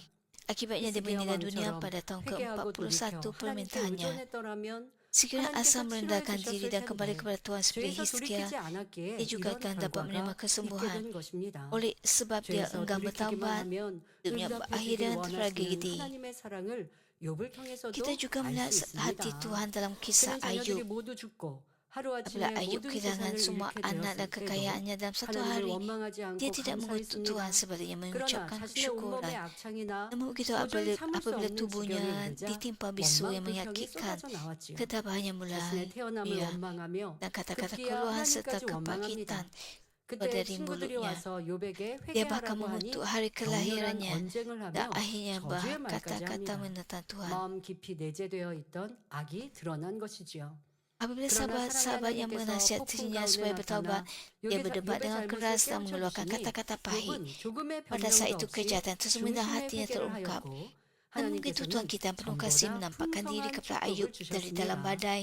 Akibatnya dia 히스기야 meninggal dunia 왕처럼 pada tahun 회개하고 ke-41 돌이켜 하나님께 pemerintahannya. 의존했더라면 Sekiranya Asa 하나님께서 merendahkan 치료해 diri dan 주셨을 kembali 텐데 kepada Tuhan seperti 죄에서 Hizkia, 돌이키지 않았기에 dia juga 이런 akan dapat menerima 결과가 있게 kesembuhan. 된 것입니다. Oleh sebab dia 죄에서 enggan 돌이키기만 bertaubat, 하면 hidupnya 응답해 berakhir 주길 dengan 원하시는 tragedi. 하나님의 사랑을 욥을 통해서도 Kita juga 알 melihat 수 hati 있습니다. Tuhan dalam kisah 그는 자녀들이 Ayub. 모두 죽고 하루아침에 Apabila Ayub 모든 kehilangan 재산을 semua 잃게 anak dan 되었을 때도 kekayaannya dalam satu 하나님을 hari, 원망하지 않고 dia tidak mengutuk 감사했습니다. Tuhan, sebaliknya 그러나 mengucapkan 자신의 온몸의 kesyukuran. 악창이나 Namun begitu 도저히 참을 수 apabila 없는 tubuhnya 지경에 이르자 ditimpa bisu yang 원망 불평이 menyakitkan, 쏟아져 나왔지요. ketabahannya 자신의 mulai 태어남을 biar 원망하며 dan kata-kata 급기야 keluhan serta 하나님까지 원망합니다. kebangkitan. 그때 dari 친구들이 mulutnya. 와서 요백에 Dia bahkan 회개하라고 하니 mengutuk hari 격렬한 kelahirannya 언쟁을 dan 하며 akhirnya 저주의 말까지 berkata-kata 합니다. menentang Tuhan. 마음 깊이 내재되어 있던 악이 드러난 것이지요. Apabila 그러나 sahabat-sahabat yang 하나님께서 폭풍 menasihatinya 가운데 supaya bertaubat, dia 욥의 berdebat dengan 잘못을 keras dan 깨우쳐 mengeluarkan 주시니 kata-kata pahit. 욥은 조금의 Pada saat 변명도 itu 없이 kejahatan tersembunyi dalam 중심의 hatinya 회개를 terungkap. 하였고 Namun begitu Tuhan 하나님께서는 kita yang penuh kasih 전보다 menampakkan diri 풍성한 kepada 축복을 Ayub dari dalam 주셨습니다. badai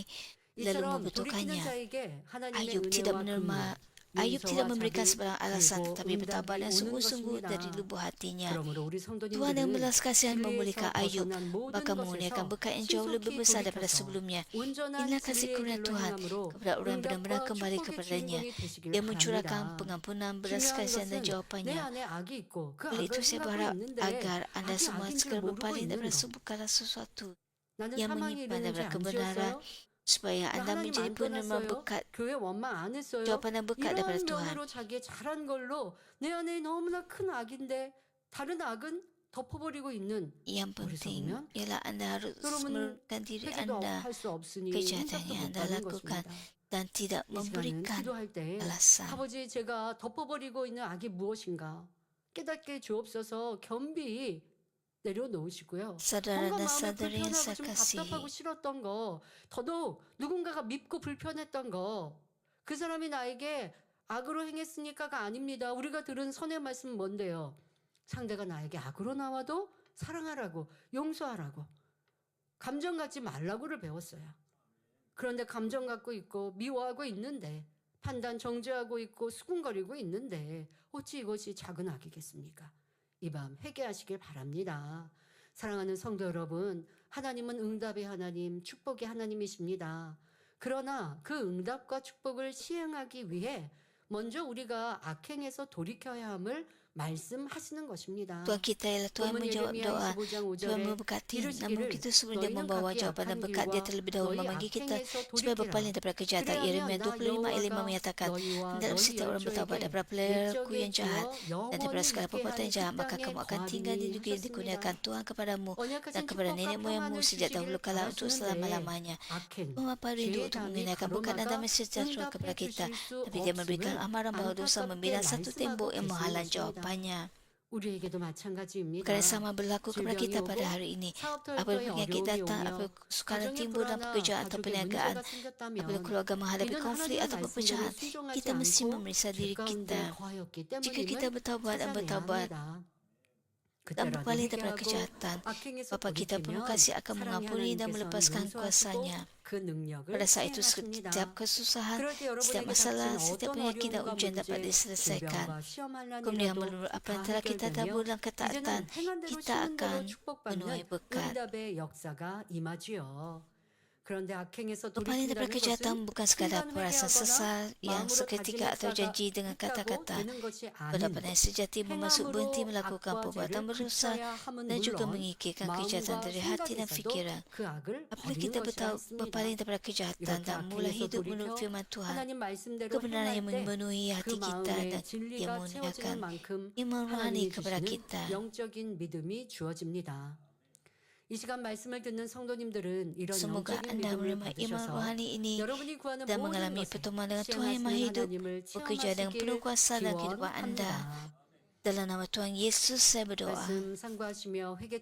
lalu 이처럼 돌이키는 membetulkannya. 자에게 하나님의 Ayub tidak 은혜와 menerima 긍휼, Ayub tidak 용서와 memberikan 자비, sebarang alasan 그리고 tetapi bertabat 응답이 dan 오는 sungguh-sungguh 것입니다. dari lubuk hatinya. 그러므로 우리 Tuhan yang 성도님들은 belas kasihan 진리에서 memulihkan Ayub, 벗어난 모든 bahkan mengurniakan 것에서 berkat yang jauh lebih 신속히 besar daripada 돌이켜서 sebelumnya. 온전한 Inilah kasih 진리의 kurnia 길로 Tuhan 행함으로 kepada orang yang benar-benar 응답과 kembali 축복의 kepadanya. 주인공이 되시길 Dia mencurahkan 바랍니다. pengampunan, belas 중요한 kasihan dan 것은 내 jawapannya. 안에 악이 있고 그 Oleh itu 악을 saya 행하고 berharap 있는데 agar anda 악이 semua 악인 줄 segera 모르고 berpaling 있는 daripada 것. segala sesuatu 나는 yang 사망이 menyimpan 이르는 daripada 죄 안 kebenaran 지었어요? supaya 나 anda 하나님 menjadi 안 penerima 떠났어요? berkat, 교회 원망 안 했어요? jawapan dan berkat daripada 이런 Tuhan. 면으로 자기의 잘한 걸로 내 안에 너무나 큰 악인데 다른 악은 덮어버리고 있는 Yang penting 어리석으면 ialah anda harus 여러분 menurunkan diri 회개도 anda 할 수 없으니 kejahatan 응답도 yang 못 anda 받는 lakukan 것입니다. dan tidak 이 시간은 memberikan 기도할 때 alasan. 아버지 제가 덮어버리고 있는 악이 무엇인가 깨닫게 주옵소서 겸비 내려놓으시고요. Saudara 뭔가 dan 마음에 saudari yang 불편하고 saya 좀 kasihi, 답답하고 싫었던 거 더더욱 누군가가 밉고 불편했던 거 그 사람이 나에게 악으로 행했으니까가 아닙니다. 우리가 들은 선의 말씀은 뭔데요? 상대가 나에게 악으로 나와도 사랑하라고 용서하라고 감정 갖지 말라고를 배웠어요. 그런데 감정 갖고 있고 미워하고 있는데 판단 정죄하고 있고 수군거리고 있는데 어찌 이것이 작은 악이겠습니까? 이 밤 회개하시길 바랍니다. 사랑하는 성도 여러분, 하나님은 응답의 하나님, 축복의 하나님이십니다. 그러나 그 응답과 축복을 시행하기 위해 먼저 우리가 악행에서 돌이켜야 함을 말씀하시는 것입니다. Tuhan kita ialah Tuhan 본문 menjawab 예레미야 doa, 25장 Tuhan 5절에 memberkati. Namun 이르시기를 begitu sebelum dia 너희는 membawa 각기 jawapan dan 악한 berkat, dia 길과 terlebih dahulu 너희 memanggil kita 악행에서 supaya berpaling 돌이키라. daripada kejahatan. 그래야면 Yeremia 나 25 ayat 5 여호와가 menyatakan, 너희와 hendaklah 너희 setiap orang bertaubat 열조에게 daripada perilaku 일적의 yang jahat 구워 dan daripada 영원히 segala 있게 perbuatan 하는 jahat, 그 maka 땅에 kamu akan tinggal di negeri yang dikurniakan 거하리니 Tuhan kepadamu dan 언약하신 kepada 축복과 nenek moyangmu 평안을 sejak dahulu 주시기를 kala untuk 바라시는데 selama-lamanya. 악행, Tuhan Bapa rindu 죄의 untuk 담이 mengenakan berkat dan damai 가로막아 sejahtera kepada 응답해 kita, 주실 수 tapi dia memberikan 없음을 amaran bahawa dosa 안타깝게 membina satu tembok yang 말씀하고 menghalang 계시는 것입니다. jawapannya. 우리에게도 마찬가지입니다. Perkara sama berlaku kepada 질병이 kita pada 오고 hari ini. 사업터에 Apabila penyakit 어려움이 datang, 오며 apabila kesukaran 가정에 timbul dalam 불안한 pekerjaan atau 가족의 perniagaan, 문제가 apabila 생겼다면 keluarga menghadapi 이는 konflik 하나님의 atau 말씀대로 perpecahan, 순종하지 kita mesti 않고 memeriksa 죄 diri 가운데 kita. 거하였기 Jika kita 때문임을 bertaubat dan 찾아내야 bertaubat 합니다. dan 그때라도 berpaling daripada 회개하고 kejahatan, 악행에서 Bapa kita penuh 돌이키면 kasih akan 사랑의 mengampuni dan 하나님께서는 melepaskan 용서하시고 kuasanya. 그 능력을 Pada saat itu 시행하십니다. setiap kesusahan, 그럴 때 setiap 여러분에게 masalah, 닥친 setiap 어떤 penyakit dan 어려움과 ujian dapat 문제, diselesaikan. 질병과 시험할 Kemudian 난이라도 menurut apa yang 다 telah kita 해결되며 tabur dalam ketaatan, 이제는 행한 대로 kita 심은 대로 akan 축복받는 menuai berkat. 응답의 역사가 임하지요. 그런데 악행에서 Berpaling daripada 돌이킨다는 kejahatan 것은 bukan sekadar 순간 perasaan 회개하거나 sesal yang 마음으로 seketika atau 다짐했다가 janji dengan 있다고 kata-kata. 되는 것이 아닌 Pendapat yang sejati bermaksud berhenti 행함으로 melakukan 악과 perbuatan 죄를 berdosa 그쳐야 함은 dan juga 물론 mengikirkan kejahatan 마음과 dari hati dan 생각에서도 fikiran. 그 악을 Apabila 버리는 kita 것이라 했습니다. berpaling daripada kejahatan 이렇게 dan mulai 악행에서 hidup menurut 돌이켜 firman Tuhan, 하나님 말씀대로 kebenaran yang 행할 때 memenuhi 그 hati kita 마음에 dan 진리가 yang 채워지는 memudahkan 만큼 iman rohani 하나님이 kepada 주시는 kita. 영적인 믿음이 주어집니다. 이 시간 말씀을 듣는 성도님들은 이런 Semoga 영적인 anda 믿음을 menerima iman 받으셔서 rohani ini 여러분이 구하는 dan 모든 mengalami 것에 pertemuan dengan Tuhan yang maha 시행하시는 hidup, 하나님을 bekerja dengan penuh 체험하시길 kuasa dalam kehidupan anda. 기원합니다. Dalam nama Tuhan Yesus saya berdoa. 말씀 상고하시며 회개